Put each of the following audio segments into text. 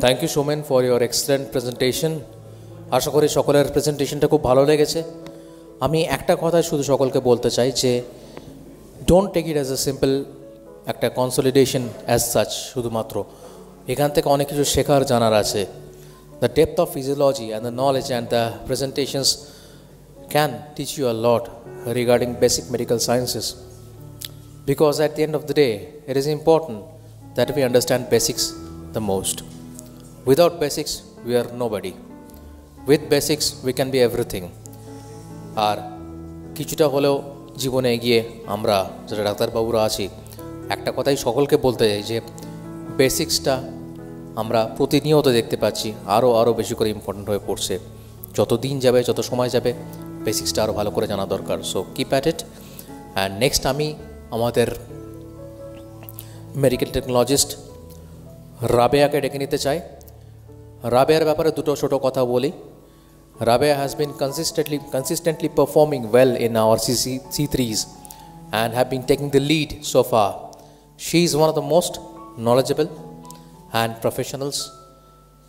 Thank you Somen for your excellent presentation. আশা করি সকলের প্রেজেন্টেশনটা খুব ভালো লেগেছে। আমি একটা কথাই শুধু সকলকে বলতে চাই যে don't take it as a simple একটা কনসলিডেশন অ্যাজ সাচ। শুধুমাত্র এখান থেকে অনেক কিছু শেখার জানার আছে। The depth of physiology and the knowledge and the presentations can teach you a lot regarding basic medical sciences, because at the end of the day it is important that we understand basics the most. Without basics we are nobody. With basics we can be everything. আর কিছুটা হলেও জীবনে এগিয়ে আমরা যারা ডাক্তারবাবুরা আছি একটা কথাই সকলকে বলতে চাই যে বেসিক্সটা আমরা প্রতিনিয়ত দেখতে পাচ্ছি আরও বেশি করে ইম্পর্টেন্ট হয়ে পড়ছে। যত দিন যাবে, যত সময় যাবে, বেসিক্সটা আরও ভালো করে জানা দরকার। So keep at it. And next আমি আমাদের মেডিকেল টেকনোলজিস্ট রাবেয়াকে ডেকে নিতে চাই। রাবেয়ার ব্যাপারে দুটো ছোটো কথা বলি। Rabea has been consistently performing well in our C3s and have been taking the lead so far. She is one of the most knowledgeable and professionals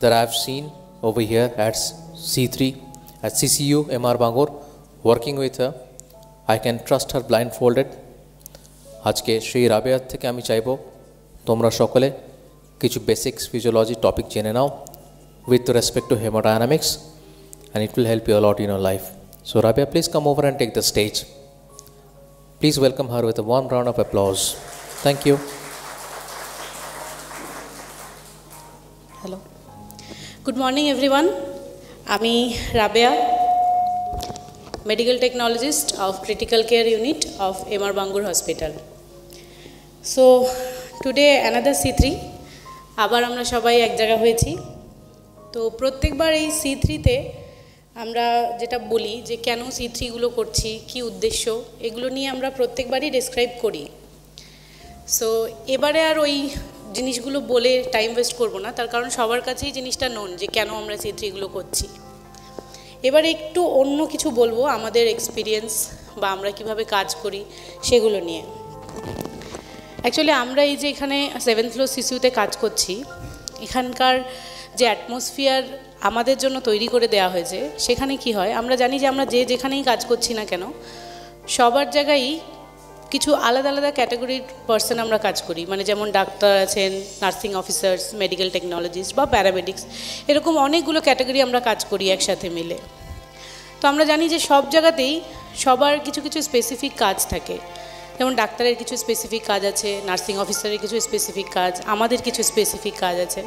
that I have seen over here at C3, at CCU MR Bangur. Working with her, I can trust her blindfolded. আজকে সেই রাবেয়ার থেকে আমি চাইব তোমরা সকলে কিছু basics physiology topic জেনে নাও with respect to hemodynamics, and it will help you a lot in your life. So Rabea, please come over and take the stage. Please welcome her with a warm round of applause. Thank you. Hello. Good morning everyone. Ami Rabea, medical technologist of critical care unit of MR Bangur Hospital. So today another C3 আবার আমরা সবাই এক জায়গা হয়েছি। তো প্রত্যেকবার এই C3-তে আমরা যেটা বলি যে কেন C3গুলো করছি, কি উদ্দেশ্য, এগুলো নিয়ে আমরা প্রত্যেকবারই ডেসক্রাইব করি। সো এবারে আর ওই জিনিসগুলো বলে টাইম ওয়েস্ট করব না, তার কারণ সবার কাছেই জিনিসটা নোন যে কেন আমরা C3গুলো করছি। এবারে একটু অন্য কিছু বলবো, আমাদের এক্সপিরিয়েন্স বা আমরা কিভাবে কাজ করি সেগুলো নিয়ে। অ্যাকচুয়ালি আমরা এই যে এখানে 7th ফ্লোর সিসিউতে কাজ করছি, এখানকার যে অ্যাটমসফিয়ার আমাদের জন্য তৈরি করে দেওয়া হয়েছে, সেখানে কি হয় আমরা জানি যে আমরা যেখানেই কাজ করছি না কেন সবার জায়গায় কিছু আলাদা আলাদা ক্যাটাগরির পার্সন আমরা কাজ করি। মানে যেমন ডাক্তার আছেন, নার্সিং অফিসার্স, মেডিকেল টেকনোলজিস্ট বা প্যারামেডিক্স, এরকম অনেকগুলো ক্যাটাগরি আমরা কাজ করি একসাথে মিলে। তো আমরা জানি যে সব জায়গাতেই সবার কিছু কিছু স্পেসিফিক কাজ থাকে। যেমন ডাক্তারের কিছু স্পেসিফিক কাজ আছে, নার্সিং অফিসারের কিছু স্পেসিফিক কাজ, আমাদের কিছু স্পেসিফিক কাজ আছে।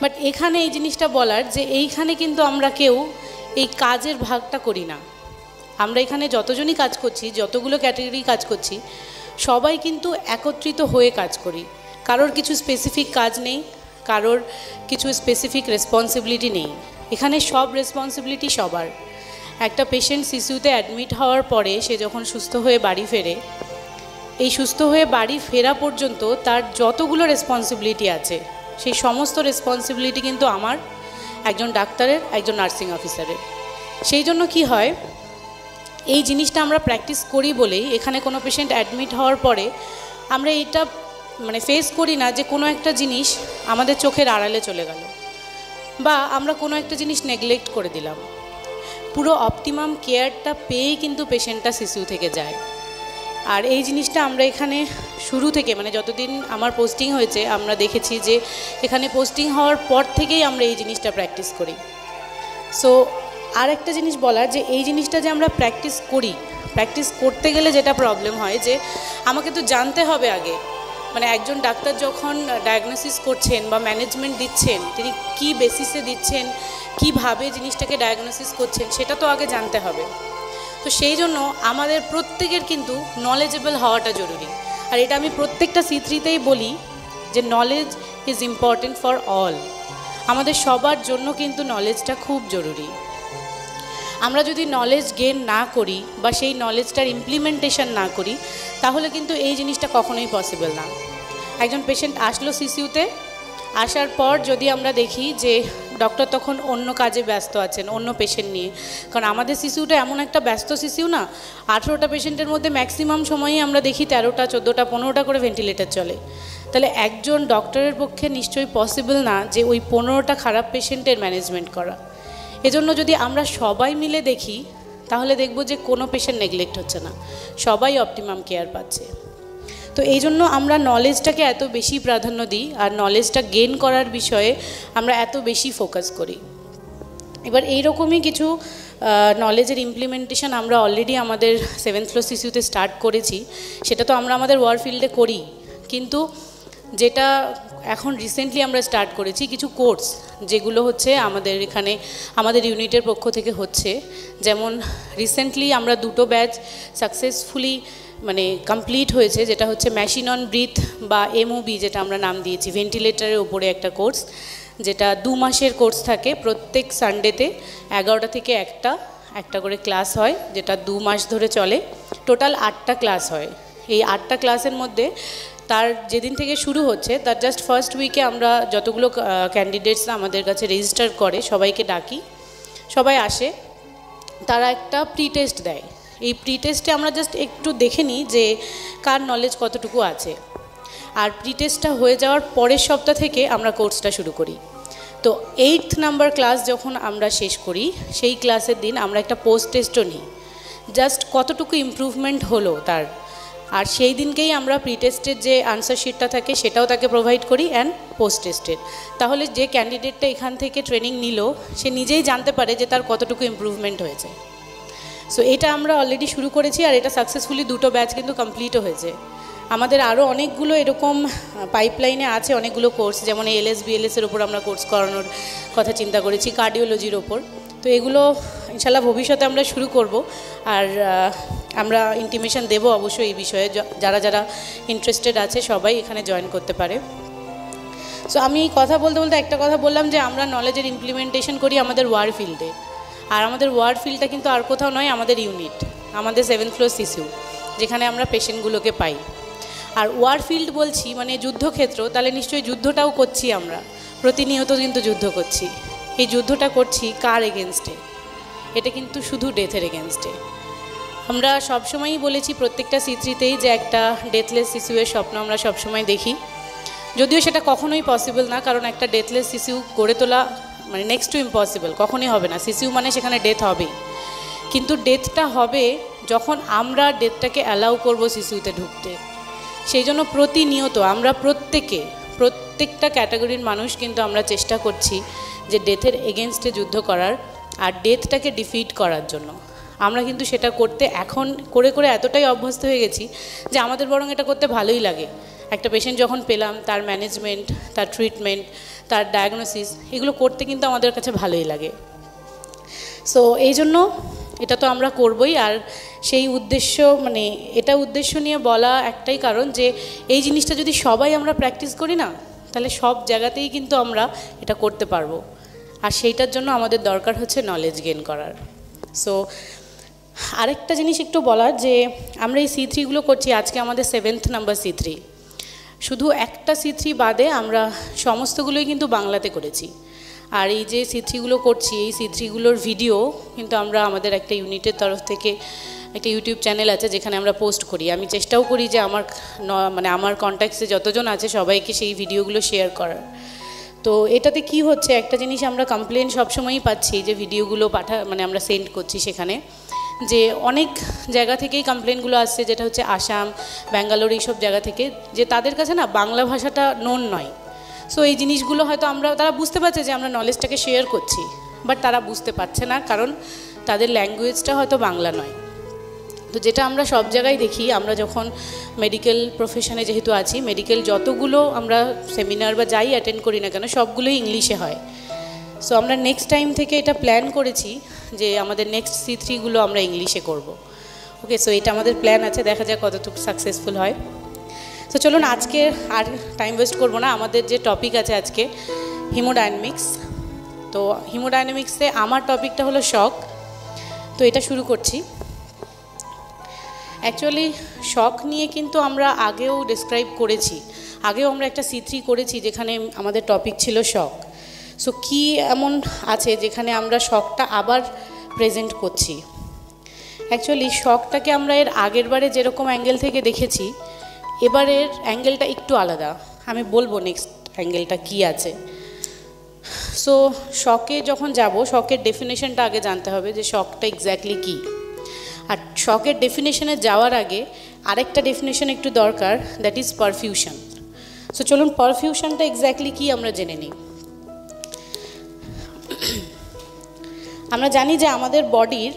বাট এখানে এই জিনিসটা বলার যে এইখানে কিন্তু আমরা কেউ এই কাজের ভাগটা করি না। আমরা এখানে যতজনই কাজ করছি, যতগুলো ক্যাটাগরি কাজ করছি, সবাই কিন্তু একত্রিত হয়ে কাজ করি। কারোর কিছু স্পেসিফিক কাজ নেই, কারোর কিছু স্পেসিফিক রেসপন্সিবিলিটি নেই। এখানে সব রেসপন্সিবিলিটি সবার। একটা পেশেন্ট সিসিউতে অ্যাডমিট হওয়ার পরে সে যখন সুস্থ হয়ে বাড়ি ফেরে, এই সুস্থ হয়ে বাড়ি ফেরা পর্যন্ত তার যতগুলো রেসপন্সিবিলিটি আছে সেই সমস্ত রেসপন্সিবিলিটি কিন্তু আমার, একজন ডাক্তারের, একজন নার্সিং অফিসারের। সেই জন্য কি হয়, এই জিনিসটা আমরা প্র্যাকটিস করি বলেই এখানে কোনো পেশেন্ট অ্যাডমিট হওয়ার পরে আমরা এইটা মানে ফেস করি না যে কোনো একটা জিনিস আমাদের চোখের আড়ালে চলে গেল বা আমরা কোনো একটা জিনিস নেগলেক্ট করে দিলাম। পুরো অপটিমাম কেয়ারটা পেয়েই কিন্তু পেশেন্টটা সিসিউ থেকে যায়। আর এই জিনিসটা আমরা এখানে শুরু থেকে, মানে যতদিন আমার পোস্টিং হয়েছে, আমরা দেখেছি যে এখানে পোস্টিং হওয়ার পর থেকেই আমরা এই জিনিসটা প্র্যাকটিস করি। সো আর একটা জিনিস বলার যে এই জিনিসটা যে আমরা প্র্যাকটিস করি, প্র্যাকটিস করতে গেলে যেটা প্রবলেম হয় যে আমাকে তো জানতে হবে আগে, মানে একজন ডাক্তার যখন ডায়াগনোসিস করছেন বা ম্যানেজমেন্ট দিচ্ছেন, তিনি কি বেসিসে দিচ্ছেন, কিভাবে জিনিসটাকে ডায়াগনোসিস করছেন, সেটা তো আগে জানতে হবে। তো সেই জন্য আমাদের প্রত্যেকের কিন্তু নলেজেবল হওয়াটা জরুরি। আর এটা আমি প্রত্যেকটা C3-তেই বলি যে knowledge is important for all. আমাদের সবার জন্য কিন্তু নলেজটা খুব জরুরি। আমরা যদি নলেজ গেইন না করি বা সেই নলেজটার ইমপ্লিমেন্টেশন না করি, তাহলে কিন্তু এই জিনিসটা কখনোই পসিবল না। একজন পেশেন্ট আসলো সিসিউতে, আসার পর যদি আমরা দেখি যে ডক্টর তখন অন্য কাজে ব্যস্ত আছেন, অন্য পেশেন্ট নিয়ে, কারণ আমাদের সিসিউটা এমন একটা ব্যস্ত সিসিউ না, 18টা পেশেন্টের মধ্যে ম্যাক্সিমাম সময়ই আমরা দেখি 13টা, 14টা, 15টা করে ভেন্টিলেটার চলে। তাহলে একজন ডক্টরের পক্ষে নিশ্চয়ই পসিবল না যে ওই 15টা খারাপ পেশেন্টের ম্যানেজমেন্ট করা। এজন্য যদি আমরা সবাই মিলে দেখি তাহলে দেখব যে কোনো পেশেন্ট নেগলেক্ট হচ্ছে না, সবাই অপটিমাম কেয়ার পাচ্ছে। তো এই জন্য আমরা নলেজটাকে এত বেশি প্রাধান্য দিই আর নলেজটা গেইন করার বিষয়ে আমরা এত বেশি ফোকাস করি। এবার এইরকমই কিছু নলেজের ইমপ্লিমেন্টেশন আমরা অলরেডি আমাদের 7th ফ্লোর সিসিউতে স্টার্ট করেছি। সেটা তো আমরা আমাদের ওয়ার ফিল্ডে করি, কিন্তু যেটা এখন রিসেন্টলি আমরা স্টার্ট করেছি কিছু কোর্স, যেগুলো হচ্ছে আমাদের এখানে আমাদের ইউনিটের পক্ষ থেকে হচ্ছে। যেমন রিসেন্টলি আমরা 2টো ব্যাচ সাকসেসফুলি কমপ্লিট হয়েছে, যেটা হচ্ছে মেশিন অন ব্রিথ বা এমওবি, যেটা আমরা নাম দিয়েছি ভেন্টিলেটারের উপরে একটা কোর্স, যেটা 2 মাসের কোর্স থাকে। প্রত্যেক সানডেতে 11টা থেকে একটা করে ক্লাস হয়, যেটা 2 মাস ধরে চলে। টোটাল 8টা ক্লাস হয়। এই 8টা ক্লাসের মধ্যে তার যেদিন থেকে শুরু হচ্ছে তার জাস্ট ফার্স্ট উইকে আমরা যতগুলো ক্যান্ডিডেটস আমাদের কাছে রেজিস্টার করে সবাইকে ডাকি, সবাই আসে, তারা একটা প্রি টেস্ট দেয়। এই প্রি টেস্টে আমরা জাস্ট একটু দেখে নিই যে কার নলেজ কতটুকু আছে। আর প্রি টেস্টটা হয়ে যাওয়ার পরের সপ্তাহ থেকে আমরা কোর্সটা শুরু করি। তো 8th নাম্বার ক্লাস যখন আমরা শেষ করি সেই ক্লাসের দিন আমরা একটা পোস্ট টেস্টও নিই, জাস্ট কতটুকু ইমপ্রুভমেন্ট হলো তার। আর সেই দিনকেই আমরা প্রি টেস্টের যে আনসার শিটটা থাকে সেটাও তাকে প্রোভাইড করি অ্যান্ড পোস্ট টেস্টের। তাহলে যে ক্যান্ডিডেটটা এখান থেকে ট্রেনিং নিল সে নিজেই জানতে পারে যে তার কতটুকু ইমপ্রুভমেন্ট হয়েছে। সো এটা আমরা অলরেডি শুরু করেছি আর এটা সাকসেসফুলি 2টো ব্যাচ কিন্তু কমপ্লিটও হয়েছে। আমাদের আরও অনেকগুলো এরকম পাইপলাইনে আছে, অনেকগুলো কোর্স, যেমন এলএস বিএলএসের ওপর আমরা কোর্স করানোর কথা চিন্তা করেছি, কার্ডিওলজির ওপর। তো এগুলো ইনশাল্লাহ ভবিষ্যতে আমরা শুরু করব। আর আমরা ইন্টিমেশন দেবো অবশ্যই এই বিষয়ে, যারা যারা ইন্টারেস্টেড আছে সবাই এখানে জয়েন করতে পারে। সো আমি কথা বলতে বলতে একটা কথা বললাম যে আমরা নলেজের ইমপ্লিমেন্টেশন করি আমাদের ওয়ার ফিল্ডে। আর আমাদের ওয়ার ফিল্ডটা কিন্তু আর কোথাও নয়, আমাদের ইউনিট, আমাদের 7th ফ্লোর সিসিউ, যেখানে আমরা পেশেন্টগুলোকে পাই। আর ওয়ার ফিল্ড বলছি যুদ্ধক্ষেত্র, তাহলে নিশ্চয়ই যুদ্ধটাও করছি আমরা, প্রতিনিয়ত কিন্তু যুদ্ধ করছি। এই যুদ্ধটা করছি কার এগেনস্টে? এটা কিন্তু শুধু ডেথের এগেনস্টে। আমরা সবসময়ই বলেছি প্রত্যেকটা সিথ্রিতেই যে একটা ডেথলেস শিশুর স্বপ্ন আমরা সবসময় দেখি, যদিও সেটা কখনোই পসিবল না, কারণ একটা ডেথলেস শিশু গড়ে তোলা নেক্সট টু ইম্পসিবল, কখনোই হবে না। শিশু সেখানে ডেথ হবেই, কিন্তু ডেথটা হবে যখন আমরা ডেথটাকে অ্যালাউ করবো শিশুতে ঢুকতে। সেই জন্য প্রতিনিয়ত আমরা প্রত্যেকটা ক্যাটাগরির মানুষ কিন্তু আমরা চেষ্টা করছি যে ডেথের এগেনস্টে যুদ্ধ করার আর ডেথটাকে ডিফিট করার জন্য। আমরা কিন্তু সেটা করতে এখন করে করে এতটাই অভ্যস্ত হয়ে গেছি যে আমাদের বরং এটা করতে ভালোই লাগে। একটা পেশেন্ট যখন পেলাম, তার ম্যানেজমেন্ট, তার ট্রিটমেন্ট, তার ডায়াগনোসিস, এগুলো করতে কিন্তু আমাদের কাছে ভালোই লাগে। সো এই জন্য এটা তো আমরা করবই। আর সেই উদ্দেশ্য এটা উদ্দেশ্য নিয়ে বলা একটাই কারণ যে এই জিনিসটা যদি সবাই আমরা প্র্যাকটিস করি না, তাহলে সব জায়গাতেই কিন্তু আমরা এটা করতে পারবো। আর সেইটার জন্য আমাদের দরকার হচ্ছে নলেজ গেইন করার। সো আরেকটা জিনিস একটু বলার, যে আমরা এই C3গুলো করছি, আজকে আমাদের 7th নাম্বার C3। শুধু একটা C3 বাদে আমরা সমস্তগুলোই কিন্তু বাংলাতে করেছি। আর এই যে C3গুলো করছি, এই C3গুলোর ভিডিও কিন্তু আমরা আমাদের একটা ইউনিটের তরফ থেকে একটা ইউটিউব চ্যানেল আছে যেখানে আমরা পোস্ট করি। আমি চেষ্টাও করি যে আমার কন্ট্যাক্টসে যতজন আছে সবাইকে সেই ভিডিওগুলো শেয়ার করার। তো এটাতে কি হচ্ছে, একটা জিনিস আমরা কমপ্লেন সবসময়ই পাচ্ছি যে ভিডিওগুলো আমরা সেন্ড করছি সেখানে, যে অনেক জায়গা থেকেই কমপ্লেনগুলো আসছে, যেটা হচ্ছে আসাম, ব্যাঙ্গালোর, এইসব জায়গা থেকে, যে তাদের কাছে না বাংলা ভাষাটা নোন নয়। সো এই জিনিসগুলো হয়তো তারা বুঝতে পারছে যে আমরা নলেজটাকে শেয়ার করছি, বাট তারা বুঝতে পারছে না, কারণ তাদের ল্যাঙ্গুয়েজটা হয়তো বাংলা নয়। তো যেটা আমরা সব জায়গায় দেখি, আমরা যখন মেডিকেল প্রফেশনে যেহেতু আছি, মেডিকেল যতগুলো আমরা সেমিনার বা যাই অ্যাটেন্ড করি না কেন, সবগুলোই ইংলিশে হয়। সো আমরা নেক্সট টাইম থেকে এটা প্ল্যান করেছি যে আমাদের নেক্সট C3গুলো আমরা ইংলিশে করব। ওকে, সো এটা আমাদের প্ল্যান আছে, দেখা যাক কতটুকু সাকসেসফুল হয়। তো চলুন আজকে আর টাইম ওয়েস্ট করবো না, আমাদের যে টপিক আছে আজকে হিমোডাইনামিক্স। তো হিমোডাইনামিক্সে আমার টপিকটা হলো শক। তো এটা শুরু করছি। অ্যাকচুয়ালি শক নিয়ে কিন্তু আমরা আগেও ডিসক্রাইব করেছি, আগেও আমরা একটা C3 করেছি যেখানে আমাদের টপিক ছিল শক। সো কী এমন আছে যেখানে আমরা শকটা আবার প্রেজেন্ট করছি? অ্যাকচুয়ালি শকটাকে আমরা এর আগের বারে যেরকম অ্যাঙ্গেল থেকে দেখেছি, এবারের অ্যাঙ্গেলটা একটু আলাদা। আমি বলবো নেক্সট অ্যাঙ্গেলটা কি আছে। সো শকে যখন যাব, শকের ডেফিনেশনটা আগে জানতে হবে যে শকটা এক্স্যাক্টলি কী। আর শকের ডেফিনেশনে যাওয়ার আগে আরেকটা ডেফিনেশন একটু দরকার, দ্যাট ইজ পারফিউশন। সো চলুন পারফিউশনটা এক্স্যাক্টলি কী আমরা জেনে নিই। আমরা জানি যে আমাদের বডির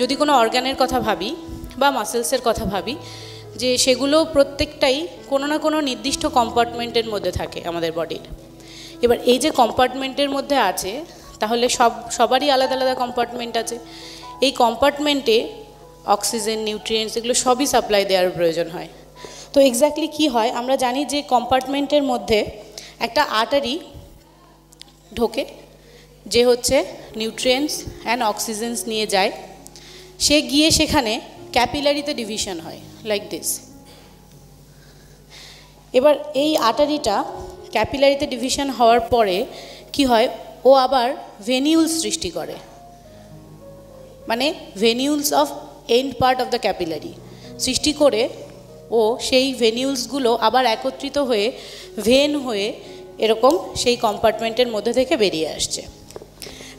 যদি কোনো অর্গানের কথা ভাবি বা মাসেলসের কথা ভাবি, যে সেগুলো প্রত্যেকটাই কোনো না কোনো নির্দিষ্ট কম্পার্টমেন্টের মধ্যে থাকে আমাদের বডির। এবার এই যে কম্পার্টমেন্টের মধ্যে আছে, তাহলে সবারই আলাদা আলাদা কম্পার্টমেন্ট আছে। এই কম্পার্টমেন্টে অক্সিজেন, নিউট্রিয়েন্টস এগুলো সবই সাপ্লাই দেওয়ার প্রয়োজন হয়। তো এক্স্যাক্টলি কী হয়, আমরা জানি যে কম্পার্টমেন্টের মধ্যে একটা আর্টারি ঢোকে, যে হচ্ছে নিউট্রিয়েন্টস অ্যান্ড অক্সিজেন্স নিয়ে যায়। সে গিয়ে সেখানে ক্যাপিলারিতে ডিভিশন হয় লাইক দিস। এবার এই আর্টারিটা ক্যাপিলারিতে ডিভিশন হওয়ার পরে কি হয়, ও আবার ভেনিউলস সৃষ্টি করে, মানে venules of end part of the capillary সৃষ্টি করে ও সেই ভেনিউলসগুলো আবার একত্রিত হয়ে ভেন হয়ে এরকম সেই কম্পার্টমেন্টের মধ্যে থেকে বেরিয়ে আসছে।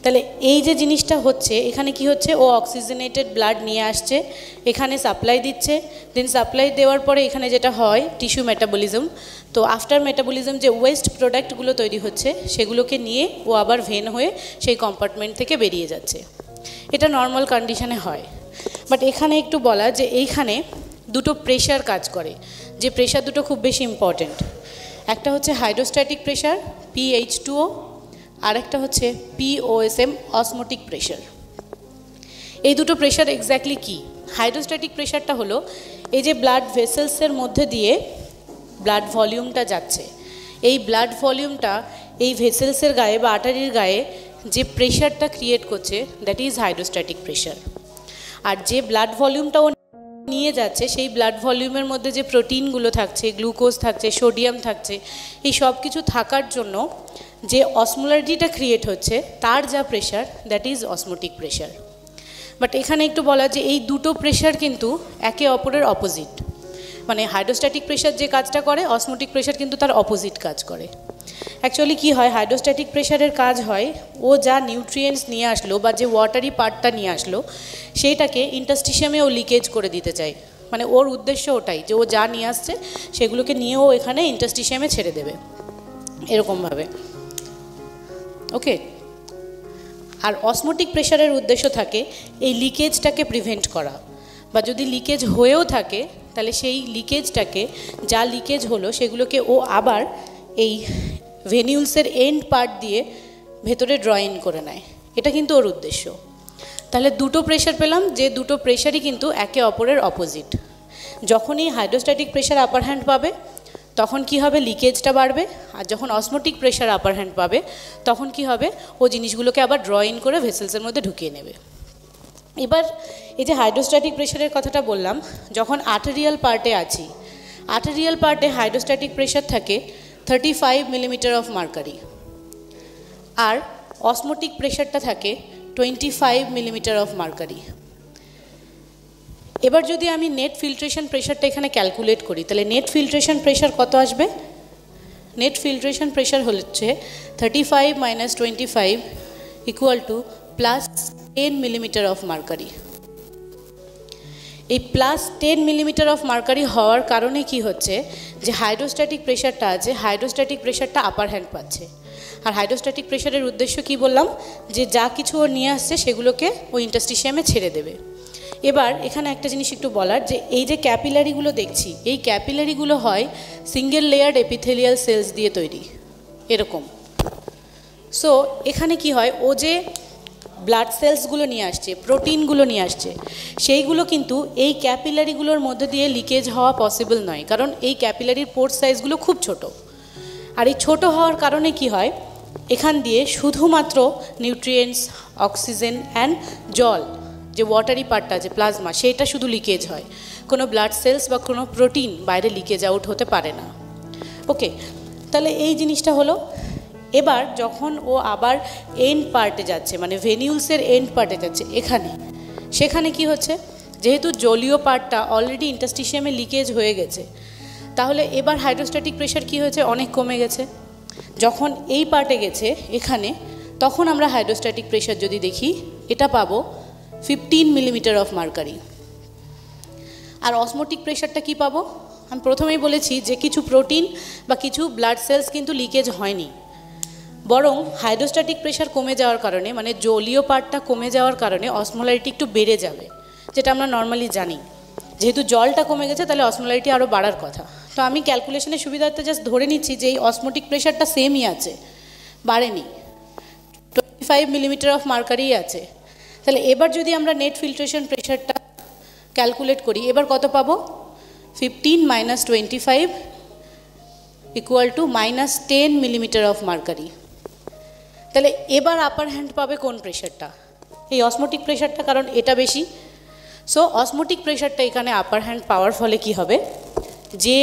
তাহলে এই যে জিনিসটা হচ্ছে, এখানে কি হচ্ছে, ও অক্সিজেনেটেড ব্লাড নিয়ে আসছে, এখানে সাপ্লাই দিচ্ছে, দেন সাপ্লাই দেওয়ার পরে এখানে যেটা হয় টিস্যু মেটাবলিজম। তো আফটার মেটাবলিজম যে ওয়েস্ট প্রোডাক্টগুলো তৈরি হচ্ছে সেগুলোকে নিয়ে ও আবার ভেন হয়ে সেই কম্পার্টমেন্ট থেকে বেরিয়ে যাচ্ছে। এটা নর্মাল কন্ডিশনে হয়। বাট এখানে একটু বলা যে এইখানে দুটো প্রেশার কাজ করে, যে প্রেশার দুটো খুব বেশি ইম্পর্টেন্ট। একটা হচ্ছে হাইড্রোস্ট্যাটিক প্রেশার pH2O, আর একটা হচ্ছে POSM অসমোটিক প্রেশার। এই দুটো প্রেশার এক্স্যাক্টলি কী? হাইড্রোস্ট্যাটিক প্রেশারটা হলো এই যে ব্লাড ভেসেলসের মধ্যে দিয়ে ব্লাড ভলিউমটা যাচ্ছে, এই ব্লাড ভলিউমটা এই ভেসেলসের গায়ে বা আর্টারির গায়ে যে প্রেশারটা ক্রিয়েট করছে, দ্যাট ইজ হাইড্রোস্ট্যাটিক প্রেশার। আর যে ব্লাড ভলিউমটাও নিয়ে যাচ্ছে, সেই ব্লাড ভলিউমের মধ্যে যে প্রোটিনগুলো থাকছে, গ্লুকোজ থাকছে, সোডিয়াম থাকছে, এই সব কিছু থাকার জন্য যে অসমোলারিটিটা ক্রিয়েট হচ্ছে তার যা pressure, that is osmotic pressure. But এখানে একটু বলা যে এই দুটো প্রেশার কিন্তু একে অপরের অপোজিট, মানে হাইড্রোস্ট্যাটিক প্রেশার যে কাজটা করে, অসমোটিক প্রেশার কিন্তু তার অপোজিট কাজ করে। অ্যাকচুয়ালি কী হয়, হাইড্রোস্ট্যাটিক প্রেশারের কাজ হয় ও যা নিউট্রিয়েন্টস নিয়ে আসলো বা যে ওয়াটারি পার্টটা নিয়ে আসলো সেইটাকে ইন্টারস্টিশিয়ামে ও লিকেজ করে দিতে চায়। মানে ওর উদ্দেশ্য ওটাই যে ও যা নিয়ে আসছে সেগুলোকে নিয়ে ও এখানে ইন্টারস্টিশিয়ামে ছেড়ে দেবে এরকমভাবে। ওকে। আর অসমোটিক প্রেশারের উদ্দেশ্য থাকে এই লিকেজটাকে প্রিভেন্ট করা, বা যদি লিকেজ হয়েও থাকে তাহলে সেই লিকেজটাকে, যা লিকেজ হলো সেগুলোকে ও আবার এই ভেনিউলসের এন্ড পার্ট দিয়ে ভেতরে ড্র ইন করে নেয়। এটা কিন্তু ওর উদ্দেশ্য। তাহলে দুটো প্রেশার পেলাম, যে দুটো প্রেশারই কিন্তু একে অপরের অপোজিট। যখনই হাইড্রোস্ট্যাটিক প্রেশার আপার হ্যান্ড পাবে তখন কি হবে, লিকেজটা বাড়বে। আর যখন অসমোটিক প্রেশার আপার হ্যান্ড পাবে তখন কি হবে, ও জিনিসগুলোকে আবার ড্র ইন করে ভেসেলসের মধ্যে ঢুকিয়ে নেবে। এবার এই যে হাইড্রোস্ট্যাটিক প্রেশারের কথাটা বললাম, যখন আর্টেরিয়াল পার্টে আছি, আর্টেরিয়াল পার্টে হাইড্রোস্ট্যাটিক প্রেশার থাকে 35 মিলিমিটার অফ মার্কারি, আর অসমোটিক প্রেশারটা থাকে 25 মিলিমিটার অফ মার্কারি। এবার যদি আমি নেট ফিল্ট্রেশন প্রেশারটা এখানে ক্যালকুলেট করি, তাহলে নেট ফিল্ট্রেশন প্রেশার কত আসবে? নেট ফিল্ট্রেশন প্রেশার হচ্ছে 35 - 25 equal to +10 millimetre of mercury. এই +10 মিলিমিটার অফ মার্কারি হওয়ার কারণে কি হচ্ছে, যে হাইড্রোস্ট্যাটিক প্রেশারটা আছে, হাইড্রোস্ট্যাটিক প্রেশারটা আপার হ্যান্ড পাচ্ছে। আর হাইড্রোস্ট্যাটিক প্রেশারের উদ্দেশ্য কি বললাম, যে যা কিছু ও নিয়ে আসছে সেগুলোকে ও ইন্টারস্টিশিয়ামে ছেড়ে দেবে। এবার এখানে একটা জিনিস একটু বলার, যে এই যে ক্যাপিলারিগুলো দেখছি, এই ক্যাপিলারিগুলো হয় সিঙ্গেল লেয়ার্ড এপিথেলিয়াল সেলস দিয়ে তৈরি এরকম। সো এখানে কি হয়, ও যে ব্লাড সেলসগুলো নিয়ে আসছে, প্রোটিনগুলো নিয়ে আসছে, সেইগুলো কিন্তু এই ক্যাপিলারিগুলোর মধ্যে দিয়ে লিকেজ হওয়া পসিবল নয়, কারণ এই ক্যাপিলারির পোর্ট সাইজগুলো খুব ছোট। আর এই ছোট হওয়ার কারণে কি হয়, এখান দিয়ে শুধুমাত্র নিউট্রিয়েন্টস, অক্সিজেন অ্যান্ড জল, যে ওয়াটারি পার্টটা আছে প্লাজমা, সেইটা শুধু লিকেজ হয়, কোনো ব্লাড সেলস বা কোনো প্রোটিন বাইরে লিকেজ আউট হতে পারে না। ওকে, তাহলে এই জিনিসটা হলো। এবার যখন ও আবার এন্ড পার্টে যাচ্ছে, মানে ভেনিউলসের এন্ড পার্টে যাচ্ছে এখানে, সেখানে কি হচ্ছে, যেহেতু জলীয় পার্টটা অলরেডি ইন্টারস্টিশিয়ামে লিকেজ হয়ে গেছে, তাহলে এবার হাইড্রোস্ট্যাটিক প্রেশার কি হয়েছে, অনেক কমে গেছে। যখন এই পার্টে গেছে এখানে, তখন আমরা হাইড্রোস্ট্যাটিক প্রেশার যদি দেখি, এটা পাবো 15 মিলিমিটার অফ মার্কারি। আর অসমোটিক প্রেশারটা কি পাবো, আমি প্রথমেই বলেছি যে কিছু প্রোটিন বা কিছু ব্লাড সেলস কিন্তু লিকেজ হয়নি, বরং হাইড্রোস্ট্যাটিক প্রেশার কমে যাওয়ার কারণে, মানে জলীয় পার্টটা কমে যাওয়ার কারণে অসমোলারিটি একটু বেড়ে যাবে, যেটা আমরা নর্মালি জানি। যেহেতু জলটা কমে গেছে তাহলে অসমোলারিটি আরও বাড়ার কথা। তো আমি ক্যালকুলেশনের সুবিধার্থে জাস্ট ধরে নিচ্ছি যে এই অসমোটিক প্রেশারটা সেমই আছে, বাড়েনি, 25 মিলিমিটার অফ মার্কারি আছে। তাহলে এবার যদি আমরা নেট ফিল্ট্রেশন প্রেশারটা ক্যালকুলেট করি, এবার কত পাবো, 15 - 25 = -10 মিলিমিটার অফ মার্কারি। তাহলে এবার আপার হ্যান্ড পাবে কোন প্রেশারটা, এই অসমোটিক প্রেশারটা, কারণ এটা বেশি। সো অসমোটিক প্রেশারটা এখানে আপার হ্যান্ড পাওয়ার ফলে কি হবে, যে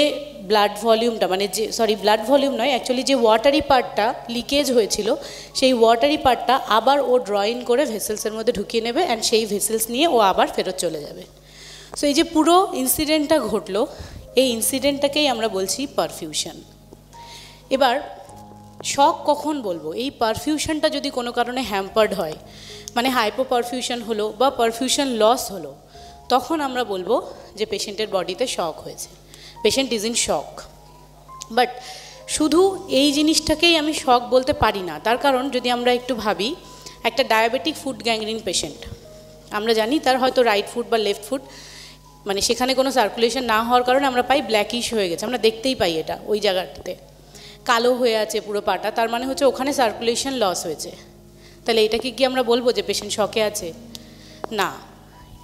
ব্লাড ভলিউমটা, মানে যে ব্লাড ভলিউম নয়, অ্যাকচুয়ালি যে ওয়াটারি পার্টটা লিকেজ হয়েছিল, সেই ওয়াটারি পার্টটা আবার ও ড্রইন করে ভেসেলসের মধ্যে ঢুকিয়ে নেবে, অ্যান্ড সেই ভেসেলস নিয়ে ও আবার ফেরত চলে যাবে। সো এই যে পুরো ইনসিডেন্টটা ঘটলো, এই ইনসিডেন্টটাকেই আমরা বলছি পারফিউশন। এবার শক কখন বলবো, এই পারফিউশনটা যদি কোনো কারণে হ্যাম্পার্ড হয়, মানে হাইপো পারফিউশন হলো বা পারফিউশন লস হলো, তখন আমরা বলবো যে পেশেন্টের বডিতে শক হয়েছে, patient is in shock. But শুধু এই জিনিসটাকেই আমি শক বলতে পারি না, তার কারণ যদি আমরা একটু ভাবি, একটা ডায়াবেটিক ফুড গ্যাংগ্রিন পেশেন্ট, আমরা জানি তার হয়তো রাইট ফুট বা লেফট ফুট, মানে সেখানে কোনো সার্কুলেশন না হওয়ার কারণে আমরা পাই ব্ল্যাকিশ হয়ে গেছে, আমরা দেখতেই পাই এটা, ওই জায়গাটাতে কালো হয়ে আছে পুরো পাটা, তার মানে হচ্ছে ওখানে সার্কুলেশন লস হয়েছে। তাহলে এটাকে কি আমরা বলবো যে পেশেন্ট শকে আছে? না,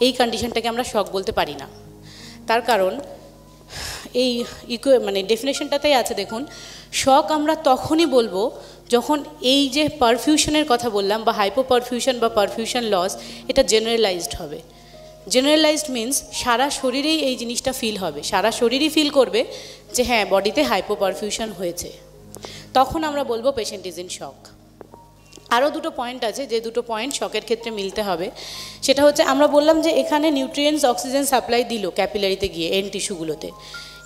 এই কন্ডিশনটাকে আমরা শক বলতে পারি না। তার কারণ এই মানে ডেফিনেশনটাতেই আছে, দেখুন, শক আমরা তখনই বলবো যখন এই যে পারফিউশনের কথা বললাম, বা হাইপো পারফিউশন বা পারফিউশন লস, এটা জেনারেলাইজড হবে। জেনারেলাইজড মিন্স সারা শরীরেই এই জিনিসটা ফিল হবে, সারা শরীরই ফিল করবে যে হ্যাঁ বডিতে হাইপো পারফিউশন হয়েছে, তখন আমরা বলবো পেশেন্ট ইজ ইন শক। আরও দুটো পয়েন্ট আছে, যে দুটো পয়েন্ট শকের ক্ষেত্রে মিলতে হবে। সেটা হচ্ছে, আমরা বললাম যে এখানে নিউট্রিয়েন্টস অক্সিজেন সাপ্লাই দিল ক্যাপিলারিতে গিয়ে, এন্ড টিস্যুগুলোতে।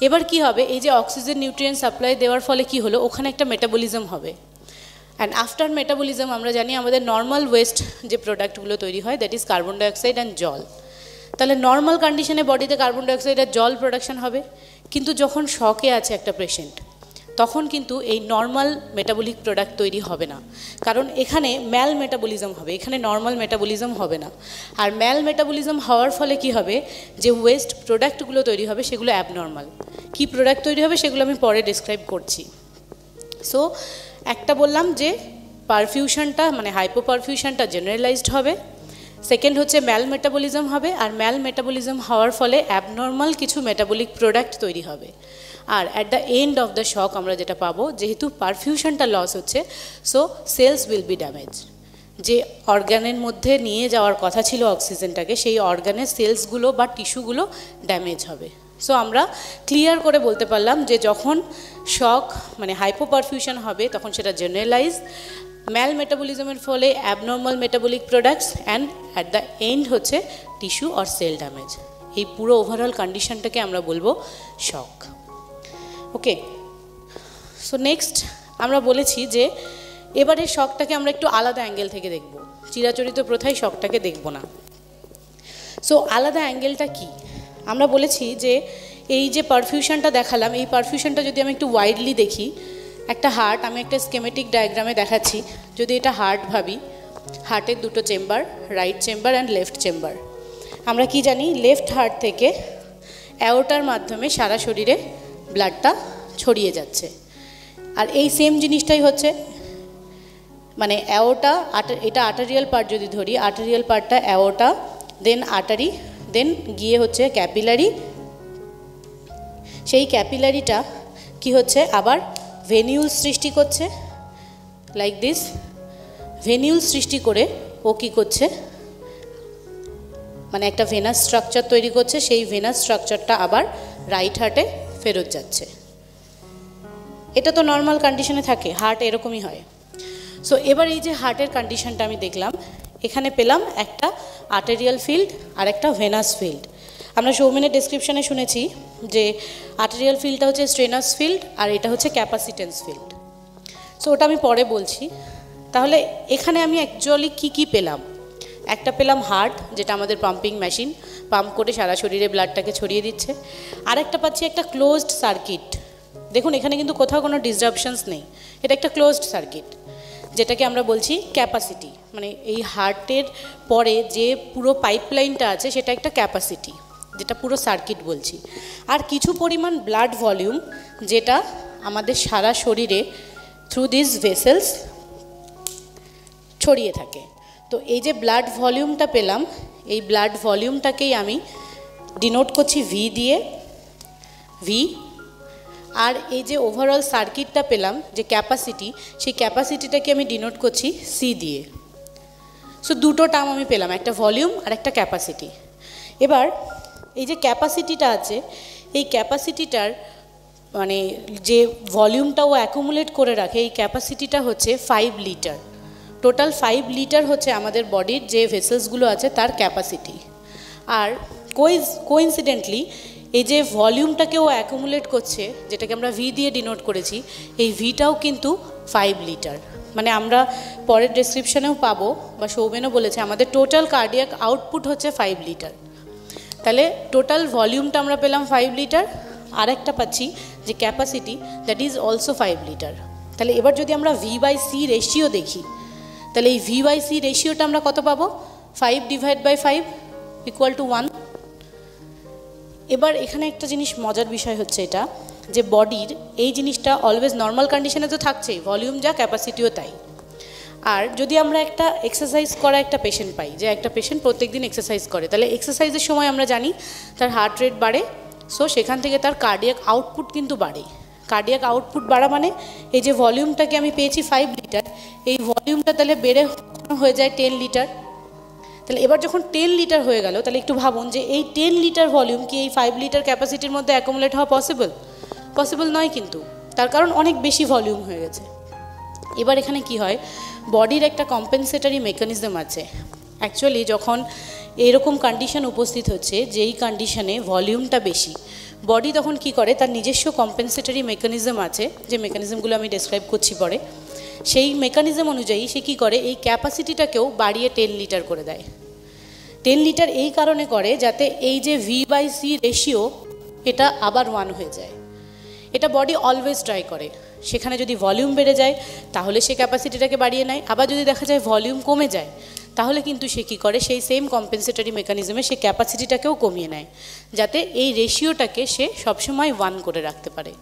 এবার কি হবে, এই যে অক্সিজেন নিউট্রিয়েন্ট সাপ্লাই দেওয়ার ফলে কি হলো, ওখানে একটা মেটাবলিজম হবে। অ্যান্ড আফটার মেটাবলিজম আমরা জানি আমাদের নর্মাল ওয়েস্ট যে প্রোডাক্টগুলো তৈরি হয়, that is carbon dioxide and জল। তাহলে নর্মাল কন্ডিশনে বডিতে কার্বন ডাইঅক্সাইড আর জল প্রোডাকশন হবে, কিন্তু যখন শকে আছে একটা পেশেন্ট, তখন কিন্তু এই নর্মাল মেটাবলিক প্রোডাক্ট তৈরি হবে না, কারণ এখানে ম্যাল মেটাবলিজম হবে, এখানে নর্মাল মেটাবলিজম হবে না। আর ম্যাল মেটাবলিজম হওয়ার ফলে কি হবে, যে ওয়েস্ট প্রোডাক্টগুলো তৈরি হবে সেগুলো অ্যাবনর্মাল। কি প্রোডাক্ট তৈরি হবে সেগুলো আমি পরে ডিসক্রাইব করছি। সো একটা বললাম যে পারফিউশনটা, মানে হাইপো পারফিউশনটা জেনারেলাইজড হবে। সেকেন্ড হচ্ছে ম্যাল মেটাবলিজম হবে, আর ম্যাল মেটাবলিজম হওয়ার ফলে অ্যাবনর্মাল কিছু মেটাবলিক প্রোডাক্ট তৈরি হবে। আর at the end of the shock আমরা যেটা পাবো, যেহেতু পারফিউশনটা লস হচ্ছে, so cells will be damage. যে অর্গানের মধ্যে নিয়ে যাওয়ার কথা ছিল অক্সিজেনটাকে, সেই অর্গানের সেলসগুলো বা টিস্যুগুলো ড্যামেজ হবে। সো আমরা ক্লিয়ার করে বলতে পারলাম যে যখন শক মানে হাইপো পারফিউশন হবে, তখন সেটা জেনারেলাইজ, ম্যাল মেটাবলিজমের ফলে abnormal metabolic products, and at the and হচ্ছে টিস্যু অর সেল ড্যামেজ। এই পুরো ওভারঅল কন্ডিশনটাকে আমরা বলবো শক। ওকে, সো নেক্সট আমরা বলেছি যে এবারে শকটাকে আমরা একটু আলাদা অ্যাঙ্গেল থেকে দেখব, চিরাচরিত প্রথায় শকটাকে দেখব না। সো আলাদা অ্যাঙ্গেলটা কি, আমরা বলেছি যে এই যে পারফিউশনটা দেখালাম, এই পারফিউশনটা যদি আমি একটু ওয়াইডলি দেখি, একটা হার্ট, আমি একটা স্কেমেটিক ডায়াগ্রামে দেখাচ্ছি, যদি এটা হার্ট ভাবি, হার্টের দুটো chamber, right chamber and left chamber. আমরা কি জানি, লেফট হার্ট থেকে অ্যাওর্টার মাধ্যমে সারা শরীরে ব্লাডটা ছড়িয়ে যাচ্ছে। আর এই সেম জিনিসটাই হচ্ছে, মানে অ্যাওর্টা, এটা আর্টারিয়াল পার্ট যদি ধরি, আর্টারিয়াল পার্টটা অ্যাওর্টা, দেন আর্টারি, দেন গিয়ে হচ্ছে ক্যাপিলারি। সেই ক্যাপিলারিটা কি হচ্ছে, আবার ভেনিউল সৃষ্টি করছে, লাইক দিস। ভেনিউল সৃষ্টি করে ও কী করছে, মানে একটা ভেনাস স্ট্রাকচার তৈরি করছে, সেই ভেনাস স্ট্রাকচারটা আবার রাইট হার্টে ফেরত যাচ্ছে। এটা তো নর্মাল কন্ডিশনে থাকে, হার্ট এরকমই হয়। সো এবার এই যে হার্টের কন্ডিশনটা আমি দেখলাম, এখানে পেলাম একটা আর্টেরিয়াল ফিল্ড আর একটা ভেনাস ফিল্ড। আমরা সৌমেনের ডেসক্রিপশানে শুনেছি যে আর্টেরিয়াল ফিল্ডটা হচ্ছে স্ট্রেনাস ফিল্ড আর এটা হচ্ছে ক্যাপাসিটেন্স ফিল্ড। সো ওটা আমি পরে বলছি। তাহলে এখানে আমি অ্যাকচুয়ালি কী পেলাম, একটা পেলাম হার্ট, যেটা আমাদের পাম্পিং মেশিন, পাম্প করে সারা শরীরে ব্লাডটাকে ছড়িয়ে দিচ্ছে। আর একটা পাচ্ছি একটা ক্লোজড সার্কিট। দেখুন এখানে কিন্তু কোথাও কোনো ডিসরাপশনস নেই, এটা একটা ক্লোজড সার্কিট, যেটাকে আমরা বলছি ক্যাপাসিটি। মানে এই হার্টের পরে যে পুরো পাইপলাইনটা আছে সেটা একটা ক্যাপাসিটি, যেটা পুরো সার্কিট বলছি। আর কিছু পরিমাণ ব্লাড ভলিউম, যেটা আমাদের সারা শরীরে থ্রু দিস ভেসেলস ছড়িয়ে থাকে। তো এই যে ব্লাড ভলিউমটা পেলাম, এই ব্লাড ভলিউমটাকেই আমি ডিনোট করছি ভি দিয়ে, ভি। আর এই যে ওভারঅল সার্কিটটা পেলাম, যে ক্যাপাসিটি, সেই ক্যাপাসিটিটাকে আমি ডিনোট করছি সি দিয়ে। সো দুটো টার্ম আমি পেলাম, একটা ভলিউম আর একটা ক্যাপাসিটি। এবার এই যে ক্যাপাসিটিটা আছে, এই ক্যাপাসিটিটার মানে যে ভলিউমটা ও অ্যাকুমুলেট করে রাখে, এই ক্যাপাসিটিটা হচ্ছে 5 লিটার। টোটাল 5 লিটার হচ্ছে আমাদের বডির যে ভেসেলসগুলো আছে তার ক্যাপাসিটি। আর কোইন্সিডেন্টলি এই যে ভলিউমটাকে ও অ্যাকুমুলেট করছে, যেটাকে আমরা ভি দিয়ে ডিনোট করেছি, এই ভিটাও কিন্তু 5 লিটার। মানে আমরা পরের ডেসক্রিপশনেও পাবো, বা সৌমেনও বলেছে, আমাদের টোটাল কার্ডিয়াক আউটপুট হচ্ছে 5 লিটার। তাহলে টোটাল ভলিউমটা আমরা পেলাম 5 লিটার, আর একটা পাচ্ছি যে capacity, that is also 5 litre. তাহলে এবার যদি আমরা V/C রেশিও দেখি, তাহলে এই V/C রেশিওটা আমরা কত পাবো? 5/5 = 1। এবার এখানে একটা জিনিস মজার বিষয় হচ্ছে এটা, যে বডির এই জিনিসটা অলওয়েজ নর্মাল কন্ডিশনে তো থাকছেই, ভলিউম যা ক্যাপাসিটিও তাই। আর যদি আমরা একটা এক্সারসাইজ করা একটা পেশেন্ট পাই, যে একটা পেশেন্ট প্রত্যেকদিন এক্সারসাইজ করে, তাহলে এক্সারসাইজের সময় আমরা জানি তার হার্ট রেট বাড়ে, সো সেখান থেকে তার কার্ডিয়াক আউটপুট কিন্তু বাড়ে। কার্ডিয়াক আউটপুট বাড়া মানে এই যে ভলিউমটাকে আমি পেয়েছি 5 লিটার, এই ভলিউমটা তাহলে বেড়ে হয়ে যায় 10 লিটার। তাহলে এবার যখন 10 লিটার হয়ে গেল, তাহলে একটু ভাবুন যে এই 10 লিটার ভলিউম কি এই 5 লিটার ক্যাপাসিটির মধ্যে অ্যাকুমুলেট হওয়া পসিবল নয় কিন্তু, তার কারণ অনেক বেশি ভলিউম হয়ে গেছে। এবার এখানে কি হয়, বডির একটা কম্পেনসেটারি মেকানিজম আছে। অ্যাকচুয়ালি যখন এরকম কন্ডিশন উপস্থিত হচ্ছে, যেই কন্ডিশনে ভলিউমটা বেশি, বডি তখন কি করে, তার নিজস্ব কম্পেনসেটারি মেকানিজম আছে, যে মেকানিজমগুলো আমি ডেসক্রাইব করছি পরে। সেই মেকানিজম অনুযায়ী সে কী করে, এই ক্যাপাসিটিটাকেও বাড়িয়ে 10 লিটার করে দেয়। 10 লিটার এই কারণে করে যাতে এই যে V/C রেশিও এটা আবার 1 হয়ে যায়। এটা বডি অলওয়েজ ট্রাই করে। সেখানে যদি ভলিউম বেড়ে যায় তাহলে সে ক্যাপাসিটিটাকে বাড়িয়ে নেয়, আবার যদি দেখা যায় ভলিউম কমে যায় তাহলে কিন্তু সে কী করে, সেই সেম কম্পেনসেটরি মেকানিজমে সে ক্যাপাসিটিটাকেও কমিয়ে নেয়, যাতে এই রেশিওটাকে সে সবসময় 1 করে রাখতে পারে।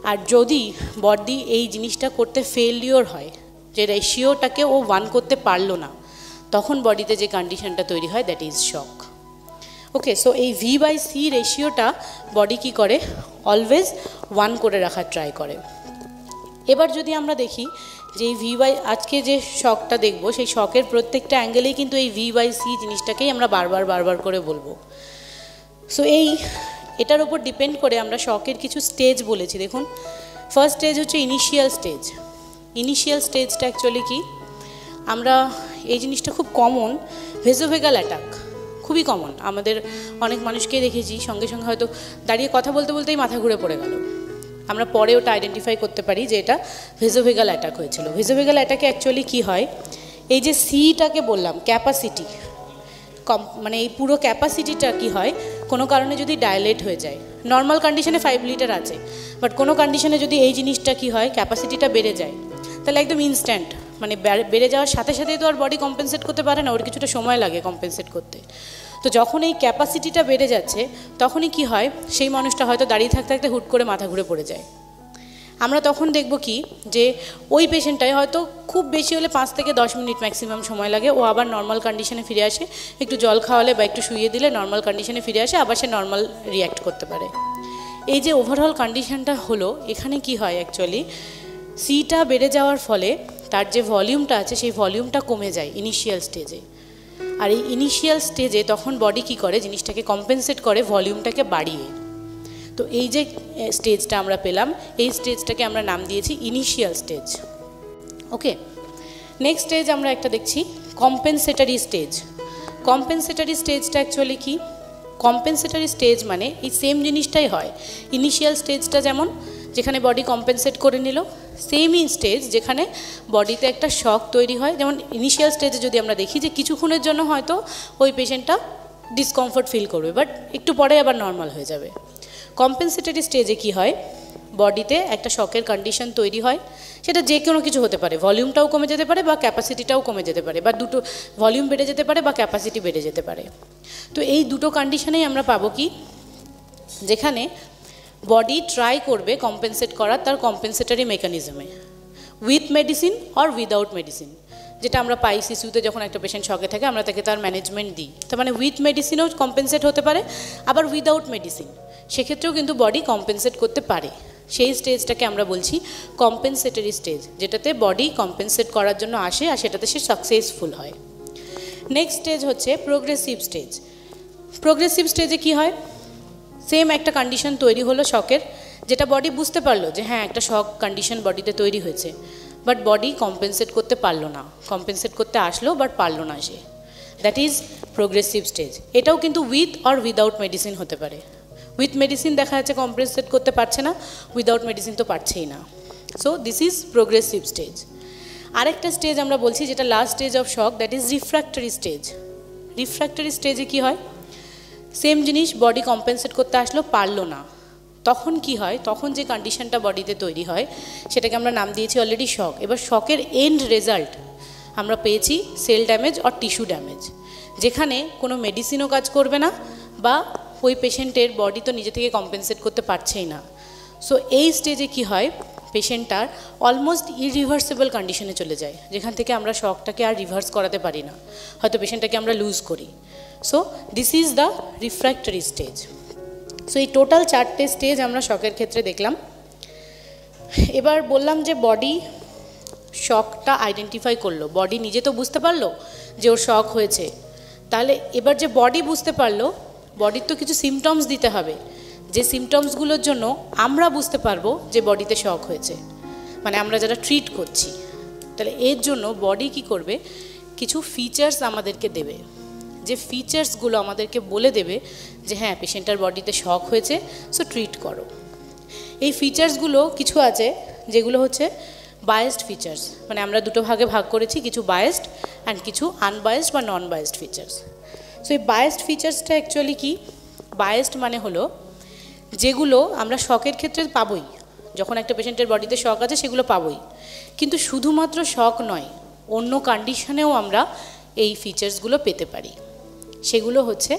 আর যদি বডি এই জিনিসটা করতে ফেলিওর হয়, যে রেশিওটাকে ও 1 করতে পারলো না, তখন বডিতে যে কন্ডিশনটা তৈরি হয়, that is shock. Okay, so এই V/C রেশিওটা বডি কী করে, অলওয়েজ 1 করে রাখার ট্রাই করে। এবার যদি আমরা দেখি যে এই আজকে যে শকটা দেখব, সেই শকের প্রত্যেকটা অ্যাঙ্গেলেই কিন্তু এই V/C জিনিসটাকেই আমরা বারবার করে বলবো। সো এটার উপর ডিপেন্ড করে আমরা শকের কিছু স্টেজ বলেছি। দেখুন, ফার্স্ট স্টেজ হচ্ছে ইনিশিয়াল স্টেজ। ইনিশিয়াল স্টেজটা অ্যাকচুয়ালি কি, আমরা এই জিনিসটা খুব কমন, ভেসোভেগাল অ্যাটাক খুবই কমন। আমাদের অনেক মানুষকে দেখেছি সঙ্গে সঙ্গে হয়তো দাঁড়িয়ে কথা বলতেই মাথা ঘুরে পড়ে গেল। আমরা পরে ওটা আইডেন্টিফাই করতে পারি যে এটা ভেসোভেগাল অ্যাটাক হয়েছিল। ভেসোভেগাল অ্যাটাকে অ্যাকচুয়ালি কী হয়, এই যে সিটাকে বললাম ক্যাপাসিটি, মানে এই পুরো ক্যাপাসিটিটা কি হয়, কোনো কারণে যদি ডাইলেট হয়ে যায়, নর্মাল কন্ডিশনে 5 লিটার আছে, বাট কোনো কন্ডিশনে যদি এই জিনিসটা কি হয়, ক্যাপাসিটিটা বেড়ে যায়, তাহলে একদম ইনস্ট্যান্ট, মানে বেড়ে যাওয়ার সাথে সাথেই তো আর বডি কম্পেনসেট করতে পারে না, ওর কিছুটা সময় লাগে কম্পেনসেট করতে। তো যখন এই ক্যাপাসিটিটা বেড়ে যাচ্ছে, তখনই কি হয়, সেই মানুষটা হয়তো দাঁড়িয়ে থাকতে থাকতে হুট করে মাথা ঘুরে পড়ে যায়। আমরা তখন দেখব কি, যে ওই পেশেন্টটাই হয়তো খুব বেশি হলে 5 থেকে 10 মিনিট ম্যাক্সিমাম সময় লাগে, ও আবার নর্মাল কন্ডিশনে ফিরে আসে, একটু জল খাওয়ালে বা একটু শুইয়ে দিলে নর্মাল কন্ডিশনে ফিরে আসে, আবার সে নর্মাল রিয়্যাক্ট করতে পারে। এই যে ওভারঅল কন্ডিশনটা হলো, এখানে কি হয়, অ্যাকচুয়ালি সিটা বেড়ে যাওয়ার ফলে তার যে ভলিউমটা আছে সেই ভলিউমটা কমে যায় ইনিশিয়াল স্টেজে। আর এই ইনিশিয়াল স্টেজে তখন বডি কী করে, জিনিসটাকে কম্পেনসেট করে ভলিউমটাকে বাড়িয়ে। তো এই যে স্টেজটা আমরা পেলাম, এই স্টেজটাকে আমরা নাম দিয়েছি ইনিশিয়াল স্টেজ। ওকে, নেক্সট স্টেজ আমরা একটা দেখছি কম্পেনসেটারি স্টেজ। কম্পেনসেটারি স্টেজটা অ্যাকচুয়ালি কি, কম্পেনসেটরি স্টেজ মানে এই সেম জিনিসটাই হয়। ইনিশিয়াল স্টেজটা যেমন যেখানে বডি কম্পেনসেট করে নিল, সেমই স্টেজ যেখানে বডিতে একটা শক তৈরি হয়। যেমন ইনিশিয়াল স্টেজে যদি আমরা দেখি যে কিছুক্ষণের জন্য হয়তো ওই পেশেন্টটা ডিসকমফর্ট ফিল করবে, বাট একটু পরে আবার নর্মাল হয়ে যাবে। কম্পেনসেটরি স্টেজে কি হয়, বডিতে একটা শকের কন্ডিশন তৈরি হয়, সেটা যে কোনো কিছু হতে পারে, ভলিউমটাও কমে যেতে পারে বা ক্যাপাসিটিটাও কমে যেতে পারে, বা দুটো ভলিউম বেড়ে যেতে পারে বা ক্যাপাসিটি বেড়ে যেতে পারে। তো এই দুটো কন্ডিশনেই আমরা পাবো কি, যেখানে বডি ট্রাই করবে কম্পেনসেট করার তার কম্পেনসেটরি মেকানিজমে, with medicine or without medicine, যেটা আমরা পাই সিসিউতে যখন একটা পেশেন্ট শকে থাকে আমরা তাকে তার ম্যানেজমেন্ট দিই। তার মানে উইথ মেডিসিনও কম্পেনসেট হতে পারে, আবার উইদাউট মেডিসিন সেক্ষেত্রেও কিন্তু বডি কম্পেনসেট করতে পারে। সেই স্টেজটাকে আমরা বলছি কম্পেনসেটরি স্টেজ, যেটাতে বডি কম্পেনসেট করার জন্য আসে আর সেটাতে সে সাকসেসফুল হয়। নেক্সট স্টেজ হচ্ছে প্রোগ্রেসিভ স্টেজ। প্রোগ্রেসিভ স্টেজে কি হয়, সেম একটা কন্ডিশন তৈরি হলো শকের, যেটা বডি বুঝতে পারলো যে হ্যাঁ একটা শক কন্ডিশন বডিতে তৈরি হয়েছে, বাট বডি কম্পেনসেট করতে পারলো না, কম্পেনসেট করতে আসলো বাট পারলো না সে, দ্যাট ইজ প্রোগ্রেসিভ স্টেজ। এটাও কিন্তু উইথ অর উইদাউট মেডিসিন হতে পারে। উইথ মেডিসিন দেখা যাচ্ছে কম্পেনসেট করতে পারছে না, উইদাউট মেডিসিন তো পারছেই না। So this is progressive stage. আরেকটা স্টেজ আমরা বলছি যেটা last stage of shock, that is refractory stage. Refractory স্টেজে কি হয়, সেম জিনিস বডি কম্পেনসেট করতে আসলো পারলো না, তখন কি হয়, তখন যে কন্ডিশনটা বডিতে তৈরি হয় সেটাকে আমরা নাম দিয়েছি অলরেডি শক। এবার শকের এন্ড রেজাল্ট আমরা পেয়েছি sell damage or tissue damage, যেখানে কোনো মেডিসিনও কাজ করবে না বা ওই পেশেন্টের বডি তো নিজে থেকে কম্পেনসেট করতে পারছেই না। সো এই স্টেজে কি হয়, পেশেন্টটার অলমোস্ট ইরিভার্সেবল কন্ডিশনে চলে যায়, যেখান থেকে আমরা শকটাকে আর রিভার্স করাতে পারি না, হয়তো পেশেন্টটাকে আমরা লুজ করি। So this is the refractory stage. So এই টোটাল 4টে স্টেজ আমরা শকের ক্ষেত্রে দেখলাম। এবার বললাম যে বডি শকটা আইডেন্টিফাই করলো, বডি নিজে তো বুঝতে পারলো যে ওর শক হয়েছে, তাহলে এবার যে বডি বুঝতে পারলো, বডির তো কিছু সিমটমস দিতে হবে, যে সিমটমসগুলোর জন্য আমরা বুঝতে পারবো যে বডিতে শক হয়েছে, মানে আমরা যারা ট্রিট করছি। তাহলে এর জন্য বডি কি করবে, কিছু ফিচার্স আমাদেরকে দেবে, যে ফিচার্সগুলো আমাদেরকে বলে দেবে যে হ্যাঁ পেশেন্টার বডিতে শক হয়েছে, সো ট্রিট করো। এই ফিচার্সগুলো কিছু আছে যেগুলো হচ্ছে বায়াসড ফিচার্স, মানে আমরা দুটো ভাগে ভাগ করেছি, কিছু বায়াসড অ্যান্ড কিছু আনবায়াসড বা নন বায়াসড ফিচার্স। সো এই বায়াসড ফিচার্সটা অ্যাকচুয়ালি কি, বায়াসড মানে হলো যেগুলো আমরা শকের ক্ষেত্রে পাবোই, যখন একটা পেশেন্টের বডিতে শক আছে সেগুলো পাবোই, কিন্তু শুধুমাত্র শক নয়, অন্য কন্ডিশনেও আমরা এই ফিচার্সগুলো পেতে পারি, সেগুলো হচ্ছে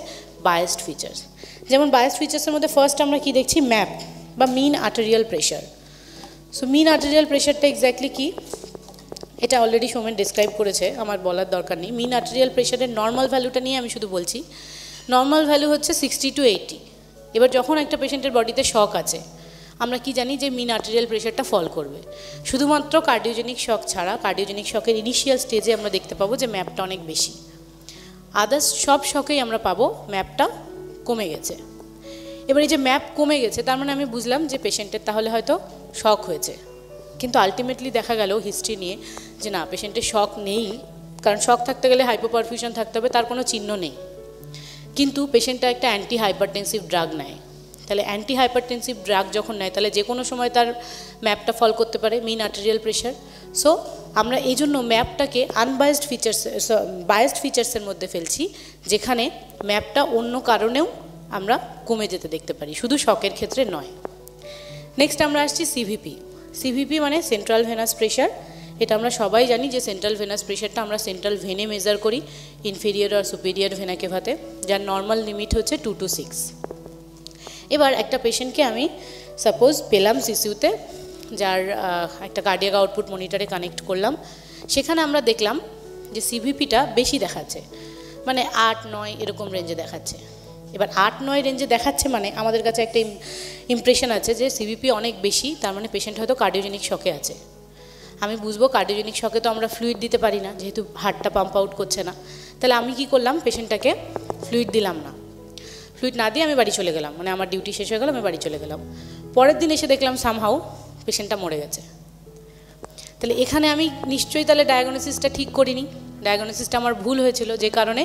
বায়াসড ফিচার্স। যেমন বায়াসড ফিচার্সের মধ্যে ফার্স্ট আমরা কি দেখছি, ম্যাপ বা মিন আর্টেরিয়াল প্রেশার। সো মিন আর্টেরিয়াল প্রেশারটা এক্স্যাক্টলি কি, এটা অলরেডি সোমেন ডিসক্রাইব করেছে, আমার বলার দরকার নেই। মিন আর্টেরিয়াল প্রেশারের নর্মাল ভ্যালুটা নিয়ে আমি শুধু বলছি, নর্মাল ভ্যালু হচ্ছে 60 to 80। এবার যখন একটা পেশেন্টের বডিতে শক আছে আমরা কি জানি যে মিন আর্টেরিয়াল প্রেশারটা ফল করবে, শুধুমাত্র কার্ডিওজেনিক শক ছাড়া, কার্ডিওজেনিক শকের ইনিশিয়াল স্টেজে আমরা দেখতে পাবো যে ম্যাপটা অনেক বেশি, আদার্স সব শকেই আমরা পাবো ম্যাপটা কমে গেছে। এবার এই যে ম্যাপ কমে গেছে তার মানে আমি বুঝলাম যে পেশেন্টের তাহলে হয়তো শক হয়েছে, কিন্তু আলটিমেটলি দেখা গেল হিস্ট্রি নিয়ে যে না, পেশেন্টের শক নেই, কারণ শক থাকতে গেলে হাইপোপারফিউশন থাকতে হবে, তার কোনো চিহ্ন নেই, কিন্তু পেশেন্টটা একটা অ্যান্টি হাইপারটেনসিভ ড্রাগ নেয়। তাহলে অ্যান্টি হাইপারটেনসিভ ড্রাগ যখন নেয় তাহলে যে কোনো সময় তার ম্যাপটা ফল করতে পারে, মিন আর্টেরিয়াল প্রেশার। সো আমরা এই জন্য ম্যাপটাকে আনবায়াসড ফিচার্স, বায়াসড ফিচার্সের মধ্যে ফেলছি, যেখানে ম্যাপটা অন্য কারণেও আমরা কমে যেতে দেখতে পারি, শুধু শকের ক্ষেত্রে নয়। নেক্সট আমরা আসছি সিভিপি। সিভিপি মানে সেন্ট্রাল ভেনাস প্রেশার। এটা আমরা সবাই জানি যে সেন্ট্রাল ভেনাস প্রেশারটা আমরা সেন্ট্রাল ভেনে মেজার করি, ইনফেরিয়র আর সুপিরিয়র ভেনা কেভাতে, যার নর্মাল লিমিট হচ্ছে 2 to 6। এবার একটা পেশেন্টকে আমি সাপোজ পেলাম সিসিউতে, যার একটা কার্ডিয়াক আউটপুট মনিটরে কানেক্ট করলাম, সেখানে আমরা দেখলাম যে সিভিপিটা বেশি দেখাচ্ছে, মানে 8-9 এরকম রেঞ্জে দেখাচ্ছে। এবার 8-9 রেঞ্জে দেখাচ্ছে মানে আমাদের কাছে একটা ইমপ্রেশন আছে যে সিভিপি অনেক বেশি, তার মানে পেশেন্ট হয়তো কার্ডিওজেনিক শকে আছে। আমি বুঝবো কার্ডিওজেনিক শকে তো আমরা ফ্লুইড দিতে পারি না, যেহেতু হার্টটা পাম্প আউট করছে না। তাহলে আমি কি করলাম, পেশেন্টটাকে ফ্লুইড দিলাম না, ফ্লুইড না দিয়ে আমি বাড়ি চলে গেলাম, মানে আমার ডিউটি শেষ হয়ে গেল, আমি বাড়ি চলে গেলাম। পরের দিন এসে দেখলাম সামহাউ পেশেন্টটা মরে গেছে। তাহলে এখানে আমি নিশ্চয়ই তাহলে ডায়াগনোসিসটা ঠিক করিনি, ডায়াগনোসিসটা আমার ভুল হয়েছিল, যে কারণে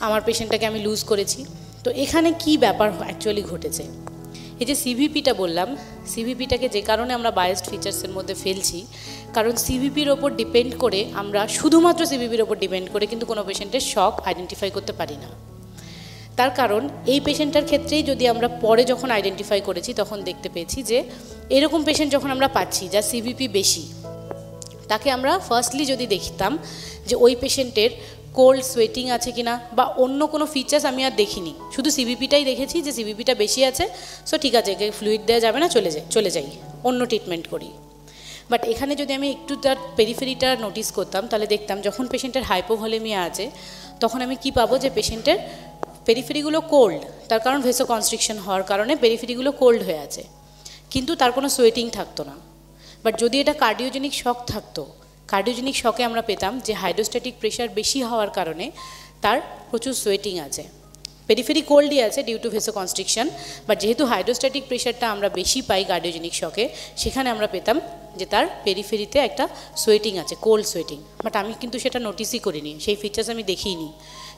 আমার পেশেন্টটাকে আমি লুজ করেছি। তো এখানে কি ব্যাপার অ্যাকচুয়ালি ঘটেছে, এই যে সিভিপিটা বললাম, সিভিপিটাকে যে কারণে আমরা বায়াসড ফিচার্সের মধ্যে ফেলছি, কারণ সিভিপির ওপর ডিপেন্ড করে আমরা শুধুমাত্র সিভিপির ওপর ডিপেন্ড করে কিন্তু কোনো পেশেন্টের শক আইডেন্টিফাই করতে পারি না। তার কারণ এই পেশেন্টটার ক্ষেত্রেই যদি আমরা পরে যখন আইডেন্টিফাই করেছি তখন দেখতে পেয়েছি যে এরকম পেশেন্ট যখন আমরা পাচ্ছি যার সিভিপি বেশি, তাকে আমরা ফার্স্টলি যদি দেখতাম যে ওই পেশেন্টের কোল্ড সোয়েটিং আছে কিনা বা অন্য কোনো ফিচার্স আমি আর দেখিনি, শুধু সিভিপিটাই দেখেছি যে সিভিপিটা বেশি আছে, সো ঠিক আছে একে ফ্লুইড দেওয়া যাবে না, চলে যাই অন্য ট্রিটমেন্ট করি। বাট এখানে যদি আমি একটু তার পেরিফেরিটা নোটিস করতাম তাহলে দেখতাম যখন পেশেন্টের হাইপোভলিমিয়া আছে তখন আমি কি পাবো, যে পেশেন্টের পেরিফেরিগুলো কোল্ড, তার কারণ ভেসো কনস্ট্রিকশন হওয়ার কারণে পেরিফেরিগুলো কোল্ড হয়ে আছে, কিন্তু তার কোনো সোয়েটিং থাকতো না। বাট যদি এটা কার্ডিওজেনিক শক থাকতো, কার্ডিওজেনিক শকে আমরা পেতাম যে হাইড্রোস্ট্যাটিক প্রেশার বেশি হওয়ার কারণে তার প্রচুর সোয়েটিং আছে, পেরিফেরি কোল্ডই আছে ডিউ টু ভেসো কনস্ট্রিকশন, বাট যেহেতু হাইড্রোস্ট্যাটিক প্রেশারটা আমরা বেশি পাই কার্ডিওজেনিক শকে, সেখানে আমরা পেতাম যে তার পেরিফেরিতে একটা সোয়েটিং আছে, কোল্ড সোয়েটিং। বাট আমি কিন্তু সেটা নোটিসই করিনি, সেই ফিচার্স আমি দেখিইনি,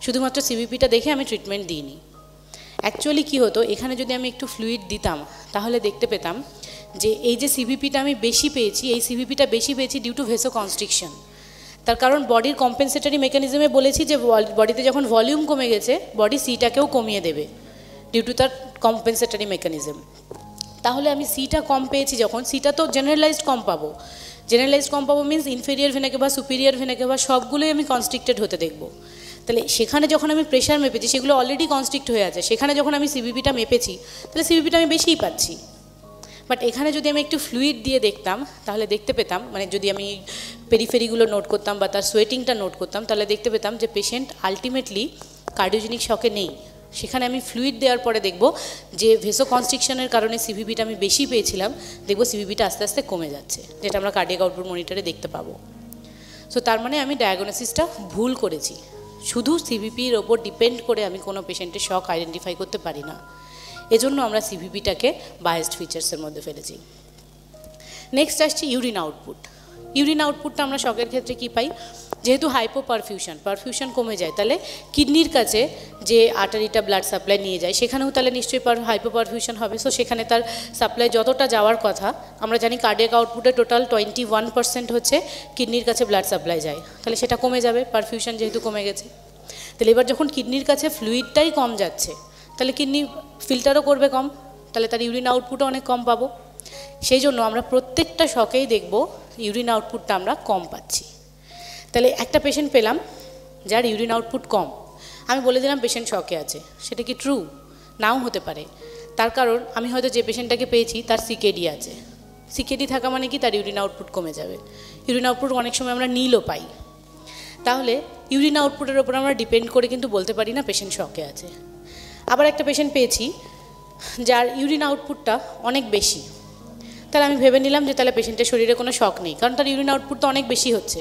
শুধুমাত্র সিভিপিটা দেখে আমি ট্রিটমেন্ট দিইনি। অ্যাকচুয়ালি কী হতো, এখানে যদি আমি একটু ফ্লুইড দিতাম তাহলে দেখতে পেতাম যে এই যে সিভিপিটা আমি বেশি পেয়েছি, এই সিভিপিটা বেশি পেয়েছি ডিউ টু ভেসো কনস্ট্রিকশন। তার কারণ বডির কম্পেনসেটরি মেকানিজমে বলেছি যে বডিতে যখন ভলিউম কমে গেছে বডি সিটাকেও কমিয়ে দেবে ডিউ টু তার কম্পেনসেটরি মেকানিজম। তাহলে আমি সিটা কম পেয়েছি যখন, সিটা তো জেনারেলাইজড কম পাবো, জেনারেলাইজড কম পাবো means inferior vena cava superior vena cava সবগুলোই আমি কনস্ট্রিক্টেড হতে দেখবো। তাহলে সেখানে যখন আমি প্রেশার মেপেছি সেগুলো অলরেডি কনস্ট্রিক্ট হয়ে আছে, সেখানে যখন আমি সিভিপিটা মেপেছি তাহলে সিভিপিটা আমি বেশিই পাচ্ছি। বাট এখানে যদি আমি একটু ফ্লুইড দিয়ে দেখতাম তাহলে দেখতে পেতাম, মানে যদি আমি পেরিফেরিগুলো নোট করতাম বা তার সোয়েটিংটা নোট করতাম তাহলে দেখতে পেতাম যে পেশেন্ট আলটিমেটলি কার্ডিওজেনিক শকে নেই। সেখানে আমি ফ্লুইড দেওয়ার পরে দেখব যে ভেসো কনস্ট্রিকশনের কারণে সিভিপিটা আমি বেশি পেয়েছিলাম, দেখব সিভিপিটা আস্তে আস্তে কমে যাচ্ছে, যেটা আমরা কার্ডিয়াক আউটপুট মনিটরে দেখতে পাবো। সো তার মানে আমি ডায়াগনোসিসটা ভুল করেছি, শুধু সিভিপির ওপর ডিপেন্ড করে আমি কোনো পেশেন্টের শক আইডেন্টিফাই করতে পারি না, এজন্য আমরা সিভিপিটাকে বায়াসড ফিচার্সের মধ্যে ফেলেছি। নেক্সট আসছে ইউরিন আউটপুট। ইউরিন আউটপুটটা আমরা শকের ক্ষেত্রে কী পাই, যেহেতু পারফিউশন কমে যায় তাহলে কিডনির কাছে যে আর্টারিটা ব্লাড সাপ্লাই নিয়ে যায় সেখানেও তাহলে নিশ্চয়ই হাইপোপারফিউশন হবে। সো সেখানে তার সাপ্লাই যতটা যাওয়ার কথা, আমরা জানি কার্ডিয়াক আউটপুটে টোটাল 21% হচ্ছে কিডনির কাছে ব্লাড সাপ্লাই যায়, তাহলে সেটা কমে যাবে পারফিউশন যেহেতু কমে গেছে। তাহলে এবার যখন কিডনির কাছে ফ্লুইডটাই কম যাচ্ছে তাহলে কিডনি ফিল্টারও করবে কম, তাহলে তার ইউরিন আউটপুটও অনেক কম পাবো। সেই জন্য আমরা প্রত্যেকটা শকেই দেখব ইউরিন আউটপুটটা আমরা কম পাচ্ছি। তাহলে একটা পেশেন্ট পেলাম যার ইউরিন আউটপুট কম, আমি বলে দিলাম পেশেন্ট শকে আছে, সেটা কি ট্রু? নাও হতে পারে। তার কারণ আমি হয়তো যে পেশেন্টটাকে পেয়েছি তার সিকেডি আছে, সিকেডি থাকা মানে কি তার ইউরিন আউটপুট কমে যাবে। ইউরিন আউটপুট অনেক সময় আমরা নীলও পাই। তাহলে ইউরিন আউটপুটের ওপর আমরা ডিপেন্ড করে কিন্তু বলতে পারি না পেশেন্ট শকে আছে। আবার একটা পেশেন্ট পেয়েছি যার ইউরিন আউটপুটটা অনেক বেশি, তাহলে আমি ভেবে নিলাম যে তাহলে পেশেন্টের শরীরে কোনো শক নেই, কারণ তার ইউরিন আউটপুট তো অনেক বেশি হচ্ছে,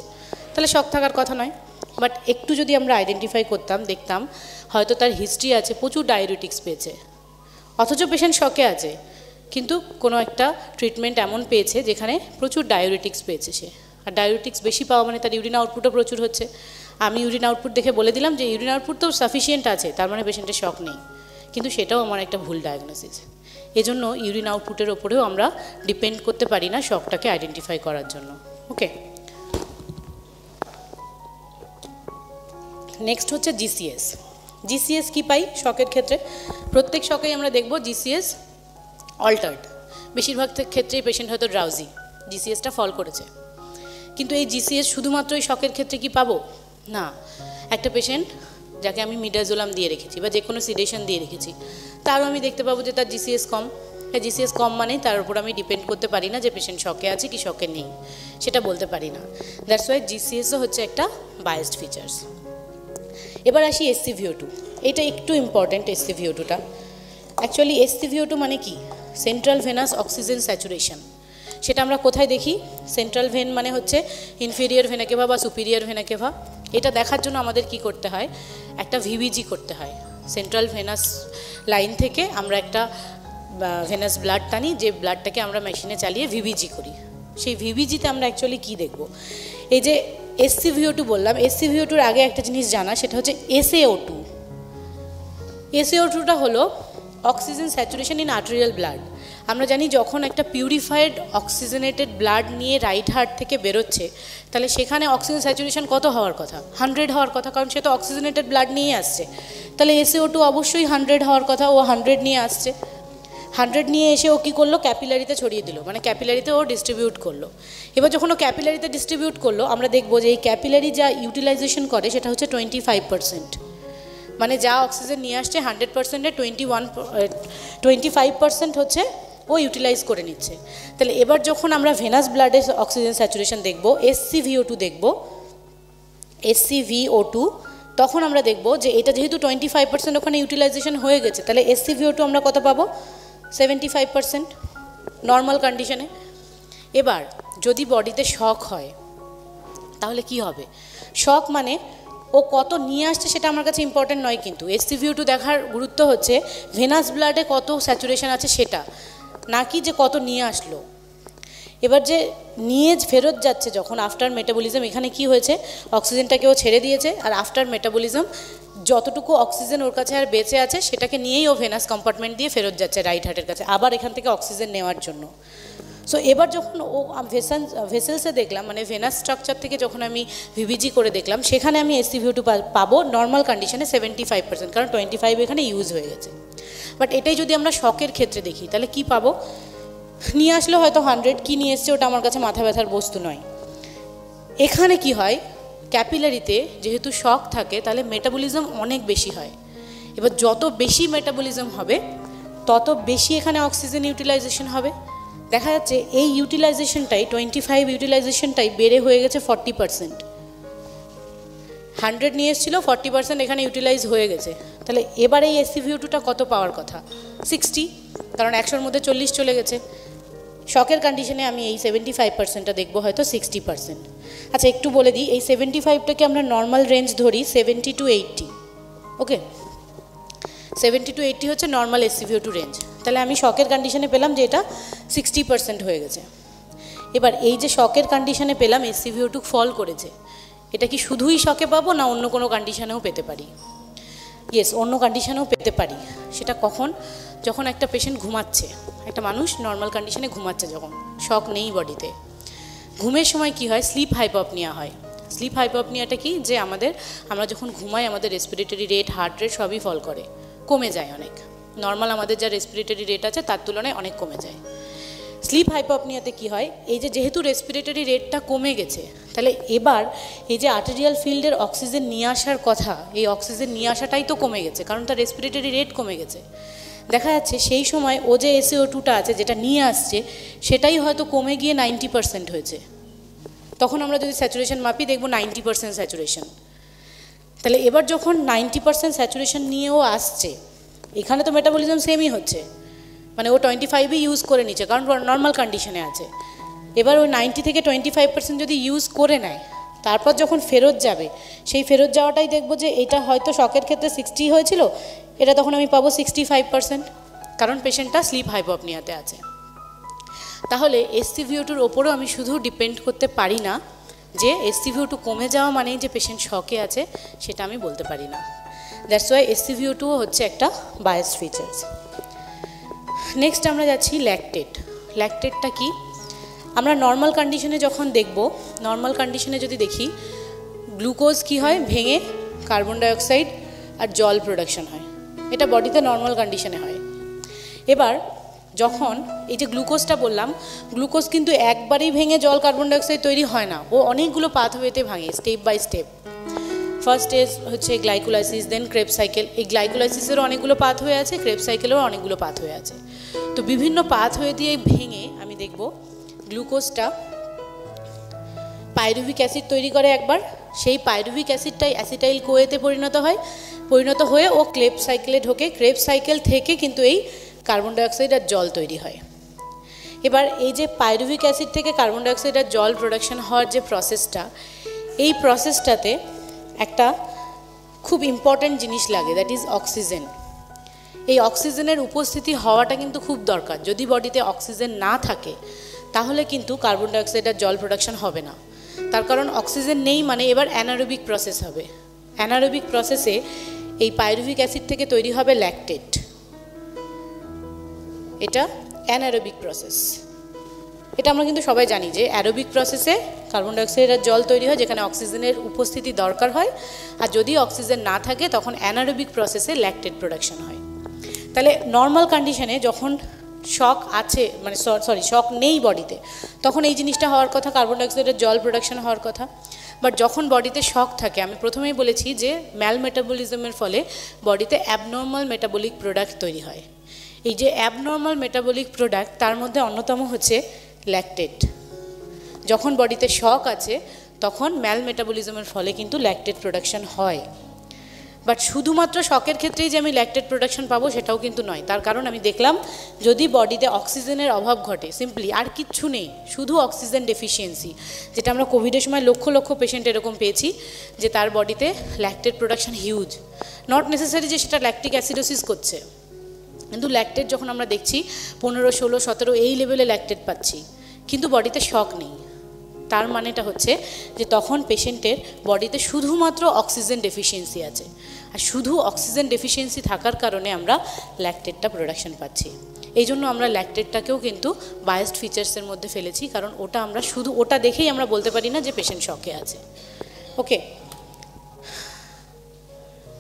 তাহলে শক থাকার কথা নয়। বাট একটু যদি আমরা আইডেন্টিফাই করতাম দেখতাম হয়তো তার হিস্ট্রি আছে প্রচুর ডায়ুরেটিক্স পেয়েছে, অথচ পেশেন্ট শকে আছে কিন্তু কোনো একটা ট্রিটমেন্ট এমন পেয়েছে যেখানে প্রচুর ডায়ুরেটিক্স পেয়েছে সে, আর ডায়ুরেটিক্স বেশি পাওয়া মানে তার ইউরিন আউটপুটও প্রচুর হচ্ছে। আমি ইউরিন আউটপুট দেখে বলে দিলাম যে ইউরিন আউটপুট তো সাফিসিয়েন্ট আছে, তার মানে পেশেন্টের শক নেই, কিন্তু সেটাও আমার একটা ভুল ডায়াগনোসিস। এজন্য ইউরিন আউটপুটের ওপরেও আমরা ডিপেন্ড করতে পারি না শকটাকে আইডেন্টিফাই করার জন্য। ওকে, নেক্সট হচ্ছে জিসিএস। জিসিএস কি পাই শকের ক্ষেত্রে? প্রত্যেক শকেই আমরা দেখব জিসিএস অল্টার্ড, বেশিরভাগ ক্ষেত্রেই পেশেন্ট হয়তো ড্রাউজি, জিসিএসটা ফল করেছে। কিন্তু এই জিসিএস শুধুমাত্র এই শকের ক্ষেত্রে কি পাবো? না, একটা পেশেন্ট যাকে আমি মিডাজোলাম দিয়ে রেখেছি বা যে কোনো সিডেশন দিয়ে রেখেছি তারও আমি দেখতে পাবো যে তার জিসিএস কম। জিসিএস কম মানে তার উপর আমি ডিপেন্ড করতে পারি না যে পেশেন্ট শকে আছে কি শকে নেই, সেটা বলতে পারি না। দ্যাটস ওয়াই জিসিএসও হচ্ছে একটা বায়াসড ফিচার্স। এবার আসি SCVO2, এটা একটু ইম্পর্ট্যান্ট। SCVO2টা অ্যাকচুয়ালি SCVO2 মানে কি? Central venous oxygen saturation. সেটা আমরা কোথায় দেখি? সেন্ট্রাল ভেন মানে হচ্ছে ইনফেরিয়ার ভেনা কেভা বা সুপিরিয়ার ভেনা কেভা। এটা দেখার জন্য আমাদের কি করতে হয়? একটা ভিভিজি করতে হয়। সেন্ট্রাল ভেনাস লাইন থেকে আমরা একটা ভেনাস ব্লাড টানি, যে ব্লাডটাকে আমরা মেশিনে চালিয়ে ভিভিজি করি। সেই ভিভিজিতে আমরা অ্যাকচুয়ালি কী দেখব? এই যে SCVO2 বললাম, SCVO2-র আগে একটা জিনিস জানা, সেটা হচ্ছে SaO2। SaO2টা হলো oxygen saturation in arterial blood. আমরা জানি যখন একটা পিউরিফাইড অক্সিজেনেটেড ব্লাড নিয়ে রাইট হার্ট থেকে বেরোচ্ছে, তাহলে সেখানে অক্সিজেন স্যাচুরেশন কত হওয়ার কথা? 100 হওয়ার কথা, কারণ সে তো অক্সিজেনেটেড ব্লাড নিয়ে আসছে। তাহলে SaO2 অবশ্যই 100 হওয়ার কথা, ও 100 নিয়ে আসছে। 100 নিয়ে এসে ও কী করলো? ক্যাপিলারিতে ছড়িয়ে দিল, মানে ক্যাপিলারিতে ও ডিস্ট্রিবিউট করলো। এবার যখন ও ক্যাপিলারিতে ডিস্ট্রিবিউট করলো, আমরা দেখবো যে এই ক্যাপিলারি যা ইউটিলাইজেশন করে সেটা হচ্ছে 25%। মানে যা অক্সিজেন নিয়ে আসছে 100%-এর 25% হচ্ছে ও ইউটিলাইজ করে নিচ্ছে। তাহলে এবার যখন আমরা ভেনাস ব্লাডে অক্সিজেন স্যাচুরেশন দেখব, ScVO2 দেখব, ScVO2, তখন আমরা দেখব যে এটা যেহেতু 25% ওখানে ইউটিলাইজেশন হয়ে গেছে, তাহলে ScVO2 আমরা কত পাবো? 75% নর্মাল কন্ডিশনে। এবার যদি বডিতে শক হয় তাহলে কি হবে? শক মানে ও কত নিয়ে আসছে সেটা আমার কাছে ইম্পর্টেন্ট নয়, কিন্তু ScVO2 দেখার গুরুত্ব হচ্ছে ভেনাস ব্লাডে কত স্যাচুরেশন আছে সেটা, নাকি যে কত নিয়ে আসলো। এবার যে নিয়ে ফেরত যাচ্ছে যখন আফটার মেটাবলিজম, এখানে কি হয়েছে? অক্সিজেনটাকে ও ছেড়ে দিয়েছে, আর আফটার মেটাবলিজম যতটুকু অক্সিজেন ওর কাছে আর বেঁচে আছে সেটাকে নিয়েই ও ভেনাস কম্পার্টমেন্ট দিয়ে ফেরত যাচ্ছে রাইট হার্টের কাছে, আবার এখান থেকে অক্সিজেন নেওয়ার জন্য। সো এবার যখন ও ভেসেলসে দেখলাম, মানে ভেনাস স্ট্রাকচার থেকে যখন আমি ভিভিজি করে দেখলাম, সেখানে আমি ScVO2 পাবো নর্মাল কন্ডিশনে 75%, কারণ 25 এখানে ইউজ হয়ে গেছে। বাট এটাই যদি আমরা শকের ক্ষেত্রে দেখি তাহলে কি পাবো? নিয়ে আসলে হয়তো 100, কি নিয়ে এসছে ওটা আমার কাছে মাথা ব্যথার বস্তু নয়। এখানে কি হয়? ক্যাপিলারিতে যেহেতু শক থাকে তাহলে মেটাবলিজম অনেক বেশি হয়। এবার যত বেশি মেটাবলিজম হবে তত বেশি এখানে অক্সিজেন ইউটিলাইজেশন হবে। দেখা যাচ্ছে এই ইউটিলাইজেশনটাই 25 ইউটিলাইজেশনটাই বেড়ে হয়ে গেছে 40%। 100 নিয়ে এসেছিল, 40% এখানে ইউটিলাইজ হয়ে গেছে। তাহলে এবার এই ScVO2টা কত পাওয়ার কথা? 60, কারণ 100-র মধ্যে 40 চলে গেছে। শকের কন্ডিশনে আমি এই 75%টা দেখবো হয়তো 60%। আচ্ছা একটু বলে দিই, এই 75টাকে আমরা নর্মাল রেঞ্জ ধরি 70 to 80। ওকে, 70 to 80 হচ্ছে নর্মাল ScVO2 রেঞ্জ। তাহলে আমি শকের কন্ডিশনে পেলাম যে এটা 60% হয়ে গেছে। এবার এই যে শকের কন্ডিশনে পেলাম ScVO2 ফল করেছে, এটা কি শুধুই শকে পাবো না অন্য কোনো কন্ডিশনেও পেতে পারি? ইয়েস, অন্য কন্ডিশনেও পেতে পারি। সেটা কখন? যখন একটা পেশেন্ট ঘুমাচ্ছে, একটা মানুষ নর্মাল কন্ডিশনে ঘুমাচ্ছে, যখন শক নেই বডিতে, ঘুমের সময় কি হয়? স্লিপ হাইপোপনিয়া হয়। স্লিপ হাইপোপনিয়াটা কি? যে আমরা যখন ঘুমাই আমাদের রেসপিরেটরি রেট, হার্ট রেট সবই ফল করে, কমে যায় অনেক। নর্মাল আমাদের যা রেসপিরেটরি রেট আছে তার তুলনায় অনেক কমে যায়। স্লিপ হাইপোপনিয়াতে কি হয়? এই যে যেহেতু রেসপিরেটরি রেটটা কমে গেছে, তাহলে এবার এই যে আর্টেরিয়াল ফিল্ডের অক্সিজেন নিয়ে আসার কথা, এই অক্সিজেন নিয়ে আসাটাই তো কমে গেছে, কারণ তার রেসপিরেটরি রেট কমে গেছে। দেখা যাচ্ছে সেই সময় ও যে SaO2টা আছে যেটা নিয়ে আসছে সেটাই হয়তো কমে গিয়ে 90% হয়েছে। তখন আমরা যদি স্যাচুরেশন মাপি দেখবো 90% স্যাচুরেশন। তাহলে এবার যখন 90% স্যাচুরেশন নিয়েও আসছে, এখানে তো মেটাবলিজম সেমই হচ্ছে, মানে ও 25ই ইউজ করে নিচ্ছে কারণ নর্মাল কন্ডিশনে আছে। এবার ওই 90 থেকে 25% যদি ইউজ করে নেয়, তারপর যখন ফেরত যাবে, সেই ফেরত যাওয়াটাই দেখবো যে এটা হয়তো শকের ক্ষেত্রে 60 হয়েছিল, এটা তখন আমি পাবো 65%, কারণ পেশেন্টটা স্লিপ হাইপোপনিয়াতে আছে। তাহলে ScVO2-র ওপরও আমি শুধু ডিপেন্ড করতে পারি না যে ScVO2 কমে যাওয়া মানেই যে পেশেন্ট শকে আছে, সেটা আমি বলতে পারি না। দ্যাটস ওয়াই ScVO2 হচ্ছে একটা বায়াস ফিচার্স। নেক্সট আমরা যাচ্ছি ল্যাকটেট। ল্যাকটেটটা কি? আমরা নর্মাল কন্ডিশনে যখন দেখব, নর্মাল কন্ডিশনে যদি দেখি গ্লুকোজ কি হয়? ভেঙে কার্বন ডাইঅক্সাইড আর জল প্রোডাকশন হয়, এটা বডিতে নর্মাল কন্ডিশনে হয়। এবার যখন এই যে গ্লুকোজটা বললাম, গ্লুকোজ কিন্তু একবারেই ভেঙে জল কার্বন ডাইঅক্সাইড তৈরি হয় না, ও অনেকগুলো পাথওয়েতে ভাঙে step by step. First stage হচ্ছে গ্লাইকোলাইসিস, দেন ক্রেবস সাইকেল। এই গ্লাইকোলাইসিসেরও অনেকগুলো পাথওয়ে আছে, ক্রেবস সাইকেলেরও অনেকগুলো পাথওয়ে আছে। তো বিভিন্ন পাথওয়ে দিয়ে ভেঙে আমি দেখব গ্লুকোজটা পাইরুভিক অ্যাসিড তৈরি করে একবার, সেই পাইরুভিক অ্যাসিডটাই অ্যাসিটাইল কোয়েতে পরিণত হয়ে ও ক্রেবস সাইকেলে ঢোকে। ক্রেবস সাইকেল থেকে কিন্তু এই কার্বন ডাইঅক্সাইড আর জল তৈরি হয়। এবার এই যে পাইরুভিক অ্যাসিড থেকে কার্বন ডাইঅক্সাইড আর জল প্রোডাকশন হওয়ার যে প্রসেসটা, এই প্রসেসটাতে একটা খুব ইম্পর্ট্যান্ট জিনিস লাগে, দ্যাট ইজ অক্সিজেন। এই অক্সিজেনের উপস্থিতি হওয়াটা কিন্তু খুব দরকার। যদি বডিতে অক্সিজেন না থাকে তাহলে কিন্তু কার্বন ডাইঅক্সাইড আর জল প্রোডাকশন হবে না। তার কারণ অক্সিজেন নেই মানে এবার অ্যানারোবিক প্রসেস হবে। অ্যানারোবিক প্রসেসে এই পাইরুভিক অ্যাসিড থেকে তৈরি হবে ল্যাকটেট। এটা অ্যানারোবিক প্রসেস। এটা আমরা কিন্তু সবাই জানি যে অ্যারোবিক প্রসেসে কার্বন ডাইঅক্সাইড আর জল তৈরি হয় যেখানে অক্সিজেনের উপস্থিতি দরকার হয়, আর যদি অক্সিজেন না থাকে তখন অ্যানারোবিক প্রসেসে ল্যাকটেট প্রোডাকশন হয়। তাহলে নর্মাল কন্ডিশনে যখন শক আছে, মানে শক নেই বডিতে, তখন এই জিনিসটা হওয়ার কথা, কার্বন ডাইঅক্সাইডের জল প্রোডাকশন হওয়ার কথা। বাট যখন বডিতে শক থাকে, আমি প্রথমেই বলেছি যে ম্যাল মেটাবলিজমের ফলে বডিতে অ্যাবনর্মাল মেটাবলিক প্রোডাক্ট তৈরি হয়। এই যে অ্যাবনর্মাল মেটাবলিক প্রোডাক্ট, তার মধ্যে অন্যতম হচ্ছে ল্যাকটেট। যখন বডিতে শক আছে তখন ম্যাল মেটাবলিজমের ফলে কিন্তু ল্যাকটেট প্রোডাকশন হয়। বাট শুধুমাত্র শকের ক্ষেত্রেই যে আমি ল্যাকটেট প্রোডাকশন পাবো সেটাও কিন্তু নয়। তার কারণ আমি দেখলাম যদি বডিতে অক্সিজেনের অভাব ঘটে, সিম্পলি আর কিচ্ছু নেই, শুধু অক্সিজেন ডেফিসিয়েন্সি, যেটা আমরা কোভিডের সময় লক্ষ লক্ষ পেশেন্ট এরকম পেয়েছি যে তার বডিতে lactate production huge, not necessary যে সেটা ল্যাকটিক অ্যাসিডোসিস করছে, কিন্তু ল্যাকটেট যখন আমরা দেখছি 15, 16, 17 এই লেভেলে ল্যাকটেট পাচ্ছি, কিন্তু বডিতে শক নেই, তার মানেটা হচ্ছে যে তখন পেশেন্টের বডিতে শুধুমাত্র অক্সিজেন ডেফিসিয়েন্সি আছে, আর শুধু অক্সিজেন ডেফিসিয়েন্সি থাকার কারণে আমরা ল্যাকটেটটা প্রোডাকশন পাচ্ছি। এই জন্য আমরা ল্যাকটেটটাকেও কিন্তু বায়াসড ফিচার্সের মধ্যে ফেলেছি, কারণ ওটা আমরা শুধু ওটা দেখেই আমরা বলতে পারি না যে পেশেন্ট শকে আছে। ওকে,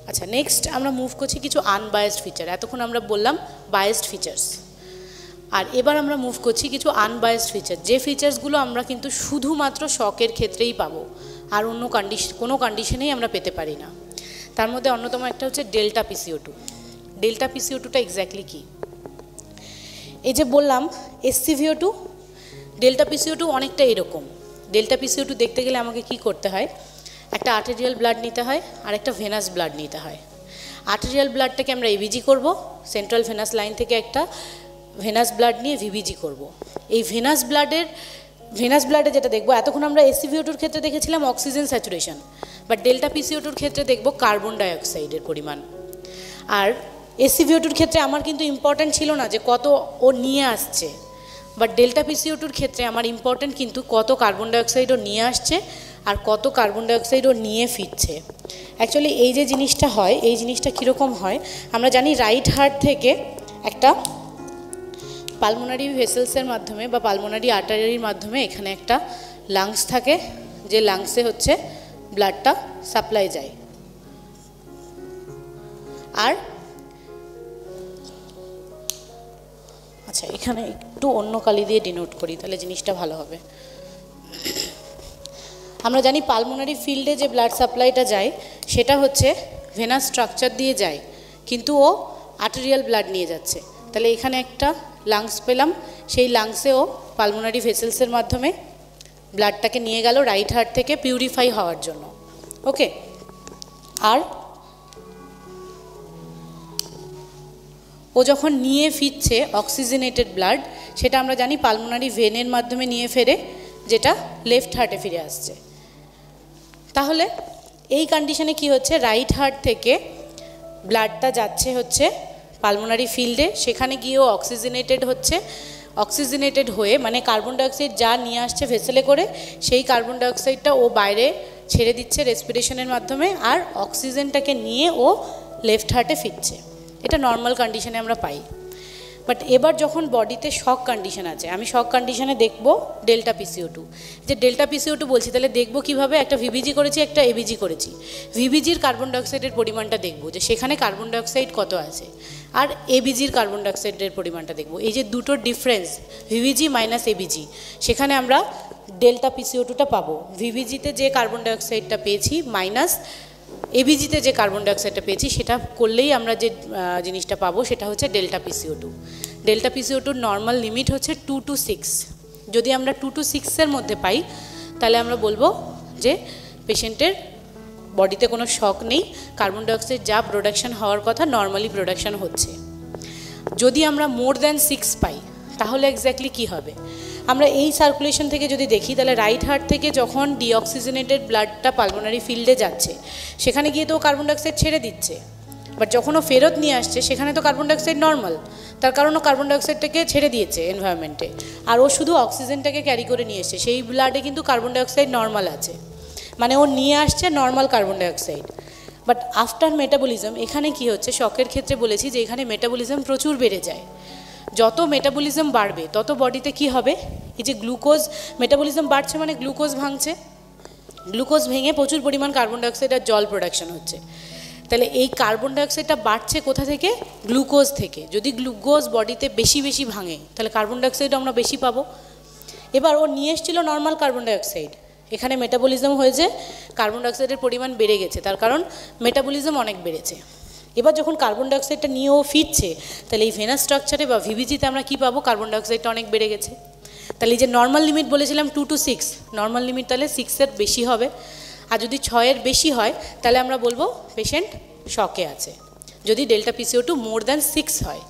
আচ্ছা, নেক্সট আমরা মুভ করছি কিছু আনবায়াসড ফিচার। এতক্ষণ আমরা বললাম বায়াসড ফিচার্স, আর এবার আমরা মুভ করছি কিছু আনবায়াসড ফিচার, যে ফিচার্সগুলো আমরা কিন্তু শুধুমাত্র শকের ক্ষেত্রেই পাবো, আর অন্য কোনো কন্ডিশনেই আমরা পেতে পারি না। তার মধ্যে অন্যতম একটা হচ্ছে ডেল্টা পিসিও2। ডেল্টা পিসিও2টা এক্স্যাক্টলি কী? এই যে বললাম SCVO2, ডেল্টা পিসিও2 অনেকটা এরকম। ডেল্টা পিসিও2 দেখতে গেলে আমাকে কি করতে হয়? একটা আর্টেরিয়াল ব্লাড নিতে হয় আর একটা ভেনাস ব্লাড নিতে হয়। আর্টেরিয়াল ব্লাডটাকে আমরা এবিজি করব, সেন্ট্রাল ভেনাস লাইন থেকে একটা ভেনাস ব্লাড নিয়ে ভিবিজি করব। এই ভেনাস ব্লাডে যেটা দেখবো, এতক্ষণ আমরা SCVO2-র ক্ষেত্রে দেখেছিলাম অক্সিজেন স্যাচুরেশন, বাট ডেল্টা পিসিও2-র ক্ষেত্রে দেখব কার্বন ডাইঅক্সাইডের পরিমাণ। আর SCVO2-র ক্ষেত্রে আমার কিন্তু ইম্পর্ট্যান্ট ছিল না যে কত ও নিয়ে আসছে, বাট ডেল্টা পিসিও2-র ক্ষেত্রে আমার ইম্পর্ট্যান্ট কিন্তু কত কার্বন ডাইঅক্সাইড ও নিয়ে আসছে আর কত কার্বন ডাইঅক্সাইড ও নিয়ে ফিরছে। অ্যাকচুয়ালি এই যে জিনিসটা হয়, এই জিনিসটা কীরকম হয় আমরা জানি, রাইট হার্ট থেকে একটা পালমোনারি ভেসেলসের মাধ্যমে বা পালমোনারি আর্টারির মাধ্যমে এখানে একটা লাংস থাকে, যে লাংসে হচ্ছে ব্লাডটা সাপ্লাই যায়। আর আচ্ছা, এখানে একটু অন্য কালি দিয়ে ডিনোট করি, তাহলে জিনিসটা ভালো হবে। আমরা জানি পালমোনারি ফিল্ডে যে ব্লাড সাপ্লাইটা যায় সেটা হচ্ছে ভেনাস স্ট্রাকচার দিয়ে যায়, কিন্তু ও আর্টেরিয়াল ব্লাড নিয়ে যাচ্ছে। তাহলে এখানে একটা লাংস পেলাম, সেই লাংসেও পালমোনারি ভেসেলসের মাধ্যমে ব্লাডটাকে নিয়ে গেল রাইট হার্ট থেকে পিউরিফাই হওয়ার জন্য। ওকে, আর ও যখন নিয়ে ফিরছে অক্সিজেনেটেড ব্লাড, সেটা আমরা জানি পালমোনারি ভেনের মাধ্যমে নিয়ে ফেরে, যেটা লেফট হার্টে ফিরে আসছে। তাহলে এই কন্ডিশনে কি হচ্ছে, রাইট হার্ট থেকে ব্লাডটা যাচ্ছে হচ্ছে পালমোনারি ফিল্ডে, সেখানে গিয়েও অক্সিজেনেটেড হচ্ছে, অক্সিজেনেটেড হয়ে মানে কার্বন ডাইঅক্সাইড যা নিয়ে আসছে ভেসেলে করে, সেই কার্বন ডাইঅক্সাইডটা ও বাইরে ছেড়ে দিচ্ছে রেসপিরেশনের মাধ্যমে, আর অক্সিজেনটাকে নিয়ে ও লেফট হার্টে ফিরছে। এটা নর্মাল কন্ডিশনে আমরা পাই। বাট এবার যখন বডিতে শক কন্ডিশন আছে, আমি শক কন্ডিশনে দেখব ডেল্টা পিসিও2। যে ডেল্টা পিসিও2 বলছি, তাহলে দেখবো কিভাবে? একটা ভিবিজি করেছি, একটা এবিজি করেছি। ভিবিজির কার্বন ডাইঅক্সাইডের পরিমাণটা দেখব যে সেখানে কার্বন ডাইঅক্সাইড কত আছে, আর এবিজির কার্বন ডাইঅক্সাইডের পরিমাণটা দেখব। এই যে দুটোর ডিফারেন্স, ভিবিজি মাইনাস এবিজি, সেখানে আমরা ডেল্টা পিসিও2টা পাবো। ভিবিজিতে যে কার্বন ডাইঅক্সাইডটা পেয়েছি মাইনাস এবিজিতে যে কার্বন ডাইঅক্সাইডটা পেয়েছি, সেটা করলেই আমরা যে জিনিসটা পাবো সেটা হচ্ছে ডেল্টা পিসিও2। ডেল্টা পিসিও2 নর্মাল লিমিট হচ্ছে 2 to 6। যদি আমরা 2 to 6-এর মধ্যে পাই, তাহলে আমরা বলবো যে পেশেন্টের বডিতে কোনো শক নেই, কার্বন ডাইঅক্সাইড যা প্রোডাকশন হওয়ার কথা নর্মালি প্রোডাকশন হচ্ছে। যদি আমরা মোর দ্যান 6 পাই, তাহলে এক্স্যাক্টলি কী হবে? আমরা এই সার্কুলেশন থেকে যদি দেখি, তাহলে রাইট হার্ট থেকে যখন ডিঅক্সিজেনেটেড ব্লাডটা পালমোনারি ফিল্ডে যাচ্ছে, সেখানে গিয়ে তো কার্বন ডাইঅক্সাইড ছেড়ে দিচ্ছে, বাট যখন ও ফেরত নিয়ে আসছে সেখানে তো কার্বন ডাইঅক্সাইড নর্মাল, তার কারণ ও কার্বন ডাইঅক্সাইডটাকে ছেড়ে দিয়েছে এনভায়রনমেন্টে, আর ও শুধু অক্সিজেনটাকে ক্যারি করে নিয়ে এসছে। সেই ব্লাডে কিন্তু কার্বন ডাইঅক্সাইড নর্মাল আছে, মানে ও নিয়ে আসছে normal carbon dioxide. But after metabolism এখানে কি হচ্ছে, শকের ক্ষেত্রে বলেছি যে এখানে মেটাবলিজম প্রচুর বেড়ে যায়। যত মেটাবলিজম বাড়বে তত বডিতে কি হবে, এই যে গ্লুকোজ মেটাবলিজম বাড়ছে মানে গ্লুকোজ ভাঙছে, গ্লুকোজ ভেঙে প্রচুর পরিমাণ কার্বন ডাইঅক্সাইড আর জল প্রোডাকশন হচ্ছে। তাহলে এই কার্বন ডাইঅক্সাইডটা বাড়ছে কোথা থেকে, গ্লুকোজ থেকে। যদি গ্লুকোজ বডিতে বেশি বেশি ভাঙে তাহলে কার্বন ডাইঅক্সাইড আমরা বেশি পাবো। এবার ও নিয়ে এসেছিলো নর্মাল কার্বন ডাইঅক্সাইড, এখানে মেটাবলিজম হয়েছে, কার্বন ডাইঅক্সাইডের পরিমাণ বেড়ে গেছে, তার কারণ মেটাবলিজম অনেক বেড়েছে। এবার যখন কার্বন ডাইঅক্সাইডটা নিয়ে ও ফিরছে তাহলে এই ভেনাস স্ট্রাকচারে বা ভিভিজিতে আমরা কী পাবো, কার্বন ডাইঅক্সাইডটা অনেক বেড়ে গেছে। তাহলে এই যে নর্মাল লিমিট বলেছিলাম 2 to 6, নর্মাল লিমিট তাহলে 6-এর বেশি হবে, আর যদি 6-এর বেশি হয় তাহলে আমরা বলবো পেশেন্ট শকে আছে, যদি ডেল্টা PCO2 মোর দ্যান 6 হয়।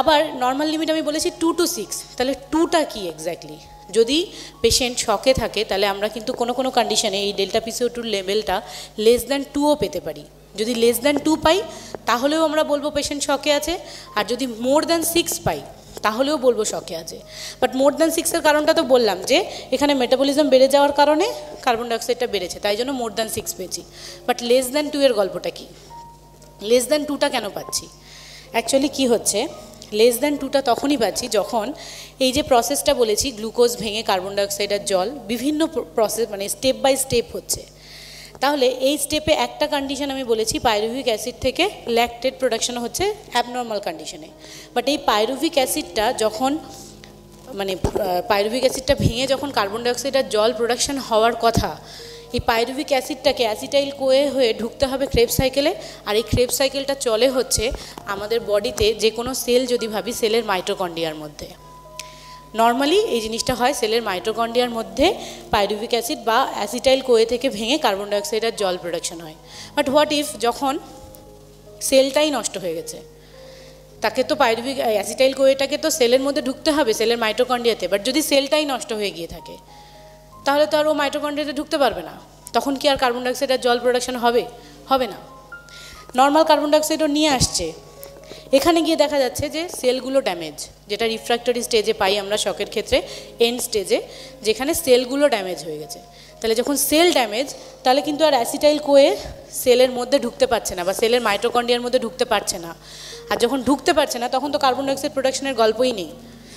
আবার নর্মাল লিমিট আমি বলেছি 2 to 6, তাহলে 2টা কি এক্স্যাক্টলি, যদি পেশেন্ট শকে থাকে তাহলে আমরা কিন্তু কোনো কোনো কন্ডিশনে এই ডেল্টা PCO2 লেভেলটা লেস দ্যান 2ও পেতে পারি। যদি লেস দ্যান 2 পাই তাহলেও আমরা বলবো পেশেন্ট শকে আছে, আর যদি মোর দ্যান 6 পাই তাহলেও বলবো শকে আছে। বাট মোর দ্যান 6-এর কারণটা তো বললাম যে এখানে মেটাবলিজম বেড়ে যাওয়ার কারণে কার্বন ডাইঅক্সাইডটা বেড়েছে, তাই জন্য মোর দ্যান 6 পেয়েছি। বাট লেস দ্যান 2-এর গল্পটা কি, লেস দ্যান 2টা কেন পাচ্ছি, অ্যাকচুয়ালি কি হচ্ছে, লেস দ্যান 2টা তখনই পাচ্ছি যখন এই যে প্রসেসটা বলেছি গ্লুকোজ ভেঙে কার্বন ডাইঅক্সাইড আর জল বিভিন্ন প্রসেস মানে স্টেপ বাই স্টেপ হচ্ছে। তাহলে এই স্টেপে একটা কন্ডিশন আমি বলেছি পাইরুভিক অ্যাসিড থেকে ল্যাকটেট প্রোডাকশন হচ্ছে অ্যাবনর্মাল কন্ডিশনে। বাট এই পাইরুভিক অ্যাসিডটা যখন মানে পাইরুভিক অ্যাসিডটা ভেঙে যখন কার্বন ডাইঅক্সাইড আর জল প্রোডাকশন হওয়ার কথা, এই পাইরুভিক অ্যাসিডটাকে অ্যাসিটাইল কোয়ে হয়ে ঢুকতে হবে ক্রেবস সাইকেলে, আর এই ক্রেবস সাইকেলটা চলে হচ্ছে আমাদের বডিতে যে কোনো সেল যদি ভাবি সেলের মাইটোকন্ড্রিয়ার মধ্যে। নর্মালি এই জিনিসটা হয় সেলের মাইটোকন্ড্রিয়ার মধ্যে পাইরুভিক অ্যাসিড বা অ্যাসিটাইল কোয়ে থেকে ভেঙে কার্বন ডাইঅক্সাইড আর জল প্রোডাকশন হয়। বাট হোয়াট ইফ যখন সেলটাই নষ্ট হয়ে গেছে, তাকে তো পাইরুভিক অ্যাসিটাইল কোয়েটাকে তো সেলের মধ্যে ঢুকতে হবে সেলের মাইটোকন্ড্রিয়াতে, বাট যদি সেলটাই নষ্ট হয়ে গিয়ে থাকে তাহলে তো আর ও মাইটোকন্ড্রিয়াতে ঢুকতে পারবে না, তখন কি আর কার্বন ডাইঅক্সাইড আর জল প্রোডাকশন হবে, হবে না। নর্মাল কার্বন ডাইঅক্সাইডও নিয়ে আসছে, এখানে গিয়ে দেখা যাচ্ছে যে সেলগুলো ড্যামেজ, যেটা রিফ্র্যাক্টরি স্টেজে পাই আমরা শকের ক্ষেত্রে এন্ড স্টেজে, যেখানে সেলগুলো ড্যামেজ হয়ে গেছে। তাহলে যখন সেল ড্যামেজ তাহলে কিন্তু আর অ্যাসিটাইল কোয়ে সেলের মধ্যে ঢুকতে পারছে না বা সেলের মাইটোকন্ড্রিয়ার মধ্যে ঢুকতে পারছে না, আর যখন ঢুকতে পারছে না তখন তো কার্বন ডাইঅক্সাইড প্রোডাকশনের গল্পই নেই।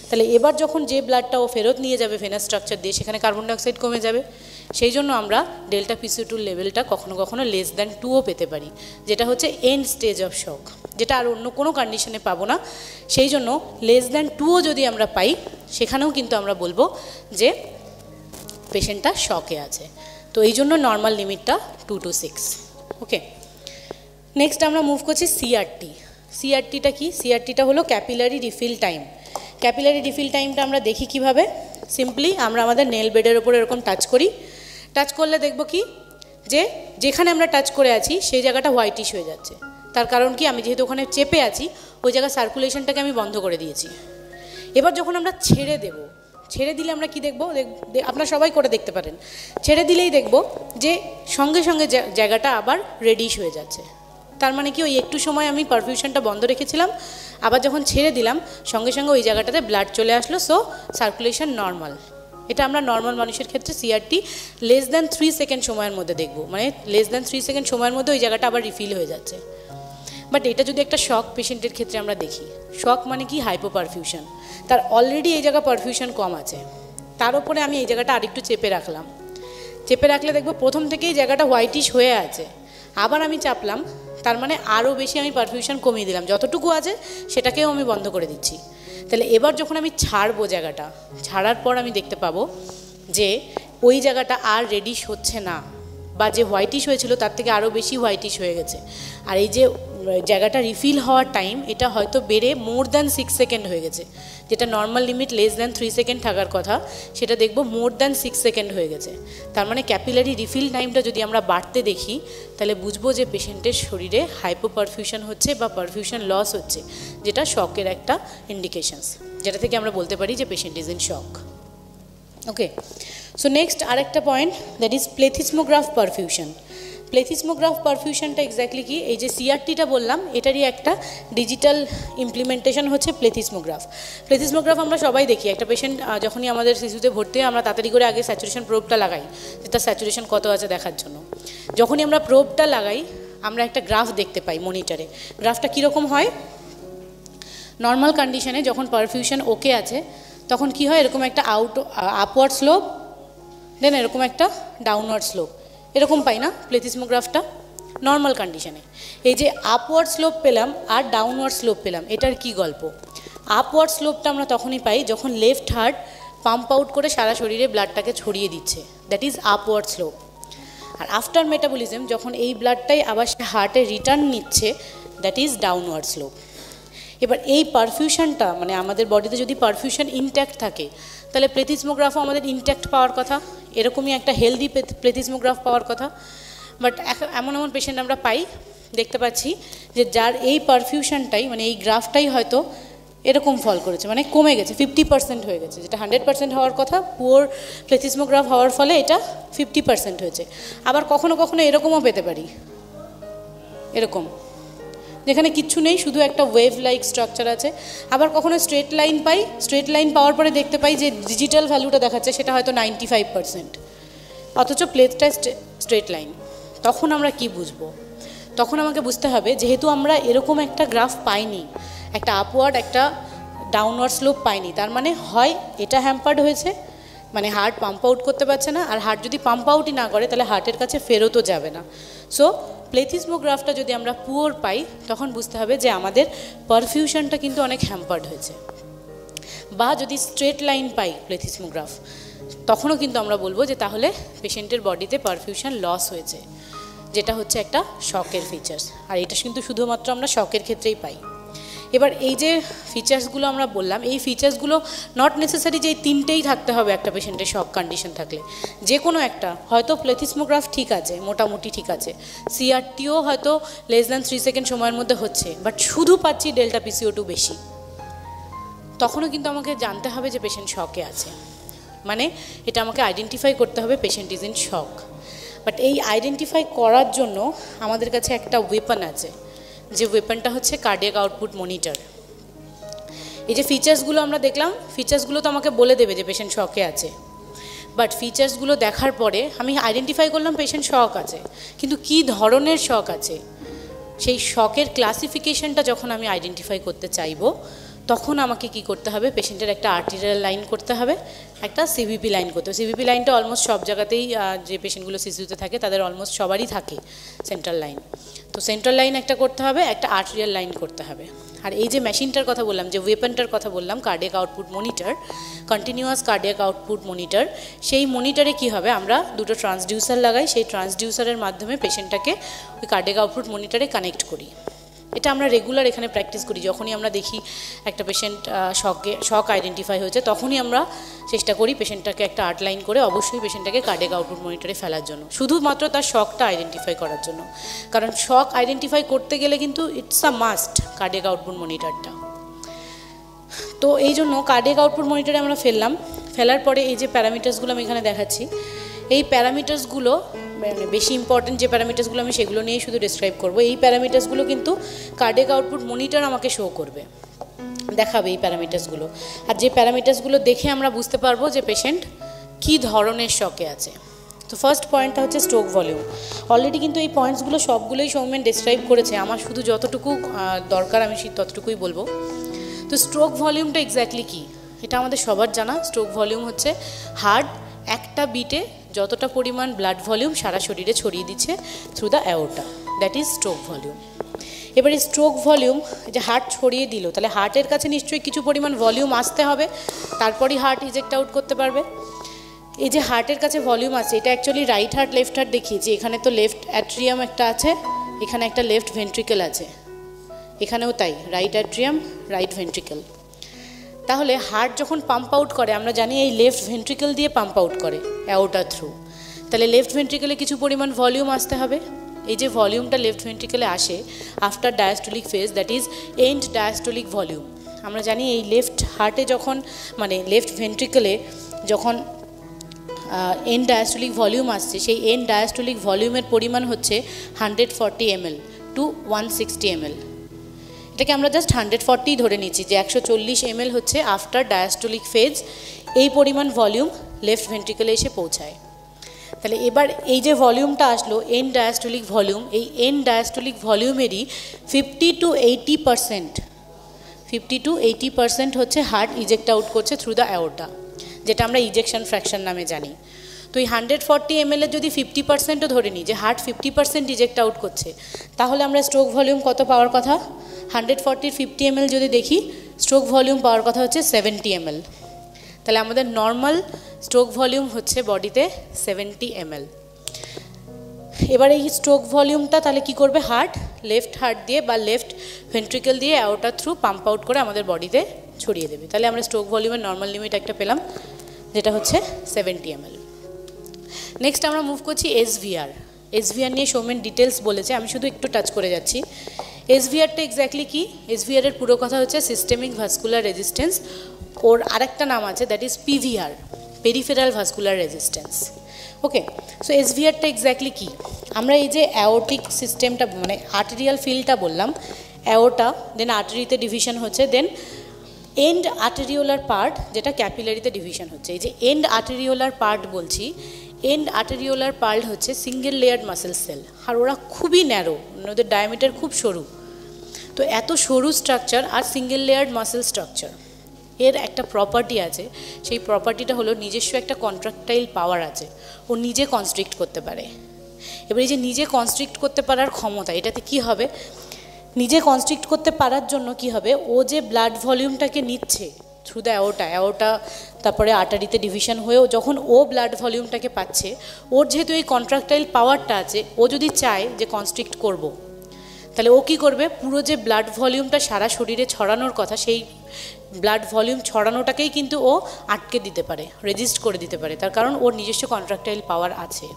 তাহলে এবার যখন যে ব্লাডটা ও ফেরত নিয়ে যাবে ভেনাস স্ট্রাকচার দিয়ে সেখানে কার্বন ডাইঅক্সাইড কমে যাবে, সেই জন্য আমরা ডেল্টা PCO2 লেভেলটা কখনো কখনো লেস দ্যান 2ও পেতে পারি, যেটা হচ্ছে এন্ড স্টেজ অফ শক, যেটা আর অন্য কোনো কন্ডিশনে পাবো না। সেই জন্য লেস দ্যান 2ও যদি আমরা পাই সেখানেও কিন্তু আমরা বলবো যে পেশেন্টটা শকে আছে। তো এই জন্য নর্মাল লিমিটটা 2 to 6। ওকে, নেক্সট আমরা মুভ করছি CRT। CRTটা কি, CRTটা হলো capillary refill time. Capillary refill টাইমটা আমরা দেখি কিভাবে, সিম্পলি আমরা আমাদের নেল বেডের ওপর এরকম টাচ করি, টাচ করলে দেখবো কি যে যেখানে আমরা টাচ করে আছি সেই জায়গাটা হোয়াইটিশ হয়ে যাচ্ছে। তার কারণ কি, আমি যেহেতু ওখানে চেপে আছি ওই জায়গার সার্কুলেশনটাকে আমি বন্ধ করে দিয়েছি। এবার যখন আমরা ছেড়ে দেব, ছেড়ে দিলে আমরা কি দেখবো, আপনারা সবাই করে দেখতে পারেন, ছেড়ে দিলেই দেখবো যে সঙ্গে সঙ্গে জায়গাটা আবার রেডিশ হয়ে যাচ্ছে। তার মানে কি, ওই একটু সময় আমি পারফিউশনটা বন্ধ রেখেছিলাম, আবার যখন ছেড়ে দিলাম সঙ্গে সঙ্গে ওই জায়গাটাতে ব্লাড চলে আসলো, সো সার্কুলেশন নর্মাল। এটা আমরা নর্মাল মানুষের ক্ষেত্রে CRT লেস দ্যান 3 সেকেন্ড সময়ের মধ্যে দেখব, মানে লেস দ্যান 3 সেকেন্ড সময়ের মধ্যে ওই জায়গাটা আবার রিফিল হয়ে যাচ্ছে। বাট এটা যদি একটা শক পেশেন্টের ক্ষেত্রে আমরা দেখি, শক মানে কি, হাইপোপারফিউশন, তার অলরেডি এই জায়গা পারফিউশন কম আছে, তার উপরে আমি এই জায়গাটা আরেকটু চেপে রাখলাম, চেপে রাখলে দেখবো প্রথম থেকেই জায়গাটা হোয়াইটিশ হয়ে আছে, আবার আমি চাপলাম, তার মানে আরও বেশি আমি পারফিউশন কমিয়ে দিলাম, যতটুকু আছে সেটাকেও আমি বন্ধ করে দিচ্ছি। তাহলে এবার যখন আমি ছাড়বো জায়গাটা, ছাড়ার পর আমি দেখতে পাবো যে ওই জায়গাটা আর রেডিশ হচ্ছে না, বা যে হোয়াইটিশ হয়েছিল তার থেকে আরও বেশি হোয়াইটিশ হয়ে গেছে। আর এই যে জায়গাটা রিফিল হওয়ার টাইম এটা হয়তো বেড়ে মোর দ্যান 6 সেকেন্ড হয়ে গেছে, যেটা normal limit less than 3 second থাকার কথা সেটা দেখব মোর দ্যান 6 সেকেন্ড হয়ে গেছে। তার মানে ক্যাপিলারি রিফিল টাইমটা যদি আমরা বাড়তে দেখি তাহলে বুঝবো যে পেশেন্টের শরীরে হাইপোপারফিউশন হচ্ছে বা পারফিউশন লস হচ্ছে, যেটা শকের একটা ইন্ডিকেশনস, যেটা থেকে আমরা বলতে পারি যে patient is in shock. Okay, so next আরেকটা point, that is plethysmograph perfusion. Plethysmograph পারফিউশনটা এক্স্যাক্টলি কি, এই যে CRTটা বললাম এটারই একটা ডিজিটাল ইমপ্লিমেন্টেশন হচ্ছে প্লেথিসমোগ্রাফ। প্লেথিসমোগ্রাফ আমরা সবাই দেখি, একটা পেশেন্ট যখনই আমাদের শিশুতে ভর্তি হয় আমরা তাড়াতাড়ি করে আগে স্যাচুরেশন প্রোবটা লাগাই, যে তার স্যাচুরেশন কত আছে দেখার জন্য। যখনই আমরা প্রোবটা লাগাই আমরা একটা গ্রাফ দেখতে পাই মনিটরে। গ্রাফটা কীরকম হয়, নর্মাল কন্ডিশনে যখন পারফিউশন ওকে আছে তখন কি হয়, এরকম একটা আপওয়ার্ড স্লোপ, দেন এরকম একটা ডাউনওয়ার্ড স্লোপ, এরকম পাই না প্লেথিসমোগ্রাফটা নর্মাল কন্ডিশনে। এই যে আপওয়ার্ড স্লোপ পেলাম আর ডাউনওয়ার্ড স্লোপ পেলাম, এটার কি গল্প? আপওয়ার্ড স্লোপটা আমরা তখনই পাই যখন লেফট হার্ট পাম্প আউট করে সারা শরীরে ব্লাডটাকে ছড়িয়ে দিচ্ছে, দ্যাট ইজ আপওয়ার্ড স্লোপ। আর আফটার মেটাবলিজম যখন এই ব্লাডটাই আবার হার্টে রিটার্ন নিচ্ছে, দ্যাট ইজ ডাউনওয়ার্ড স্লোপ। এবার এই পারফিউশনটা মানে আমাদের বডিতে যদি পারফিউশন ইনট্যাক্ট থাকে তাহলে প্লেথিসমোগ্রাফও আমাদের ইনট্যাক্ট পাওয়ার কথা, এরকমই একটা হেলদি প্লেথিসমোগ্রাফ পাওয়ার কথা। বাট এমন এমন পেশেন্ট আমরা পাই, দেখতে পাচ্ছি যে যার এই পারফিউশনটাই মানে এই গ্রাফটাই হয়তো এরকম ফল করেছে, মানে কমে গেছে, 50% হয়ে গেছে, যেটা 100% হওয়ার কথা পুয়ার প্লেথিসমোগ্রাফ হওয়ার ফলে এটা 50% হয়েছে। আবার কখনো কখনো এরকমও পেতে পারি, এরকম যেখানে কিচ্ছু নেই, শুধু একটা ওয়েভ লাইক স্ট্রাকচার আছে। আবার কখনো স্ট্রেট লাইন পাই, স্ট্রেট লাইন পাওয়ার পরে দেখতে পাই যে ডিজিটাল ভ্যালুটা দেখাচ্ছে সেটা হয়তো 95%, অথচ প্লেথটা স্ট্রেট লাইন। তখন আমরা কি বুঝবো? তখন আমাকে বুঝতে হবে যেহেতু আমরা এরকম একটা গ্রাফ পাইনি, একটা আপওয়ার্ড একটা ডাউনওয়ার্ড স্লোপ পাইনি, তার মানে হয় এটা হ্যাম্পার্ড হয়েছে, মানে হার্ট পাম্প আউট করতে পারছে না, আর হার্ট যদি পাম্প আউটই না করে তাহলে হার্টের কাছে ফেরতও যাবে না। সো প্লেথিসমোগ্রাফটা যদি আমরা পুয়ার পাই তখন বুঝতে হবে যে আমাদের পারফিউশনটা কিন্তু অনেক হ্যাম্পার্ড হয়েছে। বা যদি স্ট্রেট লাইন পাই প্লেথিসমোগ্রাফ তখনও কিন্তু আমরা বলবো যে তাহলে পেশেন্টের বডিতে পারফিউশন লস হয়েছে, যেটা হচ্ছে একটা শকের ফিচার্স। আর এটা কিন্তু শুধুমাত্র আমরা শকের ক্ষেত্রেই পাই। এবার এই যে ফিচার্সগুলো আমরা বললাম, এই ফিচার্সগুলো নট নেসেসারি যে এই তিনটেই থাকতে হবে একটা পেশেন্টের শক কন্ডিশন থাকলে, যে কোনো একটা। হয়তো প্লেথিসমোগ্রাফ ঠিক আছে, মোটামুটি ঠিক আছে, সিআরটিও হয়তো <3 সেকেন্ড সময়ের মধ্যে হচ্ছে, বাট শুধু পাচ্ছি ডেল্টা PCO2 বেশি, তখনও কিন্তু আমাকে জানতে হবে যে পেশেন্ট শকে আছে। মানে এটা আমাকে আইডেন্টিফাই করতে হবে patient is in shock. But এই আইডেন্টিফাই করার জন্য আমাদের কাছে একটা ওয়েপন আছে, যে ওয়েপনটা হচ্ছে কার্ডিয়াক আউটপুট মনিটর। এই যে ফিচার্সগুলো আমরা দেখলাম, ফিচার্সগুলো তো আমাকে বলে দেবে যে পেশেন্ট শকে আছে, বাট ফিচার্সগুলো দেখার পরে আমি আইডেন্টিফাই করলাম পেশেন্ট শক আছে, কিন্তু কি ধরনের শক আছে সেই শকের ক্লাসিফিকেশনটা যখন আমি আইডেন্টিফাই করতে চাইবো তখন আমাকে কি করতে হবে, পেশেন্টের একটা আর্টেরিয়াল লাইন করতে হবে, একটা সিভিপি লাইন করতে হবে। সিভিপি লাইনটা অলমোস্ট সব জায়গাতেই যে পেশেন্টগুলো সিসিউতে থাকে তাদের অলমোস্ট সবারই থাকে সেন্ট্রাল লাইন। তো সেন্ট্রাল লাইন একটা করতে হবে, একটা আর্টেরিয়াল লাইন করতে হবে। আর এই যে মেশিনটার কথা বললাম, যে ওয়েপনটার কথা বললাম, cardiac output monitor, continuous cardiac output monitor, সেই মনিটরে কি হবে, আমরা দুটো ট্রান্সডিউসার লাগাই, সেই ট্রান্সডিউসারের মাধ্যমে পেশেন্টটাকে ওই কার্ডিয়াক আউটপুট মনিটরে কানেক্ট করি। এটা আমরা রেগুলার এখানে প্র্যাকটিস করি। যখনই আমরা দেখি একটা পেশেন্ট শক আইডেন্টিফাই হয়েছে তখনই আমরা চেষ্টা করি পেশেন্টটাকে একটা আউটলাইন করে অবশ্যই পেশেন্টটাকে কার্ডিয়াক আউটপুট মনিটরে ফেলার জন্য, শুধুমাত্র তার শকটা আইডেন্টিফাই করার জন্য। কারণ শক আইডেন্টিফাই করতে গেলে কিন্তু it's a must cardiac output মনিটরটা। তো এই জন্য কার্ডিয়াক আউটপুট মনিটরে আমরা ফেলার পরে এই যে প্যারামিটার্সগুলো আমি এখানে দেখাচ্ছি, এই প্যারামিটার্সগুলো মানে বেশি ইম্পর্টেন্ট যে প্যারামিটার্সগুলো আমি সেগুলো নিয়েই শুধু ডিসক্রাইব করবো। এই প্যারামিটার্সগুলো কিন্তু কার্ডিয়াক আউটপুট মনিটর আমাকে শো করবে, দেখাবে এই প্যারামিটার্সগুলো। আর যে প্যারামিটার্সগুলো দেখে আমরা বুঝতে পারবো যে পেশেন্ট কী ধরনের শকে আছে। তো ফার্স্ট পয়েন্টটা হচ্ছে স্ট্রোক ভলিউম। অলরেডি কিন্তু এই পয়েন্টসগুলো সবগুলোই সৌমেন ডিসক্রাইব করেছে, আমার শুধু যতটুকু দরকার আমি ততটুকুই বলবো। তো স্ট্রোক ভলিউমটা এক্স্যাক্টলি কী এটা আমাদের সবার জানা। স্ট্রোক ভলিউম হচ্ছে হার্ট একটা বিটে যতটা পরিমাণ ব্লাড ভলিউম সারা শরীরে ছড়িয়ে দিচ্ছে through the aorta, that is stroke volume. এবার এই স্ট্রোক ভলিউম যে হার্ট ছড়িয়ে দিল, তাহলে হার্টের কাছে নিশ্চয়ই কিছু পরিমাণ ভলিউম আসতে হবে, তারপরই হার্ট ইজেক্ট আউট করতে পারবে। এই যে হার্টের কাছে ভলিউম আছে, এটা actually right heart left heart দেখিয়েছি। এখানে তো লেফট অ্যাট্রিয়াম একটা আছে, এখানে একটা লেফট ভেন্ট্রিকেল আছে, এখানেও তাই, রাইট অ্যাট্রিয়াম রাইট ভেন্ট্রিকেল। তাহলে হার্ট যখন পাম্প আউট করে আমরা জানি এই লেফট ভেন্ট্রিকেল দিয়ে পাম্প আউট করে অ্যাওর্টা থ্রু, তাহলে লেফট ভেন্ট্রিকেলে কিছু পরিমাণ ভলিউম আসতে হবে। এই যে ভলিউমটা লেফট ভেন্ট্রিকেলে আসে after diastolic phase, that is end diastolic volume. আমরা জানি এই লেফট হার্টে যখন মানে লেফট ভেন্ট্রিকেলে যখন এন্ড ডায়াস্টোলিক ভলিউম আসছে, সেই এন্ড ডায়াস্টোলিক ভলিউমের পরিমাণ হচ্ছে 140 ml টু 160 ml। এটাকে আমরা জাস্ট 140 ধরে নিচ্ছি যে 140 ml হচ্ছে আফটার ডায়াস্টোলিক ফেজ, এই পরিমাণ ভলিউম লেফট ভেন্ট্রিকেলে এসে পৌঁছায়। তাহলে এবার এই যে ভলিউমটা আসলো এন্ড ডায়াস্টোলিক ভলিউম, এই এন্ড ডায়াস্টোলিক ভলিউমেরই 50 to 80% হচ্ছে হার্ট ইজেক্ট আউট করছে থ্রু দ্য অ্যাওর্টা, যেটা আমরা ইজেকশন ফ্র্যাকশন নামে জানি। তো এই 140 ml এর যদি 50%ও ধরে নিই যে হার্ট 50% ইজেক্ট আউট করছে, তাহলে আমরা স্ট্রোক ভলিউম কত পাওয়ার কথা? 140 50 ml যদি দেখি, স্ট্রোক ভলিউম পাওয়ার কথা হচ্ছে 70 ml। তাহলে আমাদের নর্মাল স্ট্রোক ভলিউম হচ্ছে বডিতে 70 ml। এবার এই স্ট্রোক ভলিউমটা তাহলে কি করবে? হার্ট লেফট হার্ট দিয়ে বা লেফট ভেন্ট্রিকেল দিয়ে অ্যাওর্টা থ্রু পাম্প আউট করে আমাদের বডিতে ছড়িয়ে দেবে। তাহলে আমরা স্ট্রোক ভলিউমের নর্মাল লিমিট একটা পেলাম, যেটা হচ্ছে 70 ml। নেক্সট আমরা মুভ করছি এসভিআর। এসভিআর নিয়ে সৌমেন ডিটেলস বলেছে, আমি শুধু একটু টাচ করে যাচ্ছি। এসভিআরটা এক্স্যাক্টলি কি? এসভিআর এর পুরো কথা হচ্ছে সিস্টেমিক ভাস্কুলার রেজিস্ট্যান্স। ওর আরেকটা নাম আছে, that is PVR, peripheral vascular resistance. Okay, so এসভিআরটা এক্স্যাক্টলি কি? আমরা এই যে অ্যাওর্টিক সিস্টেমটা মানে আর্টেরিয়াল ফিল্ডটা বললাম, অ্যাওর্টা, দেন আর্টারিতে ডিভিশন হচ্ছে, দেন এন্ড আর্টেরিওলার পার্ট যেটা ক্যাপিলারিতে ডিভিশন হচ্ছে। এই যে এন্ড আর্টেরিওলার পার্ট বলছি, এন্ড আর্টেরিওলার পার্ট হচ্ছে সিঙ্গেল লেয়ার্ড মাসেল সেল, আর ওরা খুবই ন্যারো, ওদের ডায়ামিটার খুব সরু। তো এত সরু স্ট্রাকচার আর সিঙ্গেল লেয়ার্ড মাসেল স্ট্রাকচার, এর একটা প্রপার্টি আছে, সেই প্রপার্টিটা হলো নিজস্ব একটা কন্ট্রাকটাইল পাওয়ার আছে, ও নিজে কনস্ট্রিক্ট করতে পারে। এবার এই যে নিজে কনস্ট্রিক্ট করতে পারার ক্ষমতা, এটাতে কি হবে? নিজে কনস্ট্রিক্ট করতে পারার জন্য কি হবে? ও যে ব্লাড ভলিউমটাকে নিচ্ছে থ্রু দ্য অ্যাওর্টা, তারপরে আর্টারিতে ডিভিশন হয়েও যখন ও ব্লাড ভলিউমটাকে পাচ্ছে, ওর যেহেতু এই কন্ট্রাকটাইল পাওয়ারটা আছে, ও যদি চায় যে কনস্ট্রিক্ট করব, তাহলে ও কী করবে? পুরো যে ব্লাড ভলিউমটা সারা শরীরে ছড়ানোর কথা, সেই ব্লাড ভলিউম ছড়ানোটাকেই কিন্তু ও আটকে দিতে পারে, রেজিস্ট করে দিতে পারে, তার কারণ ওর নিজস্ব কন্ট্রাকটাইল পাওয়ার আছে।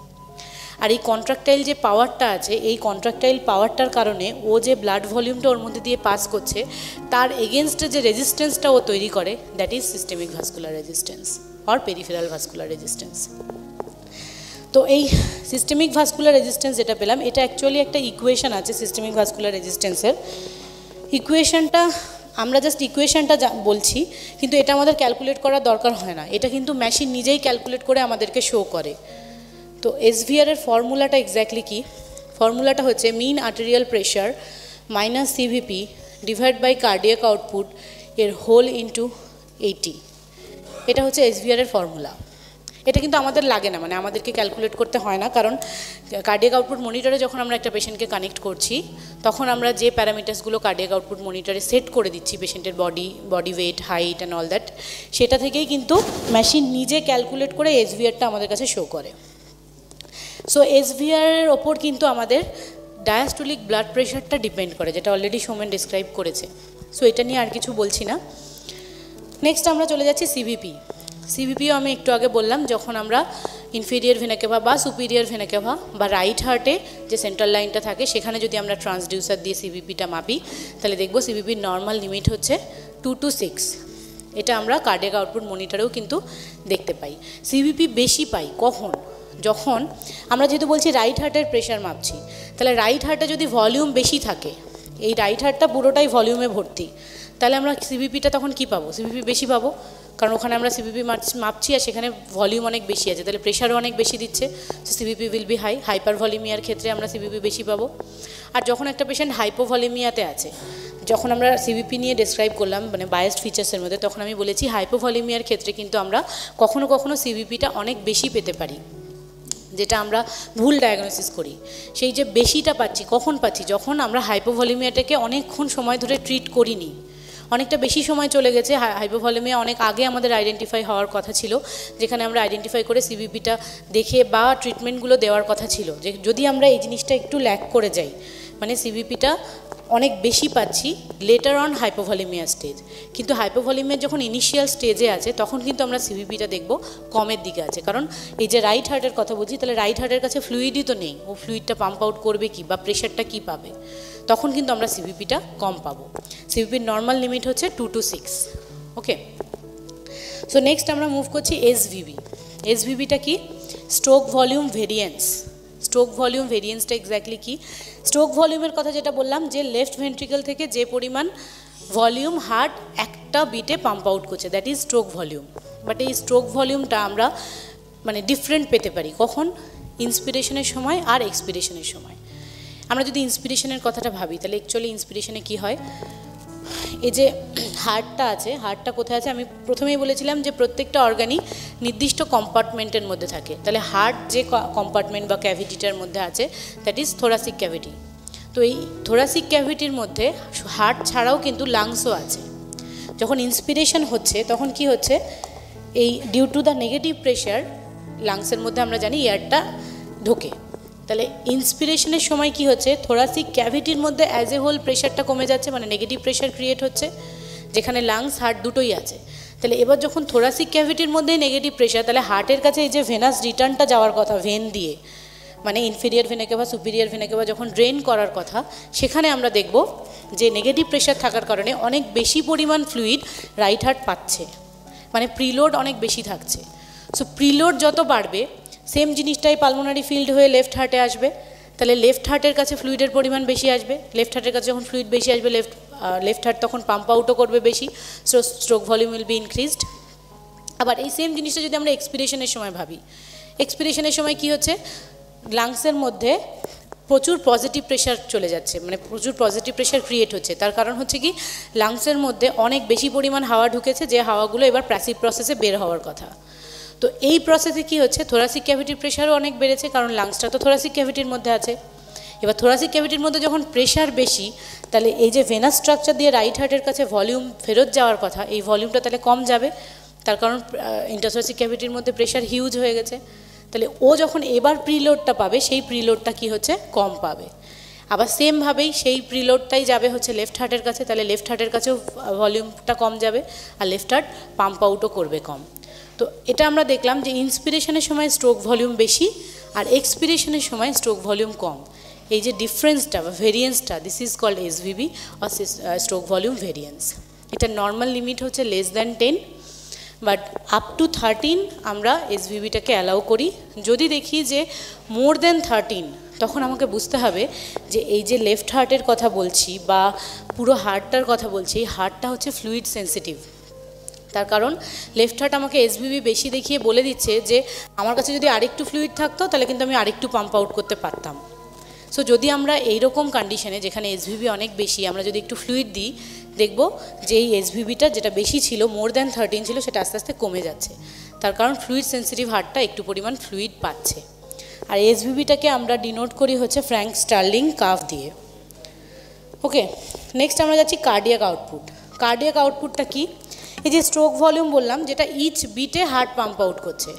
আর এই কন্ট্রাকটাইল যে পাওয়ারটা আছে, এই কন্ট্রাকটাইল পাওয়ারটার কারণে ও যে ব্লাড ভলিউমটা ওর মধ্যে দিয়ে পাস করছে, তার এগেনস্টে যে রেজিস্ট্যান্সটা ও তৈরি করে, that is systemic vascular resistance or peripheral vascular resistance. তো এই সিস্টেমিক ভাস্কুলার রেজিস্ট্যান্স যেটা পেলাম, এটা অ্যাকচুয়ালি একটা ইকুয়েশন আছে সিস্টেমিক ভাস্কুলার রেজিস্ট্যান্সের। ইকুয়েশনটা আমরা জাস্ট ইকুয়েশনটা বলছি, কিন্তু এটা আমাদের ক্যালকুলেট করার দরকার হয় না, এটা কিন্তু মেশিন নিজেই ক্যালকুলেট করে আমাদেরকে শো করে। তো এসভিআর এর ফর্মুলাটা এক্স্যাক্টলি কি? ফর্মুলাটা হচ্ছে mean arterial pressure minus CVP divide by cardiac output এর হোল ইন্টু 80। এটা হচ্ছে এসভিআর এর ফর্মুলা। এটা কিন্তু আমাদের লাগে না, মানে আমাদেরকে ক্যালকুলেট করতে হয় না, কারণ কার্ডিয়াক আউটপুট মনিটরে যখন আমরা একটা পেশেন্টকে কানেক্ট করছি, তখন আমরা যে প্যারামিটার্সগুলো কার্ডিয়াক আউটপুট মনিটরে সেট করে দিচ্ছি, পেশেন্টের body weight, height and all that, সেটা থেকেই কিন্তু মেশিন নিজে ক্যালকুলেট করে এসভিআরটা আমাদের কাছে শো করে। সো এসভিআরের ওপর কিন্তু আমাদের ডায়াস্টোলিক ব্লাড প্রেশারটা ডিপেন্ড করে, যেটা অলরেডি সৌমেন ডিসক্রাইব করেছে। সো এটা নিয়ে আর কিছু বলছি না। নেক্সট আমরা চলে যাচ্ছি সিভিপি। সিভিপিও আমি একটু আগে বললাম, যখন আমরা ইনফিরিয়ার ভেনা কেভা বা সুপিরিয়ার ভেনা কেভা বা রাইট হার্টে যে সেন্ট্রাল লাইনটা থাকে, সেখানে যদি আমরা ট্রান্সডিউসার দিয়ে সিভিপিটা মাপি, তাহলে দেখব সিভিপির নর্মাল লিমিট হচ্ছে 2 to 6। এটা আমরা কার্ডিয়াক আউটপুট মনিটরেও কিন্তু দেখতে পাই। সিভিপি বেশি পাই কখন? যখন আমরা যেহেতু বলছি রাইট হার্টের প্রেশার মাপছি, তাহলে রাইট হার্টে যদি ভলিউম বেশি থাকে, এই রাইট হার্টটা পুরোটাই ভলিউমে ভর্তি, তাহলে আমরা সিভিপিটা তখন কি পাবো? সিভিপি বেশি পাবো, কারণ ওখানে আমরা সিভিপি মাপছি আর সেখানে ভলিউম অনেক বেশি আছে, তাহলে প্রেশারও অনেক বেশি দিচ্ছে, so CVP will be high. হাইপার ভলিউমিয়ার ক্ষেত্রে আমরা সিভিপি বেশি পাবো। আর যখন একটা পেশেন্ট হাইপোভলিউমিয়াতে আছে, যখন আমরা সিভিপি নিয়ে ডেসক্রাইব করলাম মানে বায়াসড ফিচার্সের মধ্যে, তখন আমি বলেছি হাইপোভলিউমিয়ার ক্ষেত্রে কিন্তু আমরা কখনো কখনো সিভিপিটা অনেক বেশি পেতে পারি, যেটা আমরা ভুল ডায়াগনোসিস করি। সেই যে বেশিটা পাচ্ছি, কখন পাচ্ছি? যখন আমরা হাইপোভলিউমিয়াটাকে অনেকক্ষণ সময় ধরে ট্রিট করিনি, অনেকটা বেশি সময় চলে গেছে। হাইপোভলিউমিয়া অনেক আগে আমাদের আইডেন্টিফাই হওয়ার কথা ছিল, যেখানে আমরা আইডেন্টিফাই করে সিভিপিটা দেখে বা ট্রিটমেন্টগুলো দেওয়ার কথা ছিল। যে যদি আমরা এই জিনিসটা একটু ল্যাক করে যাই, মানে সিভিপিটা অনেক বেশি পাচ্ছি লেটার অন হাইপোভলিউমিয়া স্টেজ, কিন্তু হাইপোভলিউমিয়া যখন ইনিশিয়াল স্টেজে আছে, তখন কিন্তু আমরা সিভিপিটা দেখব কমের দিকে আছে। কারণ এই যে রাইট হার্টের কথা বলছি, তাহলে রাইট হার্টের কাছে ফ্লুইডই তো নেই, ও ফ্লুইডটা পাম্প আউট করবে কি বা প্রেশারটা কি পাবে, তখন কিন্তু আমরা সিভিপিটা কম পাবো। সিভিপির নর্মাল লিমিট হচ্ছে 2 to 6। ওকে, সো নেক্সট আমরা মুভ করছি এসভিবি। এসভিবিটা কি? Stroke volume variance. Stroke volume ভেরিয়েন্সটা এক্স্যাক্টলি কি? স্ট্রোক ভলিউমের কথা যেটা বললাম, যে লেফট ভেন্ট্রিকল থেকে যে পরিমাণ ভলিউম হার্ট একটা বিটে পাম্প আউট করছে, that is stroke volume. But এই স্ট্রোক ভলিউমটা আমরা মানে ডিফারেন্ট পেতে পারি কখন? ইন্সপিরেশনের সময় আর এক্সপিরেশনের সময়। আমরা যদি ইন্সপিরেশনের কথাটা ভাবি তাহলে অ্যাকচুয়ালি ইন্সপিরেশনে কী হয়, এই যে হার্টটা আছে, হার্টটা কোথায় আছে? আমি প্রথমেই বলেছিলাম যে প্রত্যেকটা অর্গানই নির্দিষ্ট কম্পার্টমেন্টের মধ্যে থাকে। তাহলে হার্ট যে কম্পার্টমেন্ট বা ক্যাভিটিটার মধ্যে আছে দ্যাট ইজ থোরাসিক ক্যাভিটি। তো এই থোরাসিক ক্যাভিটির মধ্যে হার্ট ছাড়াও কিন্তু লাংসও আছে। যখন ইন্সপিরেশন হচ্ছে তখন কি হচ্ছে, এই due to the negative pressure লাংসের মধ্যে আমরা জানি এয়ারটা ঢোকে। তাহলে ইন্সপিরেশনের সময় কি হচ্ছে, থোরাসিক ক্যাভিটির মধ্যে অ্যাজ এ হোল প্রেশারটা কমে যাচ্ছে, মানে নেগেটিভ প্রেশার ক্রিয়েট হচ্ছে, যেখানে লাংস হার্ট দুটোই আছে। তাহলে এবার যখন থোরাসিক ক্যাভিটির মধ্যেই নেগেটিভ প্রেশার, তাহলে হার্টের কাছে এই যে ভেনাস রিটার্নটা যাওয়ার কথা ভেন দিয়ে, মানে ইনফিরিয়ার ভেনাকে বা সুপিরিয়ার ভেনাকে বা যখন ড্রেন করার কথা, সেখানে আমরা দেখব যে নেগেটিভ প্রেশার থাকার কারণে অনেক বেশি পরিমাণ ফ্লুইড রাইট হার্ট পাচ্ছে, মানে প্রিলোড অনেক বেশি থাকছে। সো প্রিলোড যত বাড়বে সেম জিনিসটাই পালমোনারি ফিল্ড হয়ে লেফট হার্টে আসবে, তাহলে লেফট হার্টের কাছে ফ্লুইডের পরিমাণ বেশি আসবে। লেফট হার্টের কাছে যখন ফ্লুইড বেশি আসবে লেফট হার্ট তখন পাম্প আউটও করবে বেশি, so stroke volume will be increased. আবার এই সেম জিনিসটা যদি আমরা এক্সপিরেশনের সময় ভাবি, এক্সপিরেশনের সময় কি হচ্ছে, লাংসের মধ্যে প্রচুর পজিটিভ প্রেশার চলে যাচ্ছে, মানে প্রচুর পজিটিভ প্রেশার ক্রিয়েট হচ্ছে। তার কারণ হচ্ছে কি, লাংসের মধ্যে অনেক বেশি পরিমাণ হাওয়া ঢুকেছে, যে হাওয়াগুলো এবার প্যাসিভ প্রসেসে বের হওয়ার কথা। তো এই প্রসেসে কি হচ্ছে, থোরাসিক ক্যাভিটির প্রেশারও অনেক বেড়েছে, কারণ লাংসটা তো থোরাসিক ক্যাভিটির মধ্যে আছে। এবার থোরাসিক ক্যাভিটির মধ্যে যখন প্রেশার বেশি, তাহলে এই যে ভেনাস স্ট্রাকচার দিয়ে রাইট হার্টের কাছে ভলিউম ফেরত যাওয়ার কথা, এই ভলিউমটা তাহলে কম যাবে, তার কারণ ইন্টারথোরাসিক ক্যাভিটির মধ্যে প্রেশার হিউজ হয়ে গেছে। তাহলে ও যখন এবার প্রিলোডটা পাবে, সেই প্রিলোডটা কি হচ্ছে, কম পাবে। আবার সেমভাবেই সেই প্রিলোডটাই যাবে হচ্ছে লেফট হার্টের কাছে, তাহলে লেফট হার্টের কাছেও ভলিউমটা কম যাবে, আর লেফট হার্ট পাম্প আউটও করবে কম। তো এটা আমরা দেখলাম যে ইন্সপিরেশনের সময় স্ট্রোক ভলিউম বেশি আর এক্সপিরেশনের সময় স্ট্রোক ভলিউম কম। এই যে ডিফারেন্সটা বা ভেরিয়েন্সটা, দিস ইজ কল্ড এসভিবি আর স্ট্রোক ভলিউম ভেরিয়েন্স। এটা নর্মাল লিমিট হচ্ছে less than 10, but up to 13 আমরা এসভিবিটাকে অ্যালাউ করি। যদি দেখি যে মোর দ্যান 13, তখন আমাকে বুঝতে হবে যে এই যে লেফট হার্টের কথা বলছি বা পুরো হার্টটার কথা বলছি, এই হার্টটা হচ্ছে ফ্লুইড সেন্সিটিভ। তার কারণ লেফট হার্ট আমাকে এসভিবি বেশি দেখিয়ে বলে দিচ্ছে যে আমার কাছে যদি আরেকটু ফ্লুইড থাকতো তাহলে কিন্তু আমি আরেকটু পাম্প আউট করতে পারতাম। সো যদি আমরা এইরকম কন্ডিশনে, যেখানে এসভিবি অনেক বেশি, আমরা যদি একটু ফ্লুইড দিই, দেখব যে এই এসভিবিটা যেটা বেশি ছিল, মোর দ্যান 13 ছিল, সেটা আস্তে আস্তে কমে যাচ্ছে। তার কারণ ফ্লুইড সেন্সিটিভ হার্টটা একটু পরিমাণ ফ্লুইড পাচ্ছে। আর এসভিবিটাকে আমরা ডিনোট করি হচ্ছে ফ্র্যাঙ্ক স্টার্লিং কার্ভ দিয়ে। ওকে, নেক্সট আমরা যাচ্ছি কার্ডিয়াক আউটপুট। কার্ডিয়াক আউটপুটটা কি? এই যে স্ট্রোক ভলিউম বললাম, যেটা ইচ বিটে হার্ট পাম্প আউট করছে,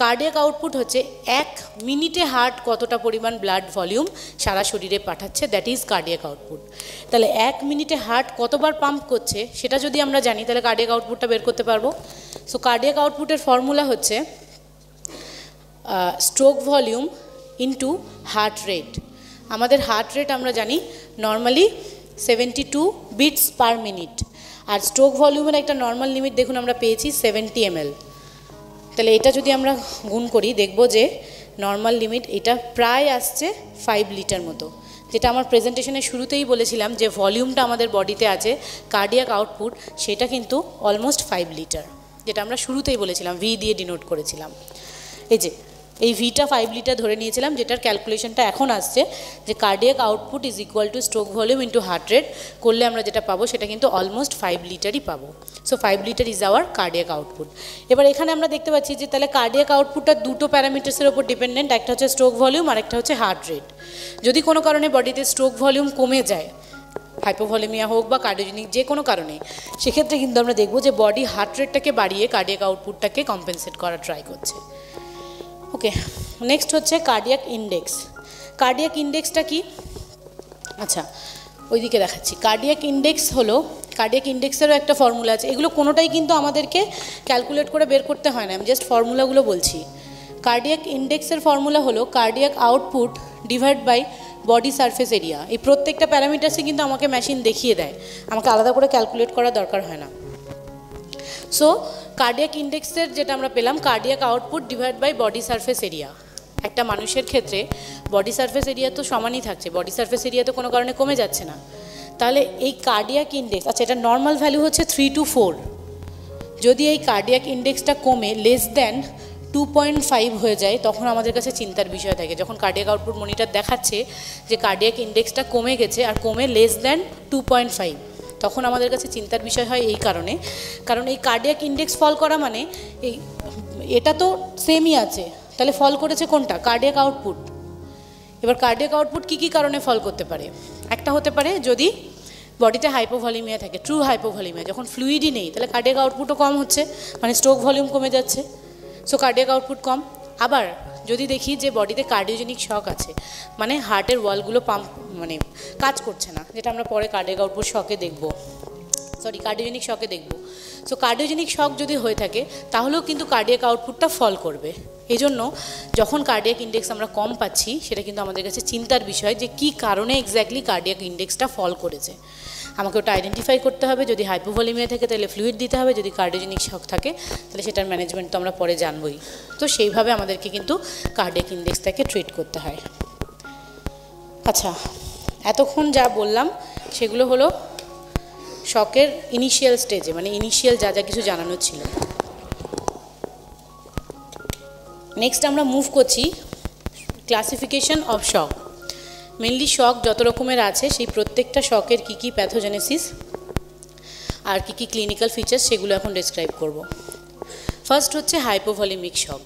কার্ডিয়াক আউটপুট হচ্ছে 1 মিনিটে হার্ট কতটা পরিমাণ ব্লাড ভলিউম সারা শরীরে পাঠাচ্ছে, দ্যাট ইজ কার্ডিয়াক আউটপুট। তাহলে 1 মিনিটে হার্ট কতবার পাম্প করছে সেটা যদি আমরা জানি, তাহলে কার্ডিয়াক আউটপুটটা বের করতে পারবো। সো কার্ডিয়াক আউটপুটের ফর্মুলা হচ্ছে stroke volume into heart rate. আমাদের হার্ট রেট আমরা জানি নর্মালি 72 বিটস পার মিনিট, আর স্ট্রোক ভলিউমের একটা নর্মাল লিমিট দেখুন আমরা পেয়েছি 70 ml। তাহলে এটা যদি আমরা গুণ করি, দেখব যে নর্মাল লিমিট এটা প্রায় আসছে 5 লিটার মতো, যেটা আমার প্রেজেন্টেশনের শুরুতেই বলেছিলাম যে ভলিউমটা আমাদের বডিতে আছে, কার্ডিয়াক আউটপুট সেটা কিন্তু অলমোস্ট 5 লিটার, যেটা আমরা শুরুতেই বলেছিলাম, ভি দিয়ে ডিনোট করেছিলাম। এই যে এই ভিটা 5 লিটার ধরে নিয়েছিলাম, যেটার ক্যালকুলেশনটা এখন আসছে যে cardiac output is equal to stroke volume into heart rate করলে আমরা যেটা পাবো সেটা কিন্তু অলমোস্ট 5 লিটারই পাবো। So 5 litre is our cardiac output. এবার এখানে আমরা দেখতে পাচ্ছি যে তাহলে কার্ডিয়াক আউটপুটটা দুটো প্যারামিটার্সের ওপর ডিপেন্ডেন্ট, একটা হচ্ছে স্ট্রোক ভলিউম আর একটা হচ্ছে হার্ট রেট। যদি কোনো কারণে বডিতে স্ট্রোক ভলিউম কমে যায়, হাইপোভলিমিয়া হোক বা কার্ডিওজেনিক যে কোনো কারণে, সেক্ষেত্রে কিন্তু আমরা দেখব যে বডি হার্ট রেটটাকে বাড়িয়ে কার্ডিয়াক আউটপুটটাকে কম্পেনসেট করার ট্রাই করছে। ওকে, নেক্সট হচ্ছে কার্ডিয়াক ইন্ডেক্স। কার্ডিয়াক ইন্ডেক্সটা কি? আচ্ছা, ওইদিকে দেখাচ্ছি। কার্ডিয়াক ইন্ডেক্স হলো, কার্ডিয়াক ইন্ডেক্সেরও একটা ফর্মুলা আছে। এগুলো কোনোটাই কিন্তু আমাদেরকে ক্যালকুলেট করে বের করতে হয় না, আমি জাস্ট ফর্মুলাগুলো বলছি। কার্ডিয়াক ইন্ডেক্সের ফর্মুলা হলো cardiac output divide by body surface area. এই প্রত্যেকটা প্যারামিটার্সে কিন্তু আমাকে মেশিন দেখিয়ে দেয়, আমাকে আলাদা করে ক্যালকুলেট করার দরকার হয় না। সো কার্ডিয়াক ইন্ডেক্সের যেটা আমরা পেলাম, cardiac output divide by body surface area. একটা মানুষের ক্ষেত্রে বডি সারফেস এরিয়া তো সমানই থাকছে, বডি সারফেস এরিয়া তো কোনো কারণে কমে যাচ্ছে না। তাহলে এই কার্ডিয়াক ইন্ডেক্স, আচ্ছা এটা নর্মাল ভ্যালু হচ্ছে 3 to 4, যদি এই কার্ডিয়াক ইন্ডেক্সটা কমে লেস দ্যান 2.5 হয়ে যায় তখন আমাদের কাছে চিন্তার বিষয় থাকে। যখন কার্ডিয়াক আউটপুট মনিটর দেখাচ্ছে যে কার্ডিয়াক ইন্ডেক্সটা কমে গেছে আর কমে লেস দ্যান 2.5, তখন আমাদের কাছে চিন্তার বিষয় হয় এই কারণে, কারণ এই কার্ডিয়াক ইন্ডেক্স ফল করা মানে এটা তো সেমই আছে, তাহলে ফল করেছে কোনটা? Cardiac output. এবার কার্ডিয়াক আউটপুট কী কী কারণে ফল করতে পারে? একটা হতে পারে যদি বডিতে হাইপোভলিমিয়া থাকে, ট্রু হাইপোভলিমিয়া, যখন ফ্লুইডই নেই তাহলে কার্ডিয়াক আউটপুটও কম হচ্ছে, মানে স্ট্রোক ভলিউম কমে যাচ্ছে, সো কার্ডিয়াক আউটপুট কম। আবার যদি দেখি যে বডিতে কার্ডিওজেনিক শক আছে, মানে হার্টের ওয়ালগুলো পাম্প মানে কাজ করছে না, যেটা আমরা পরে কার্ডিয়াক আউটপুট শকে দেখবো, কার্ডিওজেনিক শকে দেখবো। সো কার্ডিওজেনিক শক যদি হয়ে থাকে তাহলেও কিন্তু কার্ডিয়াক আউটপুটটা ফল করবে। এই জন্য যখন কার্ডিয়াক ইন্ডেক্স আমরা কম পাচ্ছি সেটা কিন্তু আমাদের কাছে চিন্তার বিষয় যে কী কারণে এক্স্যাক্টলি কার্ডিয়াক ইন্ডেক্সটা ফল করেছে। আমাকে ওটা আইডেন্টিফাই করতে হবে। যদি হাইপোভলিমিয়া থাকে তাহলে ফ্লুইড দিতে হবে, যদি কার্ডিওজেনিক শক থাকে তাহলে সেটার ম্যানেজমেন্ট তো আমরা পরে জানবই। তো সেইভাবে আমাদেরকে কিন্তু কার্ডিয়াক ইন্ডেক্সটাকে ট্রিট করতে হয়। আচ্ছা, এতক্ষণ যা বললাম সেগুলো হলো শকের ইনিশিয়াল স্টেজে, মানে ইনিশিয়াল যা যা কিছু জানানোর ছিল। নেক্সট আমরা মুভ করছি ক্লাসিফিকেশন অফ শক। মেনলি শক যত রকমের আছে সেই প্রত্যেকটা শকের কী কী প্যাথোজেনেসিস আর কী কী ক্লিনিক্যাল ফিচার্স সেগুলো এখন ডিসক্রাইব করব। ফার্স্ট হচ্ছে হাইপোভলিমিক শক।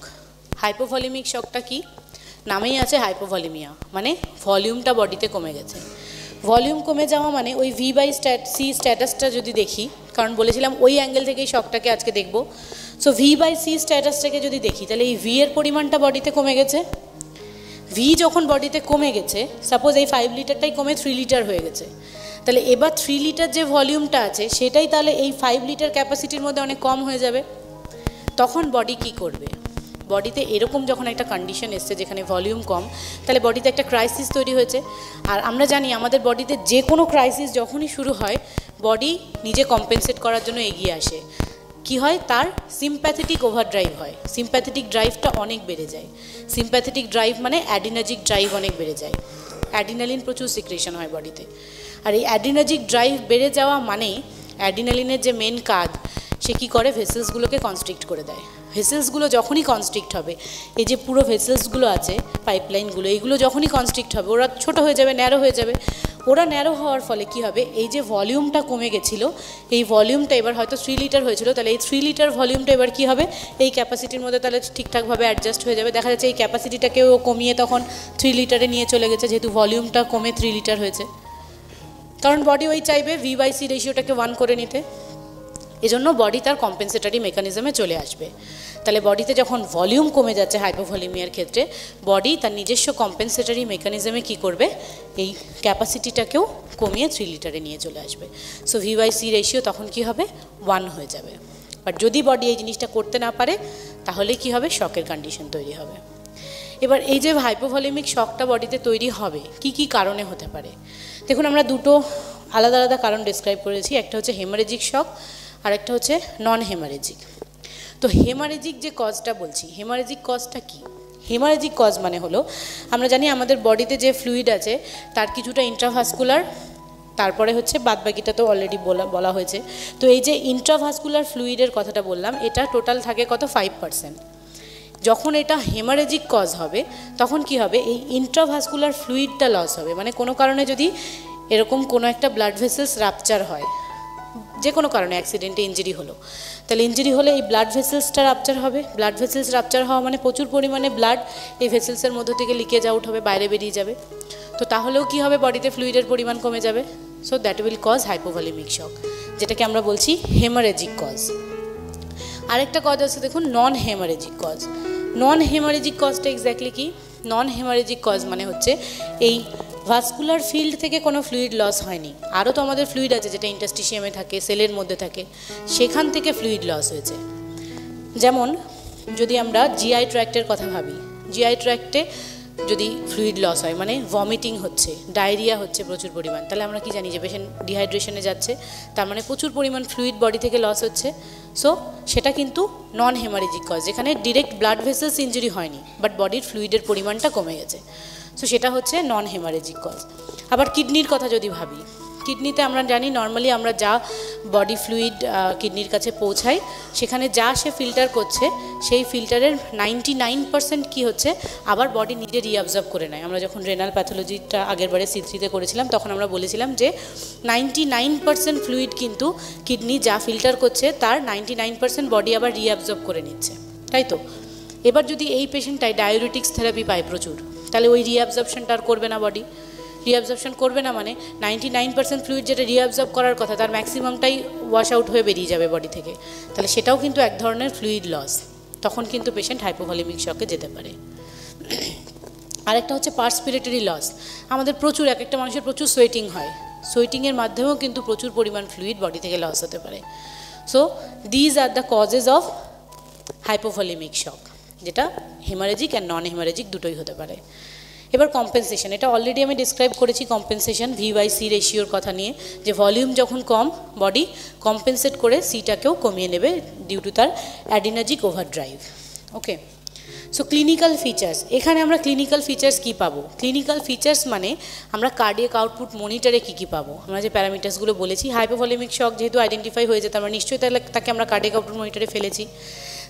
হাইপোভলিমিক শকটা কি? নামেই আছে হাইপোভলিমিয়া, মানে ভলিউমটা বডিতে কমে গেছে। ভলিউম কমে যাওয়া মানে ওই V/C স্ট্যাটাসটা যদি দেখি, কারণ বলেছিলাম ওই অ্যাঙ্গেল থেকেই শকটাকে আজকে দেখব। সো V/C স্ট্যাটাসটাকে যদি দেখি তাহলে এই ভি এর পরিমাণটা বডিতে কমে গেছে। ভি যখন বডিতে কমে গেছে, সাপোজ এই 5 লিটারটাই কমে 3 লিটার হয়ে গেছে, তাহলে এবার 3 লিটার যে ভলিউমটা আছে সেটাই তাহলে এই 5 লিটার ক্যাপাসিটির মধ্যে অনেক কম হয়ে যাবে। তখন বডি কি করবে? বডিতে এরকম যখন একটা কন্ডিশন এসছে যেখানে ভলিউম কম, তাহলে বডিতে একটা ক্রাইসিস তৈরি হয়েছে। আর আমরা জানি আমাদের বডিতে যে কোনো ক্রাইসিস যখনই শুরু হয় বডি নিজে কম্পেনসেট করার জন্য এগিয়ে আসে। কি হয়? তার সিম্প্যাথেটিক ওভারড্রাইভ হয়, সিম্প্যাথেটিক ড্রাইভটা অনেক বেড়ে যায়। সিম্প্যাথেটিক ড্রাইভ মানে অ্যাডিনার্জিক ড্রাইভ অনেক বেড়ে যায়, অ্যাডিনালিন প্রচুর সিক্রেশন হয় বডিতে। আর এই অ্যাডিনার্জিক ড্রাইভ বেড়ে যাওয়া মানে অ্যাডিনালিনের যে মেন কাজ, সে কী করে? ভেসেলসগুলোকে কনস্ট্রিক্ট করে দেয়। ভেসেলসগুলো যখনই কনস্ট্রিক্ট হবে, এই যে পুরো ভেসেলসগুলো আছে পাইপলাইনগুলো, এইগুলো যখনই কনস্ট্রিক্ট হবে ওরা ছোট হয়ে যাবে, ন্যারো হয়ে যাবে। ওরা ন্যারো হওয়ার ফলে কি হবে? এই যে ভলিউমটা কমে গেছিলো, এই ভলিউমটা এবার হয়তো 3 লিটার হয়েছিল, তাহলে এই 3 লিটার ভলিউমটা এবার কি হবে? এই ক্যাপাসিটির মধ্যে তাহলে ঠিকঠাকভাবে অ্যাডজাস্ট হয়ে যাবে। দেখা যাচ্ছে এই ক্যাপাসিটিটাকেও কমিয়ে তখন 3 লিটারে নিয়ে চলে গেছে, যেহেতু ভলিউমটা কমে 3 লিটার হয়েছে। কারণ বডি ওই চাইবে V/C রেশিওটাকে 1 করে নিতে, এজন্য বডি তার কম্পেনসেটরি মেকানিজমে চলে আসবে। তাহলে বডিতে যখন ভলিউম কমে যাচ্ছে হাইপোভলিমিয়ার ক্ষেত্রে, বডি তার নিজস্ব কম্পেনসেটরি মেকানিজমে কি করবে? এই ক্যাপাসিটিটাকেও কমিয়ে 3 লিটারে নিয়ে চলে আসবে। সো V/C রেশিও তখন কি হবে? 1 হয়ে যাবে। বাট যদি বডি এই জিনিসটা করতে না পারে তাহলে কি হবে? শকের কন্ডিশন তৈরি হবে। এবার এই যে হাইপোভলিমিক শকটা বডিতে তৈরি হবে কি কি কারণে হতে পারে? দেখুন, আমরা দুটো আলাদা আলাদা কারণ ডিসক্রাইব করেছি। একটা হচ্ছে হেমারেজিক শক আর একটা হচ্ছে নন হেমারেজিক। তো হেমারেজিক যে কজটা বলছি, হেমারেজিক কজটা কি? হেমারেজিক কজ মানে হলো, আমরা জানি আমাদের বডিতে যে ফ্লুইড আছে তার কিছুটা ইন্ট্রাভাস্কুলার, তারপরে হচ্ছে বাদবাকিটা তো অলরেডি বলা হয়েছে। তো এই যে ইন্ট্রাভাস্কুলার ফ্লুইডের কথাটা বললাম, এটা টোটাল থাকে কত? 5%। যখন এটা হেমারেজিক কজ হবে তখন কি হবে? এই ইন্ট্রাভাস্কুলার ফ্লুইডটা লস হবে। মানে কোনো কারণে যদি এরকম কোনো একটা ব্লাড ভেসেলস রাপচার হয়, যে কোনো কারণে অ্যাক্সিডেন্টে ইঞ্জুরি হলো, তাহলে ইঞ্জুরি হলে এই ব্লাড ভেসেলসটা রাপচার হবে। ব্লাড ভেসেলস রাপচার হওয়া মানে প্রচুর পরিমাণে ব্লাড এই ভেসেলসের মধ্য থেকে লিকেজ আউট হবে, বাইরে বেরিয়ে যাবে। তো তাহলেও কি হবে? বডিতে ফ্লুইডের পরিমাণ কমে যাবে। So that will cause hypovolaemic shock, যেটাকে আমরা বলছি হেমারেজিক কজ। আরেকটা কজ আছে দেখুন, non haemorrhagic cause. Non haemorrhagic কজটা এক্স্যাক্টলি কি? নন হেমারেজিক কজ মানে হচ্ছে এই ভাস্কুলার ফিল্ড থেকে কোনো ফ্লুইড লস হয়নি, আরও তো আমাদের ফ্লুইড আছে যেটা ইন্টারস্টিশিয়ামে থাকে, সেলের মধ্যে থাকে, সেখান থেকে ফ্লুইড লস হয়েছে। যেমন যদি আমরা জিআই ট্র্যাক্টের কথা ভাবি, জিআই ট্র্যাক্টে যদি ফ্লুইড লস হয় মানে ভমিটিং হচ্ছে, ডায়রিয়া হচ্ছে প্রচুর পরিমাণ, তাহলে আমরা কি জানি যে পেশেন্ট ডিহাইড্রেশনে যাচ্ছে, তার মানে প্রচুর পরিমাণ ফ্লুইড বডি থেকে লস হচ্ছে। সো সেটা কিন্তু নন হেমারেজিক কজ, যেখানে ডিরেক্ট ব্লাড ভেসেলস ইঞ্জুরি হয়নি বাট বডির ফ্লুইডের পরিমাণটা কমে গেছে। সো সেটা হচ্ছে নন হেমারেজিক কজ। আবার কিডনির কথা যদি ভাবি, কিডনিতে আমরা জানি নর্মালি আমরা যা বডি ফ্লুইড কিডনির কাছে পৌঁছাই, সেখানে যা সে ফিল্টার করছে সেই ফিল্টারের 99% কী হচ্ছে আবার বডি নিজে রিঅ্যাবজর্ব করে নেয়। আমরা যখন রেনাল প্যাথোলজিটা আগেরবারে C3-তে করেছিলাম তখন আমরা বলেছিলাম যে 99% ফ্লুইড কিন্তু কিডনি যা ফিল্টার করছে তার 99% বডি আবার রিঅ্যাবজর্ব করে নিচ্ছে, তাই তো? এবার যদি এই পেশেন্টটাই ডায়োরেটিক্স থেরাপি পায় প্রচুর, তাহলে ওই রিঅ্যাবজর্পশনটা আর করবে না বডি। রিঅ্যাবজর্পশন করবে না মানে 99% ফ্লুইড যেটা রিঅ্যাবজর্ব করার কথা তার ম্যাক্সিমামটাই ওয়াশ আউট হয়ে বেরিয়ে যাবে বডি থেকে, তাহলে সেটাও কিন্তু এক ধরনের ফ্লুইড লস। তখন কিন্তু পেশেন্ট হাইপোভলিমিক শকে যেতে পারে। আরেকটা হচ্ছে পার্সপিরেটরি লস। আমাদের প্রচুর এক একটা মানুষের প্রচুর সোয়েটিং হয়, সোয়েটিংয়ের মাধ্যমেও কিন্তু প্রচুর পরিমাণ ফ্লুইড বডি থেকে লস হতে পারে। So these are the causes of hypovolaemic shock, যেটা হেমারেজিক অ্যান্ড নন হেমারেজিক দুটোই হতে পারে। এবার কম্পেনসেশন, এটা অলরেডি আমি ডিসক্রাইব করেছি কম্পেনসেশন V/C রেশিওর কথা নিয়ে, যে ভলিউম যখন কম বডি কম্পেনসেট করে সিটাকেও কমিয়ে নেবে ডিউ টু তার অ্যাডিনার্জিক ওভারড্রাইভ। ওকে, সো ক্লিনিক্যাল ফিচার্স, এখানে আমরা ক্লিনিক্যাল ফিচার্স কী পাবো? ক্লিনিক্যাল ফিচার্স মানে আমরা কার্ডিয়াক আউটপুট মনিটরে কী কী পাবো? আমরা যে প্যারামিটার্সগুলো বলেছি, হাইপোভলিমিক শক যেহেতু আইডেন্টিফাই হয়ে যেত আমরা নিশ্চয়ই তাহলে তাকে আমরা কার্ডিয়াক আউটপুট মনিটরে ফেলেছি।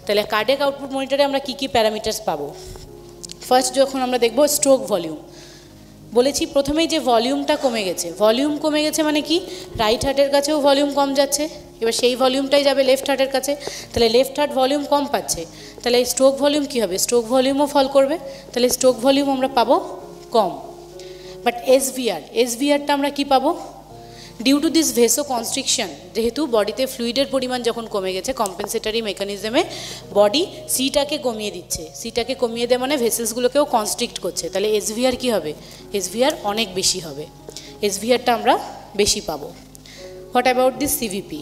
তাহলে কার্ডিয়াক আউটপুট মনিটরে আমরা কী কী প্যারামিটার্স পাবো? ফার্স্ট যখন আমরা দেখব স্ট্রোক ভলিউম, বলেছি প্রথমেই যে ভলিউমটা কমে গেছে। ভলিউম কমে গেছে মানে কি? রাইট হার্টের কাছেও ভলিউম কম যাচ্ছে, এবার সেই ভলিউমটাই যাবে লেফট হার্টের কাছে, তাহলে লেফট হার্ট ভলিউম কম পাচ্ছে, তাহলে এই স্ট্রোক ভলিউম কী হবে? স্ট্রোক ভলিউমও ফল করবে, তাহলে স্ট্রোক ভলিউম আমরা পাবো কম। বাট এসভিআরটা আমরা কি পাবো? ডিউ টু দিস ভেসো কনস্ট্রিকশন, যেহেতু বডিতে ফ্লুইডের পরিমাণ যখন কমে গেছে কম্পেনসেটারি মেকানিজমে বডি সিটাকে কমিয়ে দিচ্ছে, সিটাকে কমিয়ে দেয় মানে ভেসেলসগুলোকেও কনস্ট্রিক্ট করছে, তাহলে এসভিআর কী হবে? এসভিআর অনেক বেশি হবে, এসভিআরটা আমরা বেশি পাবো। What about this CVP?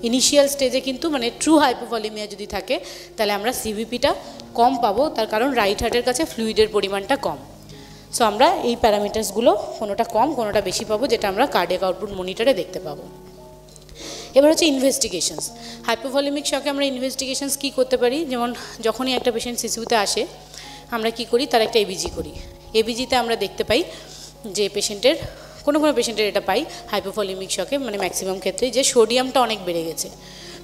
Initial স্টেজে কিন্তু মানে ট্রু হাইপোভলিমিয়া যদি থাকে তাহলে আমরা সিভিপিটা কম পাবো, তার কারণ রাইট হার্টের কাছে ফ্লুইডের পরিমাণটা কম। সো আমরা এই প্যারামিটার্সগুলো কোনোটা কম কোনোটা বেশি পাবো, যেটা আমরা কার্ডিয়াক আউটপুট মনিটরে দেখতে পাবো। এবার হচ্ছে ইনভেস্টিগেশনস। হাইপোভলিমিক শকে আমরা ইনভেস্টিগেশনস কী করতে পারি? যেমন যখনই একটা পেশেন্ট সিসিউতে আসে আমরা কি করি? তার একটা এবিজি করি। এবিজিতে আমরা দেখতে পাই যে পেশেন্টের কোনো পেশেন্টের এটা পাই হাইপোভলিমিক শকে, মানে ম্যাক্সিমাম ক্ষেত্রে, যে সোডিয়ামটা অনেক বেড়ে গেছে।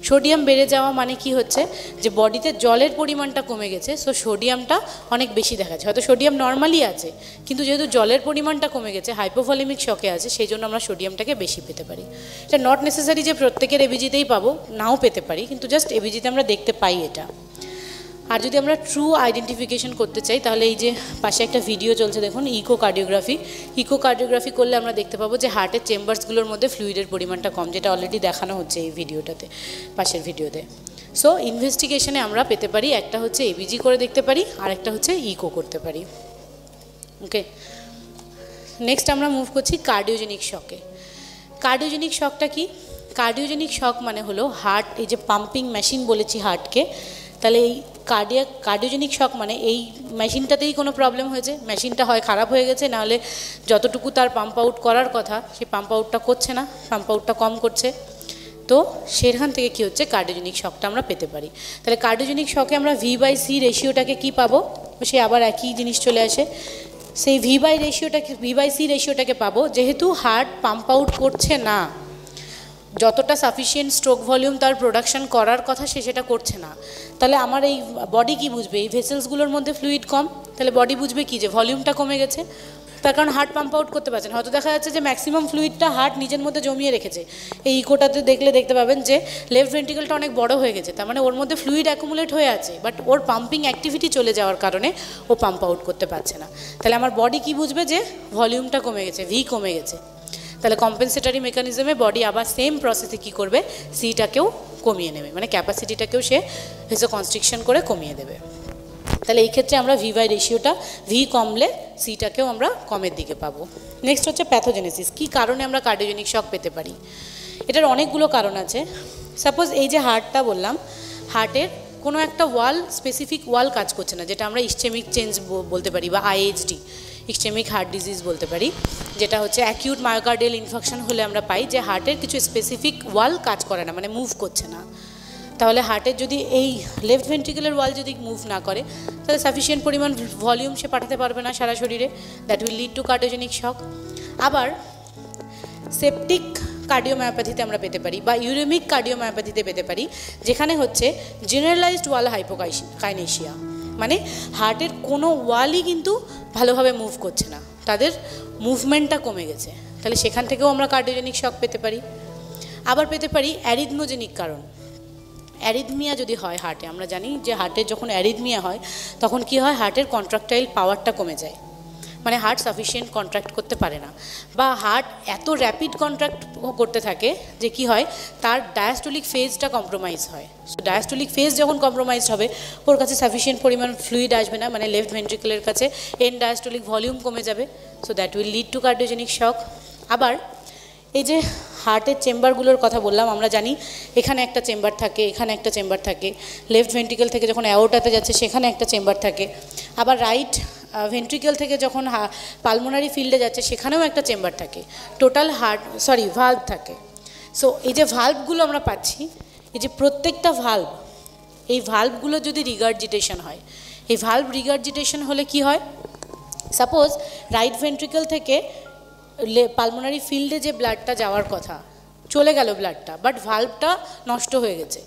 সোডিয়াম বেড়ে যাওয়া মানে কি হচ্ছে? যে বডিতে জলের পরিমাণটা কমে গেছে, সো সোডিয়ামটা অনেক বেশি দেখা যাচ্ছে। হয়তো সোডিয়াম নর্মালি আছে, কিন্তু যেহেতু জলের পরিমাণটা কমে গেছে, হাইপোভলিমিক শকে আছে, সেই জন্য আমরা সোডিয়ামটাকে বেশি পেতে পারি। এটা নট নেসেসারি যে প্রত্যেকের এবিজিতেই পাবো, নাও পেতে পারি, কিন্তু জাস্ট এবিজিতে আমরা দেখতে পাই এটা। আর যদি আমরা ট্রু আইডেন্টিফিকেশন করতে চাই তাহলে এই যে পাশে একটা ভিডিও চলছে দেখুন, ইকোকার্ডিওগ্রাফি করলে আমরা দেখতে পাবো যে হার্টের চেম্বার্সগুলোর মধ্যে ফ্লুইডের পরিমাণটা কম, যেটা অলরেডি দেখানো হচ্ছে এই ভিডিওটাতে, পাশের ভিডিওতে। সো ইনভেস্টিগেশনে আমরা পেতে পারি, একটা হচ্ছে এবিজি করে দেখতে পারি, আর একটা হচ্ছে ইকো করতে পারি। ওকে, নেক্সট আমরা মুভ করছি কার্ডিওজেনিক শকে। কার্ডিওজেনিক শকটা কি? কার্ডিওজেনিক শক মানে হলো হার্ট, এই যে পাম্পিং মেশিন বলেছি হার্টকে, তাহলে এই কার্ডিওজেনিক শক মানে এই মেশিনটাতেই কোনো প্রবলেম হয়েছে, মেশিনটা হয় খারাপ হয়ে গেছে, নাহলে যতটুকু তার পাম্প আউট করার কথা সেই পাম্প আউটটা করছে না, পাম্প আউটটা কম করছে, তো সেখান থেকে কী হচ্ছে? কার্ডিওজেনিক শকটা আমরা পেতে পারি। তাহলে কার্ডিওজেনিক শকে আমরা V/C রেশিওটাকে কী পাবো? সে আবার একই জিনিস চলে আসে, সেই V/C রেশিওটাকে পাবো, যেহেতু হার্ট পাম্প আউট করছে না, যতটা সাফিসিয়েন্ট স্ট্রোক ভলিউম তার প্রোডাকশন করার কথা সে সেটা করছে না, তাহলে আমার এই বডি কি বুঝবে? এই ভেসেলসগুলোর মধ্যে ফ্লুইড কম, তাহলে বডি বুঝবে কি? যে ভলিউমটা কমে গেছে, তার কারণ হার্ট পাম্প আউট করতে পারছে না। হয়তো দেখা যাচ্ছে যে ম্যাক্সিমাম ফ্লুইডটা হার্ট নিজের মধ্যে জমিয়ে রেখেছে। এই ইকোটাতে দেখতে পাবেন যে লেফট ভেন্ট্রিকলটা অনেক বড় হয়ে গেছে, তার মানে ওর মধ্যে ফ্লুইড অ্যাকুমুলেট হয়ে আছে, বাট ওর পাম্পিং অ্যাক্টিভিটি চলে যাওয়ার কারণে ও পাম্প আউট করতে পারছে না। তাহলে আমার বডি কি বুঝবে? যে ভলিউমটা কমে গেছে, ভি কমে গেছে। তাহলে কম্পেনসেটারি মেকানিজমে বডি আবার সেম প্রসেসে কী করবে? সিটাকেও কমিয়ে নেবে, মানে ক্যাপাসিটিটাকেও সে ভেসো কনস্ট্রিকশন করে কমিয়ে দেবে। তাহলে এই ক্ষেত্রে আমরা V/C রেশিওটা ভি কমলে সিটাকেও আমরা কমের দিকে পাবো। নেক্সট হচ্ছে প্যাথোজেনেসিস। কী কারণে আমরা কার্ডিওজেনিক শক পেতে পারি? এটার অনেকগুলো কারণ আছে। সাপোজ এই যে হার্টটা বললাম, হার্টের কোনো একটা ওয়াল, স্পেসিফিক ওয়াল কাজ করছে না, যেটা আমরা ইসচেমিক চেঞ্জ বলতে পারি বা IHD, ইসচেমিক হার্ট ডিজিজ বলতে পারি, যেটা হচ্ছে অ্যাকিউট মায়োকার্ডিয়াল ইনফেকশন হলে আমরা পাই যে হার্টের কিছু স্পেসিফিক ওয়াল কাজ করে না, মানে মুভ করছে না। তাহলে হার্টের যদি এই লেফট ভেন্ট্রিকুলার ওয়াল যদি মুভ না করে, তাহলে সাফিসিয়েন্ট পরিমাণ ভলিউম সে পাঠাতে পারবে না সারা শরীরে, that will lead two cardiogenic shock. আবার সেপটিক কার্ডিওমায়োপ্যাথিতে আমরা পেতে পারি বা ইউরেমিক কার্ডিওমায়োপ্যাথিতে পেতে পারি, যেখানে হচ্ছে জেনারেলাইজড ওয়াল হাইপোকাইনেশিয়া, মানে হার্টের কোনো ওয়ালই কিন্তু ভালোভাবে মুভ করছে না, তাদের মুভমেন্টটা কমে গেছে, তাহলে সেখান থেকেও আমরা কার্ডিওজেনিক শক পেতে পারি। আবার পেতে পারি অ্যারিথমোজেনিক কারণ। অ্যারিথমিয়া যদি হয় হার্টে, আমরা জানি যে হার্টের যখন অ্যারিথমিয়া হয় তখন কি হয়, হার্টের কন্ট্রাকটাইল পাওয়ারটা কমে যায়, মানে হার্ট সাফিসিয়েন্ট কন্ট্রাক্ট করতে পারে না, বা হার্ট এত র্যাপিড কন্ট্রাক্ট করতে থাকে যে কি হয়, তার ডায়াস্টোলিক ফেজটা কম্প্রোমাইজ হয়। সো ডায়াস্টোলিক ফেজ যখন কম্প্রোমাইজ হবে, ওর কাছে সাফিসিয়েন্ট পরিমাণ ফ্লুইড আসবে না, মানে লেফট ভেন্ট্রিকলের কাছে এন ডায়াস্টোলিক ভলিউম কমে যাবে। So that will lead two cardiogenic shock. আবার এই যে হার্টের চেম্বারগুলোর কথা বললাম, আমরা জানি এখানে একটা চেম্বার থাকে, এখানে একটা চেম্বার থাকে, লেফট ভেন্ট্রিকল থেকে যখন অ্যাওর্টাতে যাচ্ছে সেখানে একটা চেম্বার থাকে, আবার রাইট ভেন্ট্রিকল থেকে যখন পালমোনারি ফিল্ডে যাচ্ছে সেখানেও একটা চেম্বার থাকে, টোটাল ভাল্ভ থাকে। সো এই যে ভাল্ভগুলো আমরা পাচ্ছি, এই যে প্রত্যেকটা ভাল্ভ, এই ভাল্ভগুলো যদি রিগার্জিটেশন হয়, এই ভাল্ভ রিগার্জিটেশন হলে কি হয়, সাপোজ রাইট ভেন্ট্রিকল থেকে পালমোনারি ফিল্ডে যে ব্লাডটা যাওয়ার কথা চলে গেল ব্লাডটা, বাট ভাল্ভটা নষ্ট হয়ে গেছে,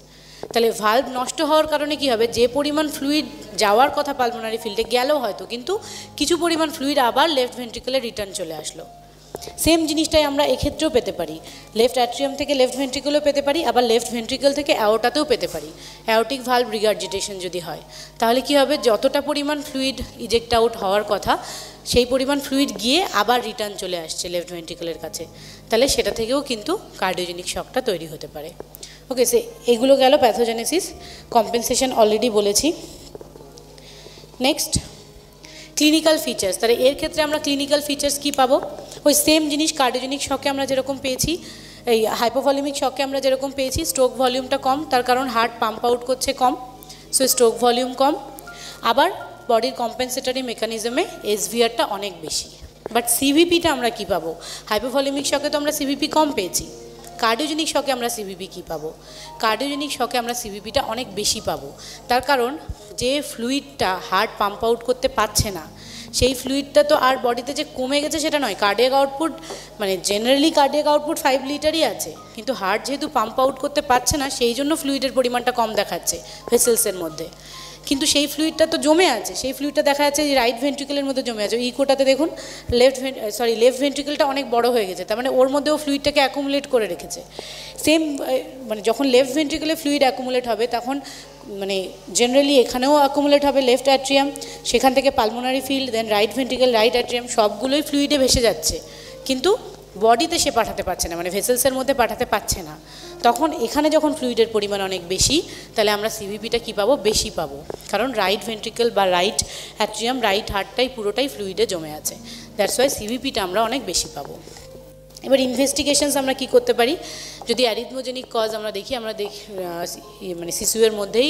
তাহলে ভাল্ভ নষ্ট হওয়ার কারণে কি হবে, যে পরিমাণ ফ্লুইড যাওয়ার কথা পালমোনারি ফিল্ডে গেলেও হয়তো, কিন্তু কিছু পরিমাণ ফ্লুইড আবার লেফট ভেন্ট্রিকলে রিটার্ন চলে আসলো। সেম জিনিসটাই আমরা এক্ষেত্রেও পেতে পারি, লেফট অ্যাট্রিয়াম থেকে লেফট ভেন্ট্রিকলেও পেতে পারি, আবার লেফট ভেন্ট্রিকল থেকে অ্যাওর্টাতেও পেতে পারি। অ্যাওর্টিক ভাল্ভ রিগার্জিটেশন যদি হয় তাহলে কি হবে, যতটা পরিমাণ ফ্লুইড ইজেক্ট আউট হওয়ার কথা সেই পরিমাণ ফ্লুইড গিয়ে আবার রিটার্ন চলে আসছে লেফট ভেন্ট্রিকলের কাছে, তাহলে সেটা থেকেও কিন্তু কার্ডিওজেনিক শকটা তৈরি হতে পারে। ওকে, এগুলো গেল প্যাথোজেনেসিস, কম্পেনসেশন অলরেডি বলেছি। নেক্সট ক্লিনিক্যাল ফিচার্স, তাহলে এর ক্ষেত্রে আমরা ক্লিনিক্যাল ফিচার্স কী পাবো, ওই সেম জিনিস কার্ডিওজেনিক শকে আমরা যেরকম পেয়েছি, এই হাইপোভলিউমিক শকে আমরা যেরকম পেয়েছি, স্ট্রোক ভলিউমটা কম, তার কারণ হার্ট পাম্প আউট করছে কম, সো স্ট্রোক ভলিউম কম। আবার বডির কম্পেনসেটরি মেকানিজমে এসভিআরটা অনেক বেশি। বাট সিভিপিটা আমরা কী পাবো, হাইপোভলিউমিক শকে তো আমরা সিভিপি কম পেয়েছি, কার্ডিওজেনিক শকে আমরা সিভিপি কী পাবো, কার্ডিওজেনিক শকে আমরা সিভিপিটা অনেক বেশি পাবো। তার কারণ যে ফ্লুইডটা হার্ট পাম্প আউট করতে পারছে না, সেই ফ্লুইডটা তো আর বডিতে যে কমে গেছে সেটা নয়, কার্ডিয়াক আউটপুট মানে জেনারেলি কার্ডিয়াক আউটপুট 5 লিটারই আছে, কিন্তু হার্ট যেহেতু পাম্প আউট করতে পারছে না সেই জন্য ফ্লুইডের পরিমাণটা কম দেখাচ্ছে ভেসেলসের মধ্যে, কিন্তু সেই ফ্লুইডটা তো জমে আছে, সেই ফ্লুইডটা দেখা যাচ্ছে যে রাইট ভেন্ট্রিকলের মধ্যে জমে আছে। ইকোটাতে দেখুন লেফট ভেন্ট্রিকলটা অনেক বড় হয়ে গেছে, তার মানে ওর মধ্যেও ফ্লুইডটাকে অ্যাকুমুলেট করে রেখেছে। সেম মানে যখন লেফট ভেন্ট্রিকলে ফ্লুইড অ্যাকুমুলেট হবে তখন মানে জেনারেলি এখানেও অ্যাকুমুলেট হবে লেফট অ্যাট্রিয়াম, সেখান থেকে পালমোনারি ফিল্ড, দেন রাইট ভেন্ট্রিকল, রাইট অ্যাট্রিয়াম, সবগুলোই ফ্লুইডে ভেসে যাচ্ছে, কিন্তু বডিতে সে পাঠাতে পারছে না, মানে ভেসেলসের মধ্যে পাঠাতে পারছে না। তখন এখানে যখন ফ্লুইডের পরিমাণ অনেক বেশি, তাহলে আমরা সিভিপিটা কী পাবো, বেশি পাবো, কারণ রাইট ভেন্ট্রিকল বা রাইট অ্যাট্রিয়াম, রাইট হার্টটাই পুরোটাই ফ্লুইডে জমে আছে, দ্যাটস ওয়াই সিভিপিটা আমরা অনেক বেশি পাবো। এবার ইনভেস্টিগেশনস আমরা কি করতে পারি, যদি অ্যারিথমোজেনিক কজ আমরা দেখি, মানে শিশুর মধ্যেই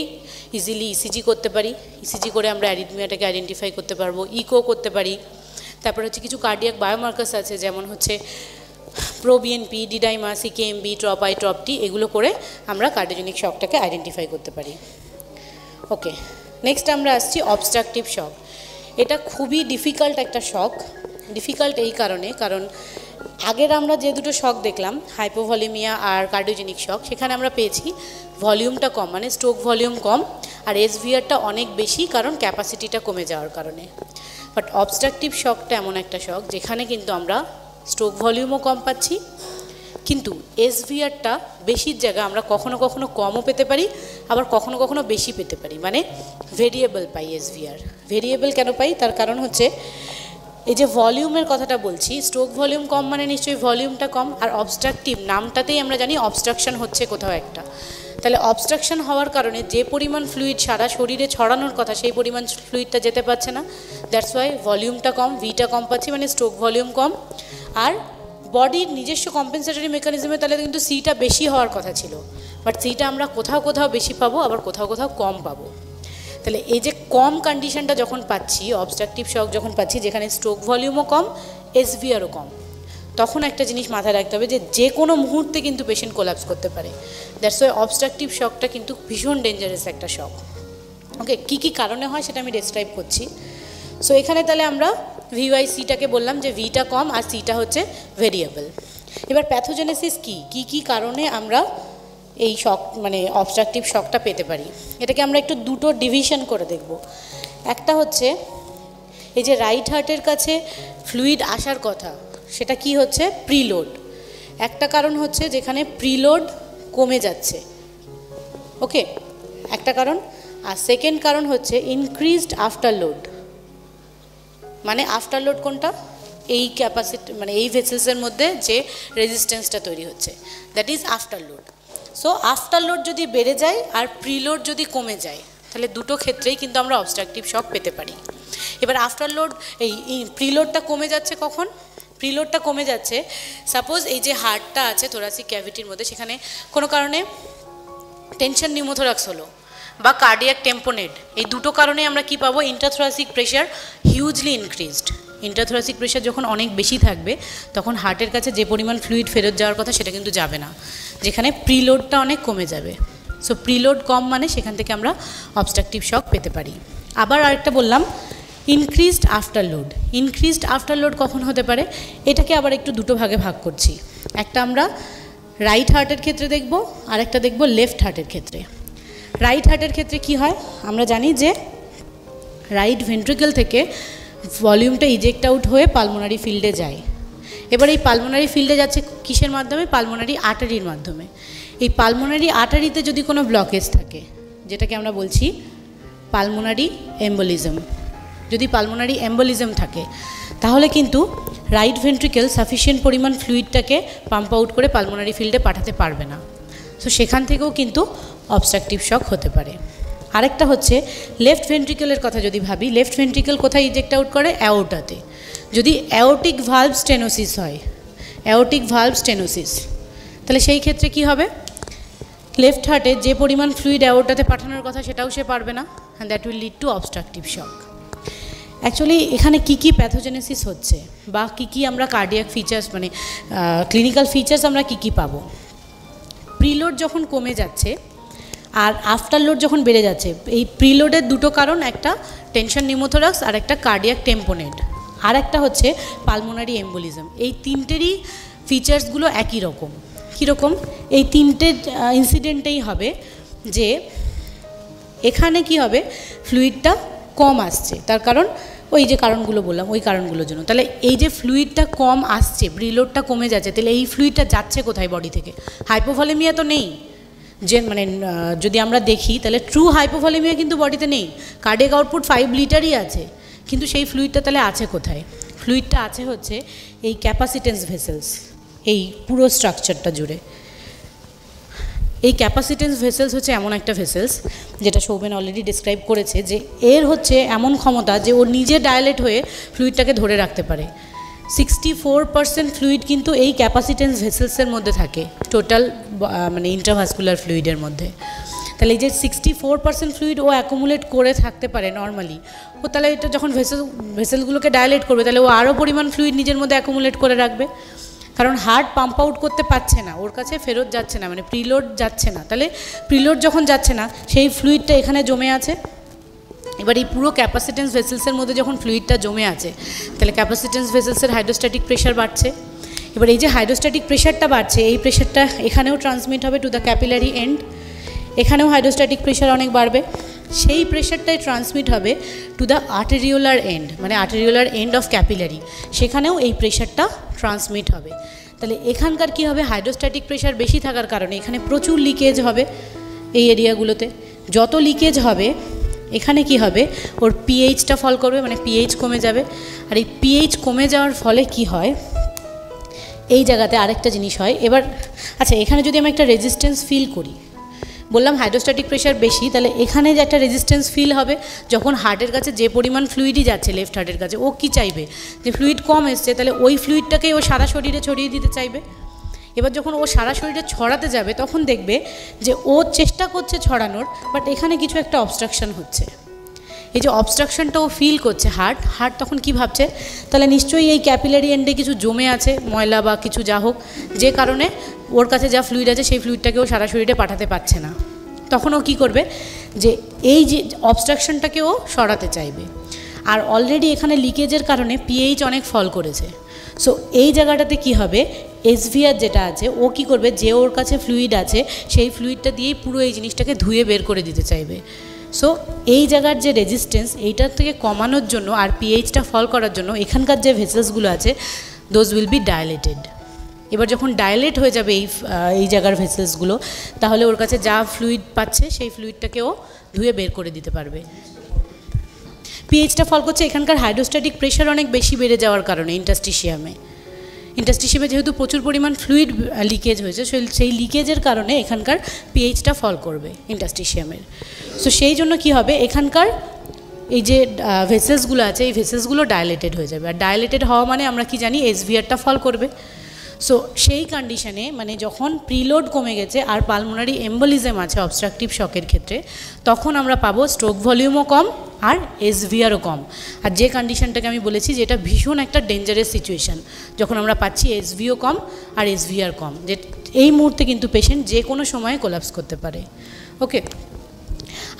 ইজিলি ইসিজি করতে পারি, ইসিজি করে আমরা অ্যারিথমিয়াটাকে আইডেন্টিফাই করতে পারবো, ইকো করতে পারি। তারপর হচ্ছে কিছু কার্ডিয়াক বায়োমার্কার্স আছে, যেমন হচ্ছে প্রোবিএনপি, ডিডাইমা, সিকেএমবি, ট্রপ-আই, ট্রপ-টি, এগুলো করে আমরা কার্ডিওজেনিক শকটাকে আইডেন্টিফাই করতে পারি। ওকে, নেক্সট আমরা আসছি অবস্ট্রাকটিভ শক। এটা খুবই ডিফিকাল্ট একটা শক। ডিফিকাল্ট এই কারণে, কারণ আগের আমরা যে দুটো শক দেখলাম, হাইপোভলিমিয়া আর কার্ডিওজেনিক শক, সেখানে আমরা পেয়েছি ভলিউমটা কম, মানে স্ট্রোক ভলিউম কম, আর এসভিআরটা অনেক বেশি, কারণ ক্যাপাসিটিটা কমে যাওয়ার কারণে। বাট অবস্ট্রাকটিভ শকটা এমন একটা শক যেখানে কিন্তু আমরা স্ট্রোক ভলিউমও কম পাচ্ছি, কিন্তু এসভিআরটা বেশির জায়গা আমরা কখনো কখনো কমও পেতে পারি, আবার কখনো কখনো বেশি পেতে পারি, মানে ভেরিয়েবল পাই এসভিআর। ভেরিয়েবল কেন পাই, তার কারণ হচ্ছে এই যে ভলিউমের কথাটা বলছি, স্ট্রোক ভলিউম কম মানে নিশ্চয়ই ভলিউমটা কম, আর অবস্ট্রাকটিভ নামটাতেই আমরা জানি অবস্ট্রাকশন হচ্ছে কোথাও একটা, তাহলে অবস্ট্রাকশন হওয়ার কারণে যে পরিমাণ ফ্লুইড সারা শরীরে ছড়ানোর কথা সেই পরিমাণ ফ্লুইডটা যেতে পারছে না, দ্যাটস ওয়াই ভলিউমটা কম, ভিটা কম পাচ্ছি, মানে স্ট্রোক ভলিউম কম। আর বডির নিজস্ব কম্পেনসেটরি মেকানিজমে তাহলে কিন্তু সিটা বেশি হওয়ার কথা ছিল, বাট সিটা আমরা কোথাও কোথাও বেশি পাবো, আবার কোথাও কোথাও কম পাবো। তাহলে এই যে কম কন্ডিশনটা যখন পাচ্ছি, অবস্ট্রাকটিভ শক যখন পাচ্ছি, যেখানে স্ট্রোক ভলিউমও কম, এসভিআরও কম, তখন একটা জিনিস মাথায় রাখতে হবে যে কোনো মুহূর্তে কিন্তু পেশেন্ট কোলাপস করতে পারে। দ্যাটস ওয়াই অবস্ট্রাকটিভ শকটা কিন্তু ভীষণ ডেঞ্জারাস একটা শক। ওকে, কী কী কারণে হয় সেটা আমি ডেসক্রাইব করছি। সো এখানে তাহলে আমরা ভিওয়াই সিটাকে বললাম যে ভিটা কম আর সিটা হচ্ছে ভেরিয়েবল। এবার প্যাথোজেনেসিস কি কারণে আমরা এই শক মানে অবস্ট্রাকটিভ শকটা পেতে পারি, এটাকে আমরা একটু দুটো ডিভিশন করে দেখব। একটা হচ্ছে এই যে রাইট হার্টের কাছে ফ্লুইড আসার কথা, সেটা কি হচ্ছে প্রিলোড। একটা কারণ হচ্ছে যেখানে প্রিলোড কমে যাচ্ছে, ওকে, একটা কারণ। আর সেকেন্ড কারণ হচ্ছে ইনক্রিজড আফটারলোড। মানে আফটারলোড কোনটা, এই ক্যাপাসিটি মানে এই ভেসেলসের মধ্যে যে রেজিস্ট্যান্সটা তৈরি হচ্ছে, দ্যাট ইজ আফটারলোড। সো আফটারলোড যদি বেড়ে যায় আর প্রিলোড যদি কমে যায়, তাহলে দুটো ক্ষেত্রেই কিন্তু আমরা অবস্ট্রাকটিভ শক পেতে পারি। এবার আফটারলোড এই প্রিলোডটা কমে যাচ্ছে কখন, প্রিলোডটা কমে যাচ্ছে সাপোজ এই যে হার্টটা আছে থোরাসিক ক্যাভিটির মধ্যে, সেখানে কোনো কারণে টেনশন নিউমোথোরাক্স হলো বা কার্ডিয়াক টেম্পোনেট, এই দুটো কারণে আমরা কি পাবো, ইন্ট্রাথোরাসিক প্রেশার হিউজলি ইনক্রিজড। ইন্ট্রাথোরাসিক প্রেশার যখন অনেক বেশি থাকবে তখন হার্টের কাছে যে পরিমাণ ফ্লুইড ফেরত যাওয়ার কথা সেটা কিন্তু যাবে না, যেখানে প্রিলোডটা অনেক কমে যাবে। সো প্রিলোড কম মানে সেখান থেকে আমরা অবস্ট্রাকটিভ শক পেতে পারি। আবার আরেকটা বললাম ইনক্রিজড আফটারলোড। ইনক্রিজড আফটারলোড কখন হতে পারে, এটাকে আবার একটু দুটো ভাগে ভাগ করছি। একটা আমরা রাইট হার্টের ক্ষেত্রে দেখব, আর একটা দেখব লেফট হার্টের ক্ষেত্রে। রাইট হার্টের ক্ষেত্রে কি হয়, আমরা জানি যে রাইট ভেন্ট্রিকল থেকে ভলিউমটা ইজেক্ট আউট হয়ে পালমোনারি ফিল্ডে যায়। এবার এই পালমোনারি ফিল্ডে যাচ্ছে কিসের মাধ্যমে, পালমোনারি আর্টারির মাধ্যমে। এই পালমোনারি আর্টারিতে যদি কোনো ব্লকেজ থাকে, যেটাকে আমরা বলছি পালমোনারি এম্বোলিজম, যদি পালমোনারি এম্বোলিজম থাকে তাহলে কিন্তু রাইট ভেন্ট্রিকল সাফিসিয়েন্ট পরিমাণ ফ্লুইডটাকে পাম্প আউট করে পালমোনারি ফিল্ডে পাঠাতে পারবে না। সো সেখান থেকেও কিন্তু অবস্ট্রাকটিভ শক হতে পারে। আরেকটা হচ্ছে লেফট ভেন্ট্রিকলের কথা যদি ভাবি, লেফট ভেন্ট্রিকল কোথায় ইজেক্ট আউট করে, অ্যাওর্টাতে। যদি অ্যাওর্টিক ভালভ স্টেনোসিস হয়, অ্যাওর্টিক ভালভ স্টেনোসিস, তাহলে সেই ক্ষেত্রে কি হবে, লেফট হার্টে যে পরিমাণ ফ্লুইড অ্যাওর্টাতে পাঠানোর কথা সেটাও সে পারবে না, and that will lead two obstructive shock. Actually এখানে কি প্যাথোজেনেসিস হচ্ছে বা কি আমরা কার্ডিয়াক ফিচার্স মানে ক্লিনিক্যাল ফিচার্স আমরা কি পাবো। প্রিলোড যখন কমে যাচ্ছে আর আফটারলোড যখন বেড়ে যাচ্ছে, এই প্রিলোডের দুটো কারণ, একটা টেনশন নিউমোথোরাক্স আর একটা কার্ডিয়াক টেম্পোনেট, আর একটা হচ্ছে পালমোনারি এম্বোলিজম। এই তিনটেরই ফিচার্সগুলো একই রকম। কীরকম, এই তিনটে ইনসিডেন্টেই হবে যে এখানে কি হবে, ফ্লুইডটা কম আসছে, তার কারণ ওই যে কারণগুলো বললাম, ওই কারণগুলোর জন্য। তাহলে এই যে ফ্লুইডটা কম আসছে, প্রিলোডটা কমে যাচ্ছে, তাহলে এই ফ্লুইডটা যাচ্ছে কোথায় বডি থেকে, হাইপোভলিমিয়া তো নেই, যে মানে যদি আমরা দেখি তাহলে ট্রু হাইপোভলিমিয়া কিন্তু বডিতে নেই, কার্ডিয়াক আউটপুট 5 লিটারই আছে, কিন্তু সেই ফ্লুইডটা তাহলে আছে কোথায়, ফ্লুইডটা আছে হচ্ছে এই ক্যাপাসিটেন্স ভেসেলস, এই পুরো স্ট্রাকচারটা জুড়ে। এই ক্যাপাসিটেন্স ভেসেলস হচ্ছে এমন একটা ভেসেলস যেটা সৌমেন অলরেডি ডিসক্রাইব করেছে, যে এর হচ্ছে এমন ক্ষমতা যে ও নিজে ডায়ালেট হয়ে ফ্লুইডটাকে ধরে রাখতে পারে। 64% ফ্লুইড কিন্তু এই ক্যাপাসিটেন্স ভেসেলসের মধ্যে থাকে টোটাল মানে ইন্ট্রাভাস্কুলার ফ্লুইডের মধ্যে। তাহলে এই যে 64% ফ্লুইড ও অ্যাকুমুলেট করে থাকতে পারে নর্মালি, ও তাহলে এটা যখন ভেসেলগুলোকে ডায়ালেট করবে তাহলে ও আরও পরিমাণ ফ্লুইড নিজের মধ্যে অ্যাকুমুলেট করে রাখবে, কারণ হার্ট পাম্প আউট করতে পারছে না, ওর কাছে ফেরত যাচ্ছে না, মানে প্রিলোড যাচ্ছে না। তাহলে প্রিলোড যখন যাচ্ছে না, সেই ফ্লুইডটা এখানে জমে আছে। এবার এই পুরো ক্যাপাসিটেন্স ভেসেলসের মধ্যে যখন ফ্লুইডটা জমে আছে, তাহলে ক্যাপাসিটেন্স ভেসেলসের হাইড্রোস্ট্যাটিক প্রেশার বাড়ছে। এবার এই যে হাইড্রোস্ট্যাটিক প্রেশারটা বাড়ছে, এই প্রেশারটা এখানেও ট্রান্সমিট হবে টু দ্য ক্যাপিলারি এন্ড, এখানেও হাইড্রোস্ট্যাটিক প্রেশার অনেক বাড়বে, সেই প্রেশারটাই ট্রান্সমিট হবে টু দ্য আর্টেরিওলার এন্ড, মানে আর্টেরিওলার এন্ড অফ ক্যাপিলারি, সেখানেও এই প্রেশারটা ট্রান্সমিট হবে। তাহলে এখানকার কি হবে, হাইড্রোস্ট্যাটিক প্রেশার বেশি থাকার কারণে এখানে প্রচুর লিকেজ হবে এই এরিয়াগুলোতে। যত লিকেজ হবে এখানে কি হবে, ওর পিএইচটা ফল করবে, মানে পিএইচ কমে যাবে। আর এই পিএইচ কমে যাওয়ার ফলে কি হয়, এই জায়গাতে আরেকটা জিনিস হয়। এবার আচ্ছা, এখানে যদি আমি একটা রেজিস্ট্যান্স ফিল করি, বললাম হাইড্রোস্ট্যাটিক প্রেশার বেশি, তাহলে এখানে যে একটা রেজিস্ট্যান্স ফিল হবে যখন হার্টের কাছে যে পরিমাণ ফ্লুইডই যাচ্ছে লেফট হার্টের কাছে, ও কি চাইবে, যে ফ্লুইড কম এসছে, তাহলে ওই ফ্লুইডটাকেই ও সারা শরীরে ছড়িয়ে দিতে চাইবে। এবার যখন ও সারা শরীরে ছড়াতে যাবে তখন দেখবে যে ও চেষ্টা করছে ছড়ানোর, বাট এখানে কিছু একটা অবস্ট্রাকশন হচ্ছে। এই যে অবস্ট্রাকশনটা ও ফিল করছে হার্ট তখন কি ভাবছে, তাহলে নিশ্চয়ই এই ক্যাপিলারি এন্ডে কিছু জমে আছে, ময়লা বা কিছু যা হোক, যে কারণে ওর কাছে যা ফ্লুইড আছে সেই ফ্লুইডটাকেও সারা শরীরে পাঠাতে পারছে না। তখন ও কী করবে, যে এই যে অবস্ট্রাকশনটাকে ও সরাতে চাইবে। আর অলরেডি এখানে লিকেজের কারণে পিএইচ অনেক ফল করেছে। সো এই জায়গাটাতে কি হবে, এসভিআর যেটা আছে ও কী করবে, যে ওর কাছে ফ্লুইড আছে সেই ফ্লুইডটা দিয়েই পুরো এই জিনিসটাকে ধুয়ে বের করে দিতে চাইবে। সো এই জায়গার যে রেজিস্ট্যান্স এইটার থেকে কমানোর জন্য আর পিএইচটা ফল করার জন্য এখানকার যে ভেসেলসগুলো আছে দোজ উইল বি ডাইলেটেড। এবার যখন ডাইলেট হয়ে যাবে এই জায়গার ভেসেলসগুলো, তাহলে ওর কাছে যা ফ্লুইড পাচ্ছে সেই ফ্লুইডটাকে ও ধুয়ে বের করে দিতে পারবে। পিএইচটা ফল করছে এখানকার হাইড্রোস্ট্যাটিক প্রেশার অনেক বেশি বেড়ে যাওয়ার কারণে। ইন্টারস্টিশিয়ামে যেহেতু প্রচুর পরিমাণ ফ্লুইড লিকেজ হয়েছে, সেই লিকেজের কারণে এখানকার পিএইচটা ফল করবে ইন্টারস্টিশিয়ামের। সো সেই জন্য কি হবে, এখানকার এই যে ভেসেলসগুলো আছে এই ভেসেলসগুলো ডাইলেটেড হয়ে যাবে। আর ডাইলেটেড হওয়া মানে আমরা কি জানি, এসভিআরটা ফল করবে। সো সেই কন্ডিশনে মানে যখন প্রিলোড কমে গেছে আর পালমোনারি এম্বোলিজম আছে অবস্ট্রাকটিভ শকের ক্ষেত্রে, তখন আমরা পাবো স্ট্রোক ভলিউমও কম আর এসভিআরও কম। আর যে কন্ডিশনটাকে আমি বলেছি যে এটা ভীষণ একটা ডেঞ্জারাস সিচুয়েশান, যখন আমরা পাচ্ছি এসভিও কম আর এসভিআর কম, যে এই মুহূর্তে কিন্তু পেশেন্ট যে কোনো সময়ে কোলাপস করতে পারে। ওকে,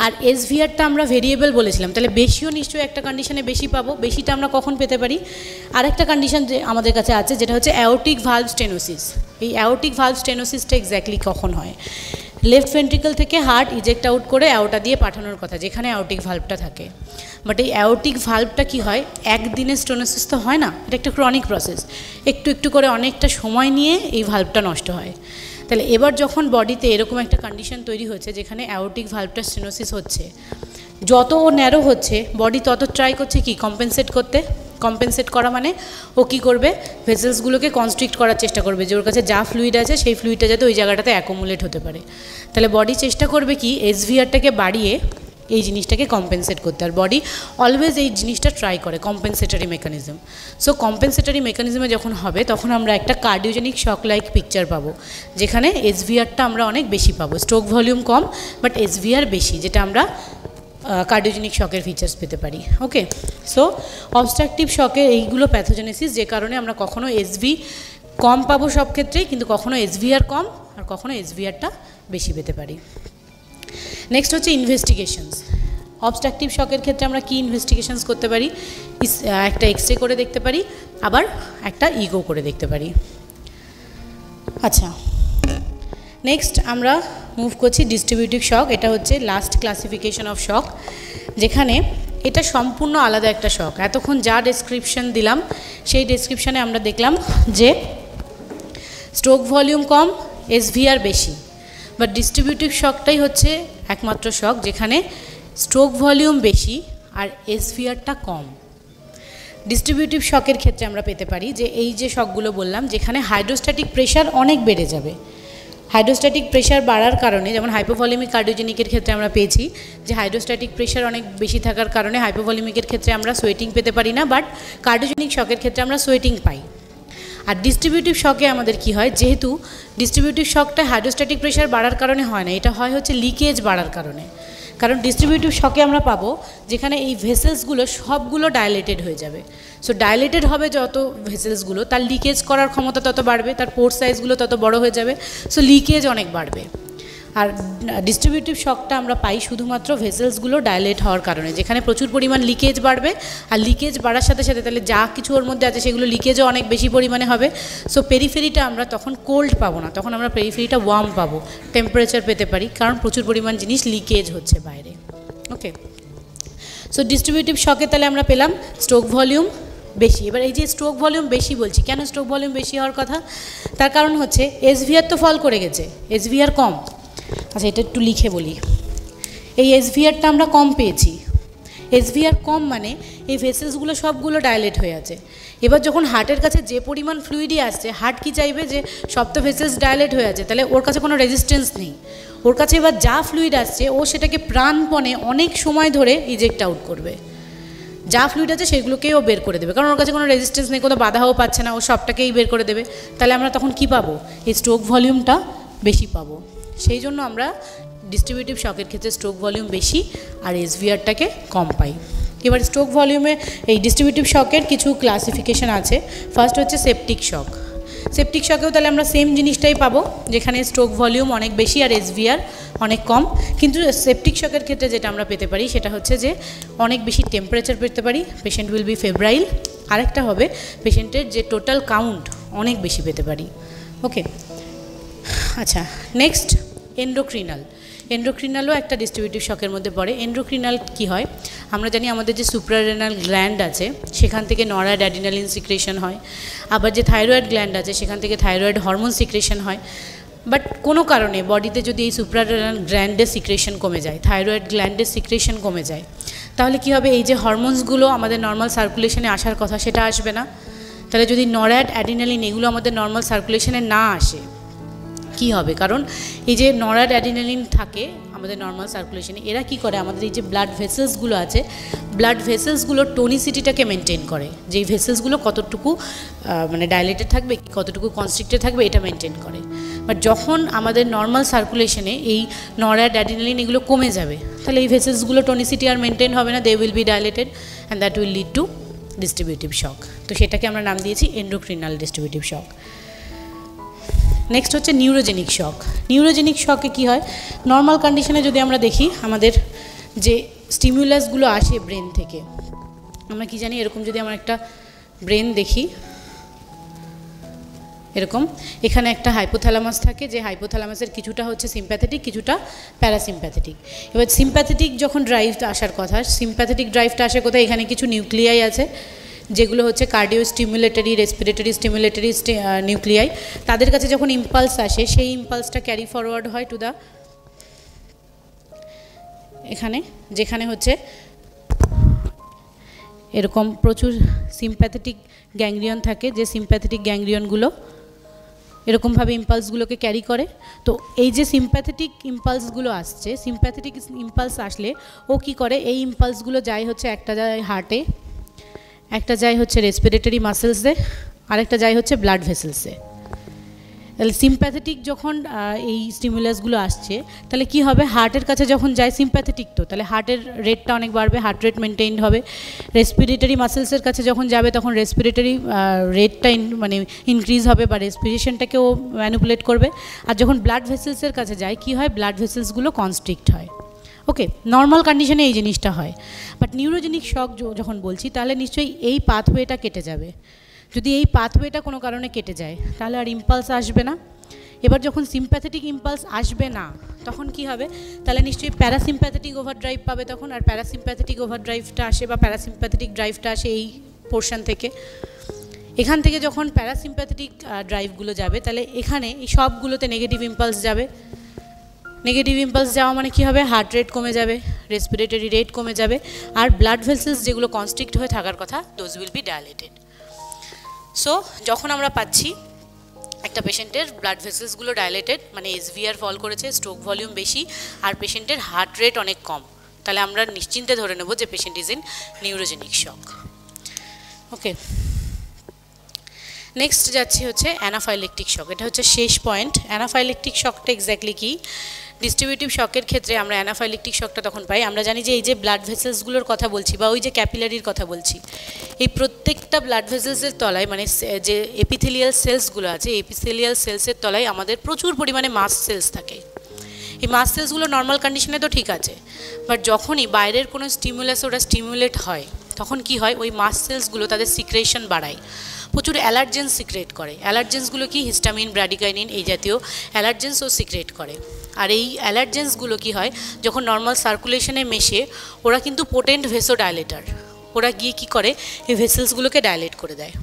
আর এসভিআরটা আমরা ভেরিয়েবল বলেছিলাম, তাহলে বেশিও নিশ্চয়ই একটা কন্ডিশনে বেশি পাবো। বেশিটা আমরা কখন পেতে পারি, আরেকটা কন্ডিশন যে আমাদের কাছে আছে যেটা হচ্ছে অ্যাওর্টিক ভালভ স্টেনোসিস। এই অ্যাওর্টিক ভালভ স্টেনোসিসটা এক্স্যাক্টলি কখন হয়, লেফট ভেন্ট্রিকল থেকে হার্ট ইজেক্ট আউট করে অ্যাওর্টা দিয়ে পাঠানোর কথা, যেখানে অ্যাওর্টিক ভালভটা থাকে। বাট এই অ্যাওর্টিক ভালভটা কী হয়, একদিনের স্টেনোসিস তো হয় না, এটা একটা ক্রনিক প্রসেস, একটু একটু করে অনেকটা সময় নিয়ে এই ভালভটা নষ্ট হয়। তাহলে এবার যখন বডিতে এরকম একটা কন্ডিশন তৈরি হচ্ছে যেখানে অ্যাওর্টিক ভালভটা স্টেনোসিস হচ্ছে, যত ও ন্যারো হচ্ছে বডি তত ট্রাই করছে কি কম্পেনসেট করতে। কম্পেনসেট করা মানে ও কী করবে, ভেসেলসগুলোকে কনস্ট্রিক্ট করার চেষ্টা করবে, যে ওর কাছে যা ফ্লুইড আছে সেই ফ্লুইডটা যাতে ওই জায়গাটাতে অ্যাকোমুলেট হতে পারে। তাহলে বডি চেষ্টা করবে কি এসভিআরটাকে বাড়িয়ে এই জিনিসটাকে কম্পেনসেট করতে। আর বডি অলওয়েজ এই জিনিসটা ট্রাই করে, কম্পেনসেটারি মেকানিজম। সো কম্পেনসেটারি মেকানিজমে যখন হবে তখন আমরা একটা কার্ডিওজেনিক শক লাইক পিকচার পাবো, যেখানে এসভিআরটা আমরা অনেক বেশি পাবো, stroke volume com but SVR বেশি, যেটা আমরা কার্ডিওজেনিক শকের ফিচার্স পেতে পারি। ওকে, সো অবস্ট্রাকটিভ শকের এইগুলো প্যাথোজেনেসিস, যে কারণে আমরা কখনো এসভি কম পাবো সব ক্ষেত্রেই, কিন্তু কখনো এসভিআর কম আর কখনো এসভিআরটা বেশি পেতে পারি। নেক্সট হচ্ছে ইনভেস্টিগেশনস। অবস্ট্রাকটিভ শকের ক্ষেত্রে আমরা কি ইনভেস্টিগেশনস করতে পারি, একটা এক্সরে করে দেখতে পারি, আবার একটা ইগো করে দেখতে পারি। আচ্ছা, নেক্সট আমরা মুভ করছি ডিস্ট্রিবিউটিভ শক। এটা হচ্ছে লাস্ট ক্লাসিফিকেশন অফ শক, যেখানে এটা সম্পূর্ণ আলাদা একটা শক। এতক্ষণ যা ডেসক্রিপশন দিলাম সেই ডেসক্রিপশানে আমরা দেখলাম যে স্ট্রোক ভলিউম কম, এসভিআর বেশি, বাট ডিস্ট্রিবিউটিভ শকটাই হচ্ছে একমাত্র শক যেখানে স্ট্রোক ভলিউম বেশি আর এসভিআরটা কম। ডিস্ট্রিবিউটিভ শকের ক্ষেত্রে আমরা পেতে পারি যে এই যে শকগুলো বললাম, যেখানে হাইড্রোস্ট্যাটিক প্রেশার অনেক বেড়ে যাবে। হাইড্রোস্ট্যাটিক প্রেশার বাড়ার কারণে, যেমন হাইপোভলিমিক কার্ডিওজেনিকের ক্ষেত্রে আমরা পেয়েছি যে হাইড্রোস্ট্যাটিক প্রেশার অনেক বেশি থাকার কারণে হাইপোভলিমিকের ক্ষেত্রে আমরা সোয়েটিং পেতে পারি না, বাট কার্ডিওজেনিক শকের ক্ষেত্রে আমরা সোয়েটিং পাই। আর ডিস্ট্রিবিউটিভ শকে আমাদের কি হয়, যেহেতু ডিস্ট্রিবিউটিভ শকটা হাইড্রোস্ট্যাটিক প্রেশার বাড়ার কারণে হয় না, এটা হয় হচ্ছে লিকেজ বাড়ার কারণে। কারণ ডিস্ট্রিবিউটিভ শকে আমরা পাবো যেখানে এই ভেসেলসগুলো সবগুলো ডাইলেটেড হয়ে যাবে। সো ডাইলেটেড হবে যত ভেসেলসগুলো, তার লিকেজ করার ক্ষমতা তত বাড়বে, তার পোর্ট সাইজগুলো তত বড় হয়ে যাবে, সো লিকেজ অনেক বাড়বে। আর ডিস্ট্রিবিউটিভ শকটা আমরা পাই শুধুমাত্র ভেসেলসগুলো ডাইলেট হওয়ার কারণে, যেখানে প্রচুর পরিমাণ লিকেজ বাড়বে। আর লিকেজ বাড়ার সাথে সাথে তাহলে যা কিছু ওর মধ্যে আছে সেগুলো লিকেজও অনেক বেশি পরিমাণে হবে। সো পেরিফেরিটা আমরা তখন কোল্ড পাবো না, তখন আমরা পেরিফেরিটা ওয়ার্ম পাবো, টেম্পারেচার পেতে পারি, কারণ প্রচুর পরিমাণ জিনিস লিকেজ হচ্ছে বাইরে। ওকে, সো ডিস্ট্রিবিউটিভ শকে তাহলে আমরা পেলাম স্ট্রোক ভলিউম বেশি। এবার এই যে স্ট্রোক ভলিউম বেশি বলছি, কেন স্ট্রোক ভলিউম বেশি হওয়ার কথা, তার কারণ হচ্ছে এসভিআর তো ফল করে গেছে, এসভিআর কম। আচ্ছা, এটা একটু লিখে বলি, এই এসভিআরটা আমরা কম পেয়েছি। এসভিআর কম মানে এই ভেসেলসগুলো সবগুলো ডাইলেট হয়ে আছে। এবার যখন হার্টের কাছে যে পরিমাণ ফ্লুইডই আসছে, হার্ট কি চাইবে যে সব তো ভেসেলস ডাইলেট হয়ে আছে, তাহলে ওর কাছে কোনো রেজিস্ট্যান্স নেই। ওর কাছে এবার যা ফ্লুইড আসছে ও সেটাকে প্রাণপণে অনেক সময় ধরে ইজেক্ট আউট করবে। যা ফ্লুইড আছে সেগুলোকেই ও বের করে দেবে, কারণ ওর কাছে কোনো রেজিস্ট্যান্স নেই, কোনো বাধাও পাচ্ছে না, ও সবটাকেই বের করে দেবে। তাহলে আমরা তখন কি পাবো, এই স্ট্রোক ভলিউমটা বেশি পাবো। সেই জন্য আমরা ডিস্ট্রিবিউটিভ শকের ক্ষেত্রে স্ট্রোক ভলিউম বেশি আর এসভিআরটাকে কম পাই। এবার স্ট্রোক ভলিউমে এই ডিস্ট্রিবিউটিভ শকের কিছু ক্লাসিফিকেশান আছে। ফার্স্ট হচ্ছে সেপটিক শক। সেপটিক শকেও তাহলে আমরা সেম জিনিসটাই পাবো, যেখানে স্ট্রোক ভলিউম অনেক বেশি আর এসভিআর অনেক কম। কিন্তু সেপটিক শকের ক্ষেত্রে যেটা আমরা পেতে পারি সেটা হচ্ছে যে অনেক বেশি টেম্পারেচার পেতে পারি, পেশেন্ট উইল বি ফেব্রাইল। আরেকটা হবে পেশেন্টের যে টোটাল কাউন্ট অনেক বেশি পেতে পারি। ওকে, আচ্ছা, নেক্সট এন্ডোক্রিনাল। এন্ডোক্রিনালও একটা ডিস্ট্রিবিউটিভ শকের মধ্যে পড়ে। এন্ডোক্রিনাল কি হয়, আমরা জানি আমাদের যে সুপ্রারেনাল গ্ল্যান্ড আছে সেখান থেকে নরঅ্যাড্রিনালিন সিক্রেশন হয়, আবার যে থাইরয়েড গ্ল্যান্ড আছে সেখান থেকে থাইরয়েড হরমোন সিক্রেশন হয়। বাট কোনো কারণে বডিতে যদি এই সুপ্রারেনাল গ্ল্যান্ডের সিক্রেশন কমে যায়, থাইরয়েড গ্ল্যান্ডের সিক্রেশন কমে যায়, তাহলে কী হবে, এই যে হরমোনসগুলো আমাদের নর্মাল সার্কুলেশনে আসার কথা সেটা আসবে না। তাহলে যদি নরঅ্যাড্রিনালিন এগুলো আমাদের নর্মাল সার্কুলেশনে না আসে কি হবে, কারণ এই যে নরঅ্যাড্রিনালিন থাকে আমাদের নর্মাল সার্কুলেশনে, এরা কি করে আমাদের এই যে ব্লাড ভেসেলসগুলো আছে, ব্লাড ভেসেলসগুলোর টোনিসিটিটাকে মেনটেন করে, যেই ভেসেলসগুলো কতটুকু মানে ডাইলেটেড থাকবে, কতটুকু কনস্ট্রিক্টেড থাকবে, এটা মেনটেন করে। বাট যখন আমাদের নর্মাল সার্কুলেশনে এই নরঅ্যাড্রিনালিন এগুলো কমে যাবে, তাহলে এই ভেসেলসগুলো টোনিসিটি আর মেনটেন হবে না, they will be dilated and that will lead to distributive shock. তো সেটাকে আমরা নাম দিয়েছি এন্ডোক্রিনাল ডিস্ট্রিবিউটিভ শক। নেক্সট হচ্ছে নিউরোজেনিক শক। নিউরোজেনিক শকে কী হয়, নর্মাল কন্ডিশনে যদি আমরা দেখি আমাদের যে স্টিমুলাসগুলো আসে ব্রেন থেকে, আমরা কি জানি, এরকম যদি আমরা একটা ব্রেন দেখি, এরকম এখানে একটা হাইপোথ্যালামাস থাকে, যে হাইপোথ্যালামাসের কিছুটা হচ্ছে সিম্প্যাথেটিক, কিছুটা প্যারাসিম্প্যাথেটিক। এবার সিম্প্যাথেটিক যখন ড্রাইভটা আসার কথা, সিম্প্যাথেটিক ড্রাইভটা আসার কথা, এখানে কিছু নিউক্লিয়াই আছে যেগুলো হচ্ছে cardio stimulatory, respiratory stimulatory nuclei. তাদের কাছে যখন ইম্পালস আসে, সেই ইম্পালসটা ক্যারি ফরওয়ার্ড হয় টু দ্য এখানে, যেখানে হচ্ছে এরকম প্রচুর সিম্প্যাথেটিক গ্যাংগ্রিয়ন থাকে, যে সিম্প্যাথেটিক গ্যাংগ্রিয়নগুলো এরকমভাবে ইম্পালসগুলোকে ক্যারি করে। তো এই যে সিম্প্যাথেটিক ইম্পালসগুলো আসছে, সিম্প্যাথেটিক ইম্পালস আসলে ও কি করে, এই ইম্পালসগুলো যায় হচ্ছে একটা যায় হার্টে, একটা যায় হচ্ছে রেসপিরেটরি মাসেলসে, আরেকটা যায় হচ্ছে ব্লাড ভেসেলসে। তাহলে সিম্প্যাথেটিক যখন এই স্টিমুলাসগুলো আসছে, তাহলে কি হবে, হার্টের কাছে যখন যায় সিম্প্যাথেটিক, তো তাহলে হার্টের রেটটা অনেক বাড়বে, হার্ট রেট মেনটেইন হবে। রেসপিরেটরি মাসেলসের কাছে যখন যাবে তখন রেসপিরেটরি রেটটা মানে ইনক্রিজ হবে, বা রেসপিরেশনটাকেও ম্যানিপুলেট করবে। আর যখন ব্লাড ভেসেলসের কাছে যায় কি হয়, ব্লাড ভেসেলসগুলো কনস্ট্রিক্ট হয়। ওকে, নর্মাল কন্ডিশনে এই জিনিসটা হয়। বাট নিউরোজেনিক শক যখন বলছি, তাহলে নিশ্চয়ই এই পাথওয়েটা কেটে যাবে। যদি এই পাথওয়েটা কোনো কারণে কেটে যায়, তাহলে আর ইম্পালস আসবে না। এবার যখন সিম্প্যাথেটিক ইম্পালস আসবে না, তখন কি হবে, তাহলে নিশ্চয়ই প্যারাসিম্প্যাথেটিক ওভারড্রাইভ পাবে তখন। আর প্যারাসিম্প্যাথেটিক ওভারড্রাইভটা আসে, বা প্যারাসিম্প্যাথেটিক ড্রাইভটা আসে এই পোর্শন থেকে। এখান থেকে যখন প্যারাসিম্প্যাথেটিক ড্রাইভগুলো যাবে, তাহলে এখানে এই সবগুলোতে নেগেটিভ ইম্পালস যাবে। নেগেটিভ ইম্পালস যাওয়া মানে কী হবে, হার্ট রেট কমে যাবে, রেসপিরেটরি রেট কমে যাবে, আর ব্লাড ভেসেলস যেগুলো কনস্ট্রিক্ট হয়ে থাকার কথা, those will be dilated. So যখন আমরা পাচ্ছি একটা পেশেন্টের ব্লাড ভেসেলসগুলো ডাইলেটেড, মানে এসভিআর ফল করেছে, স্ট্রোক ভলিউম বেশি, আর পেশেন্টের হার্ট রেট অনেক কম, তাহলে আমরা নিশ্চিন্তে ধরে নেব যে patient is in neurogenic shock. Okay, next যাচ্ছি হচ্ছে অ্যানাফাইলেকটিক শক। এটা হচ্ছে শেষ পয়েন্ট। অ্যানাফাইলেকটিক শকটা এক্স্যাক্টলি কী, ডিস্ট্রিবিউটিভ শকের ক্ষেত্রে আমরা অ্যানাফাইলেকটিক শকটা তখন পাই, আমরা জানি যে এই যে ব্লাড ভেসেলসগুলোর কথা বলছি, বা ওই যে ক্যাপিলারির কথা বলছি, এই প্রত্যেকটা ব্লাড ভেসেলসের তলায়, মানে যে এপিথেলিয়াল সেলসগুলো আছে, এপিথেলিয়াল সেলসের তলায় আমাদের প্রচুর পরিমাণে মাস্ট সেলস থাকে। এই মাস্ট সেলসগুলো নর্মাল কন্ডিশনে তো ঠিক আছে, বাট যখনই বাইরের কোনো স্টিমুলাস ওরা স্টিমুলেট হয়, তখন কি হয়, ওই মাস্ট সেলসগুলো তাদের সিক্রেশন বাড়ায়, প্রচুর অ্যালার্জেন্স সিক্রেট করে। অ্যালার্জেন্সগুলো কি, হিস্টামিন, ব্র্যাডিকাইনিন, এই জাতীয় অ্যালার্জেন্সও সিক্রেট করে। আর এই অ্যালার্জেন্সগুলো কি হয়, যখন নর্মাল সার্কুলেশনে মেশে, ওরা কিন্তু পোটেন্ট ভেসো ডাইলেটার, ওরা গিয়ে কি করে, এই ভেসেলসগুলোকে ডাইলেট করে দেয়।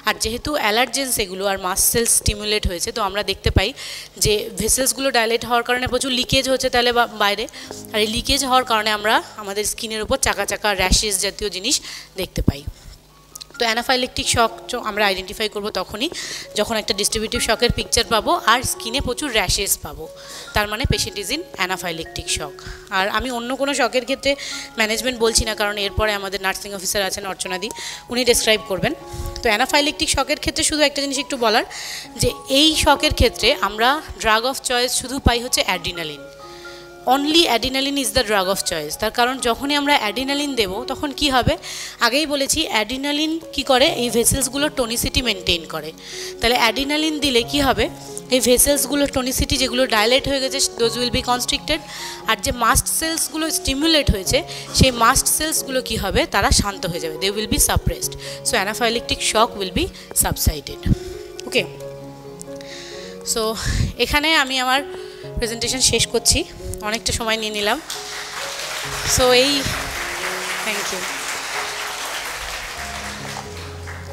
আর যেহেতু অ্যালার্জেন্স এগুলো আর মাস্ট সেলস স্টিমুলেট হয়েছে, তো আমরা দেখতে পাই যে ভেসেলসগুলো ডাইলেট হওয়ার কারণে প্রচুর লিকেজ হচ্ছে তাহলে বাইরে, আর এই লিকেজ হওয়ার কারণে আমরা আমাদের স্কিনের উপর চাকা চাকা র্যাশেস জাতীয় জিনিস দেখতে পাই। তো অ্যানাফাইলেকটিক শক আমরা আইডেন্টিফাই করব তখনই যখন একটা ডিস্ট্রিবিউটিভ শকের পিকচার পাবো আর স্কিনে প্রচুর র্যাশেস পাবো, তার মানে পেশেন্ট ইজ ইন অ্যানাফাইলেকটিক শক। আর আমি অন্য কোনো শকের ক্ষেত্রে ম্যানেজমেন্ট বলছি না, কারণ এরপরে আমাদের নার্সিং অফিসার আছেন অর্চনাদি, উনি ডেসক্রাইব করবেন। তো অ্যানাফাইলেকটিক শকের ক্ষেত্রে শুধু একটা জিনিস একটু বলার, যে এই শকের ক্ষেত্রে আমরা ড্রাগ অফ চয়েস শুধু পাই হচ্ছে adrenaline. Only adrenaline is the drug of choice. তার কারণ যখনই আমরা অ্যাড্রিনালিন দেবো তখন কি হবে, আগেই বলেছি অ্যাড্রিনালিন কি করে, এই ভেসেলসগুলোর টোনিসিটি মেনটেন করে। তাহলে অ্যাড্রিনালিন দিলে কি হবে, এই ভেসেলসগুলোর টোনিসিটি যেগুলো ডাইলেট হয়ে গেছে, দোজ উইল বি কনস্ট্রিক্টেড। আর যে মাস্ট সেলসগুলো স্টিমুলেট হয়েছে, সেই মাস্ট সেলসগুলো কি হবে, তারা শান্ত হয়ে যাবে, they will be suppressed. So anaphylactic shock will be subsided. Okay, so এখানে আমি আমার প্রেজেন্টেশন শেষ করছি, অনেকটা সময় নিয়ে নিলাম। So thank you.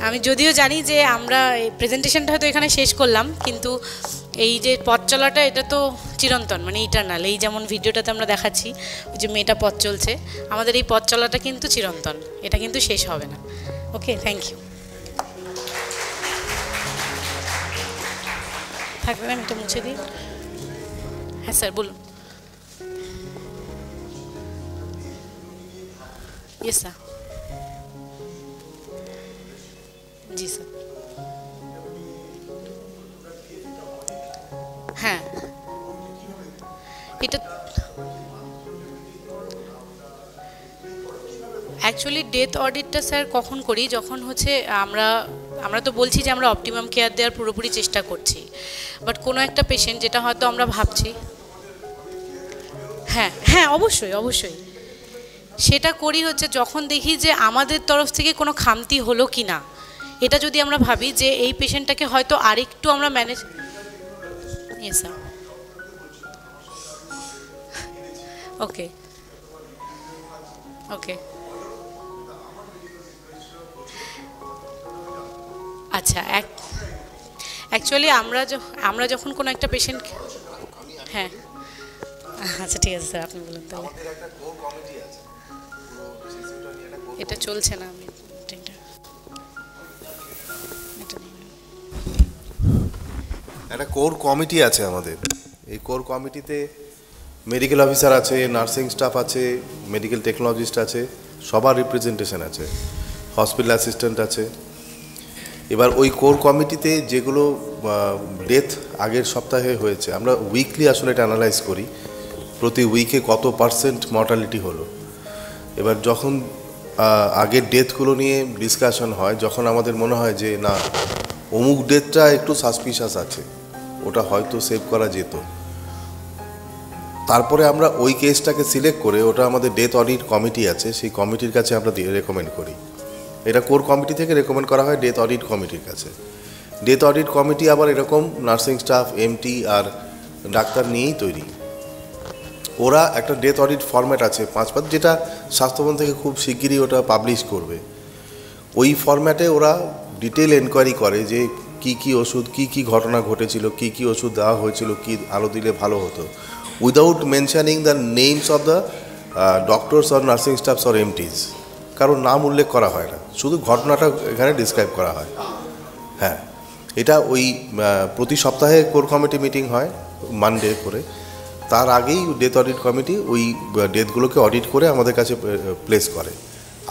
আমি যদিও জানি যে আমরা এই প্রেজেন্টেশনটা হয়তো এখানে শেষ করলাম, কিন্তু এই যে পথ চলাটা এটা তো চিরন্তন, মানে ইটারনাল। এই যেমন ভিডিওটাতে আমরা দেখাচ্ছি ওই যে মেয়েটা পথ চলছে, আমাদের এই পথ চলাটা কিন্তু চিরন্তন, এটা কিন্তু শেষ হবে না। Okay, thank you. থাকবেন, আমি এটা মুছে দিই। হ্যাঁ স্যার বলুন। Yes sir. জি স্যার। হ্যাঁ, এটা অ্যাকচুয়ালি ডেথ অডিটটা স্যার কখন করি, যখন হচ্ছে আমরা তো বলছি যে আমরা অপটিমাম কেয়ার দেওয়ার পুরোপুরি চেষ্টা করছি, বাট কোনো একটা পেশেন্ট যেটা হয়তো আমরা ভাবছি, হ্যাঁ হ্যাঁ অবশ্যই অবশ্যই সেটা করি হচ্ছে যখন দেখি যে আমাদের তরফ থেকে কোনো খামতি হলো কি না। এটা যদি আমরা ভাবি যে এই পেশেন্টটাকে হয়তো আরেকটু আমরা ম্যানেজ, ইয়েস স্যার। ওকে ওকে, আচ্ছা। অ্যাকচুয়ালি আমরা যখন কোনো একটা পেশেন্ট, হ্যাঁ আচ্ছা ঠিক আছে স্যার, আপনি বলুন তাহলে। এটা চলছে না, আমি একটা কোর কমিটি আছে আমাদের। এই কোর কমিটিতে মেডিকেল অফিসার আছে, নার্সিং স্টাফ আছে, মেডিকেল টেকনোলজিস্ট আছে, সবার রিপ্রেজেন্টেশন আছে, হসপিটাল অ্যাসিস্ট্যান্ট আছে। এবার ওই কোর কমিটিতে যেগুলো ডেথ আগের সপ্তাহে হয়েছে, আমরা উইকলি আসলে এটা অ্যানালাইজ করি, প্রতি উইকে কত পার্সেন্ট মর্টালিটি হলো। এবার যখন আগের ডেথগুলো নিয়ে ডিসকাশন হয়, যখন আমাদের মনে হয় যে না অমুক ডেথটা একটু সাসপিশাস আছে, ওটা হয়তো সেভ করা যেত, তারপরে আমরা ওই কেসটাকে সিলেক্ট করে ওটা আমাদের ডেথ অডিট কমিটি আছে, সেই কমিটির কাছে আমরা রেকমেন্ড করি। এটা কোর কমিটি থেকে রেকমেন্ড করা হয় ডেথ অডিট কমিটির কাছে। ডেথ অডিট কমিটি আবার এরকম নার্সিং স্টাফ, এমটি আর ডাক্তার নিয়েই তৈরি। ওরা একটা ডেথ অডিট ফরম্যাট আছে 5 পাতা, যেটা স্বাস্থ্যভবন থেকে খুব শিগগিরই ওটা পাবলিশ করবে। ওই ফরম্যাটে ওরা ডিটেল এনকোয়ারি করে যে কি কি ওষুধ, কি কি ঘটনা ঘটেছিল, কি কি ওষুধ দেওয়া হয়েছিল, কি আলো দিলে ভালো হতো, without mentioning the names of the doctors or nursing staffs or MTs. কারোর নাম উল্লেখ করা হয় না, শুধু ঘটনাটা এখানে ডিসক্রাইব করা হয়। হ্যাঁ, এটা ওই প্রতি সপ্তাহে কোর কমিটি মিটিং হয় মানডে করে। তার আগেই ডেথ অডিট কমিটি ওই ডেথগুলোকে অডিট করে আমাদের কাছে প্লেস করে।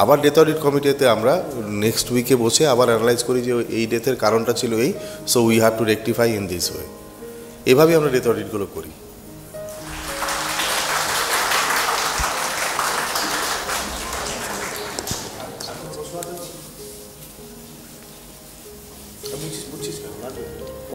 আবার ডেথ অডিট কমিটিতে আমরা নেক্সট উইকে বসে আবার অ্যানালাইজ করি যে এই ডেথের কারণটা ছিল এই, so we have to rectify in this way. এভাবেই আমরা ডেথ অডিটগুলো করি।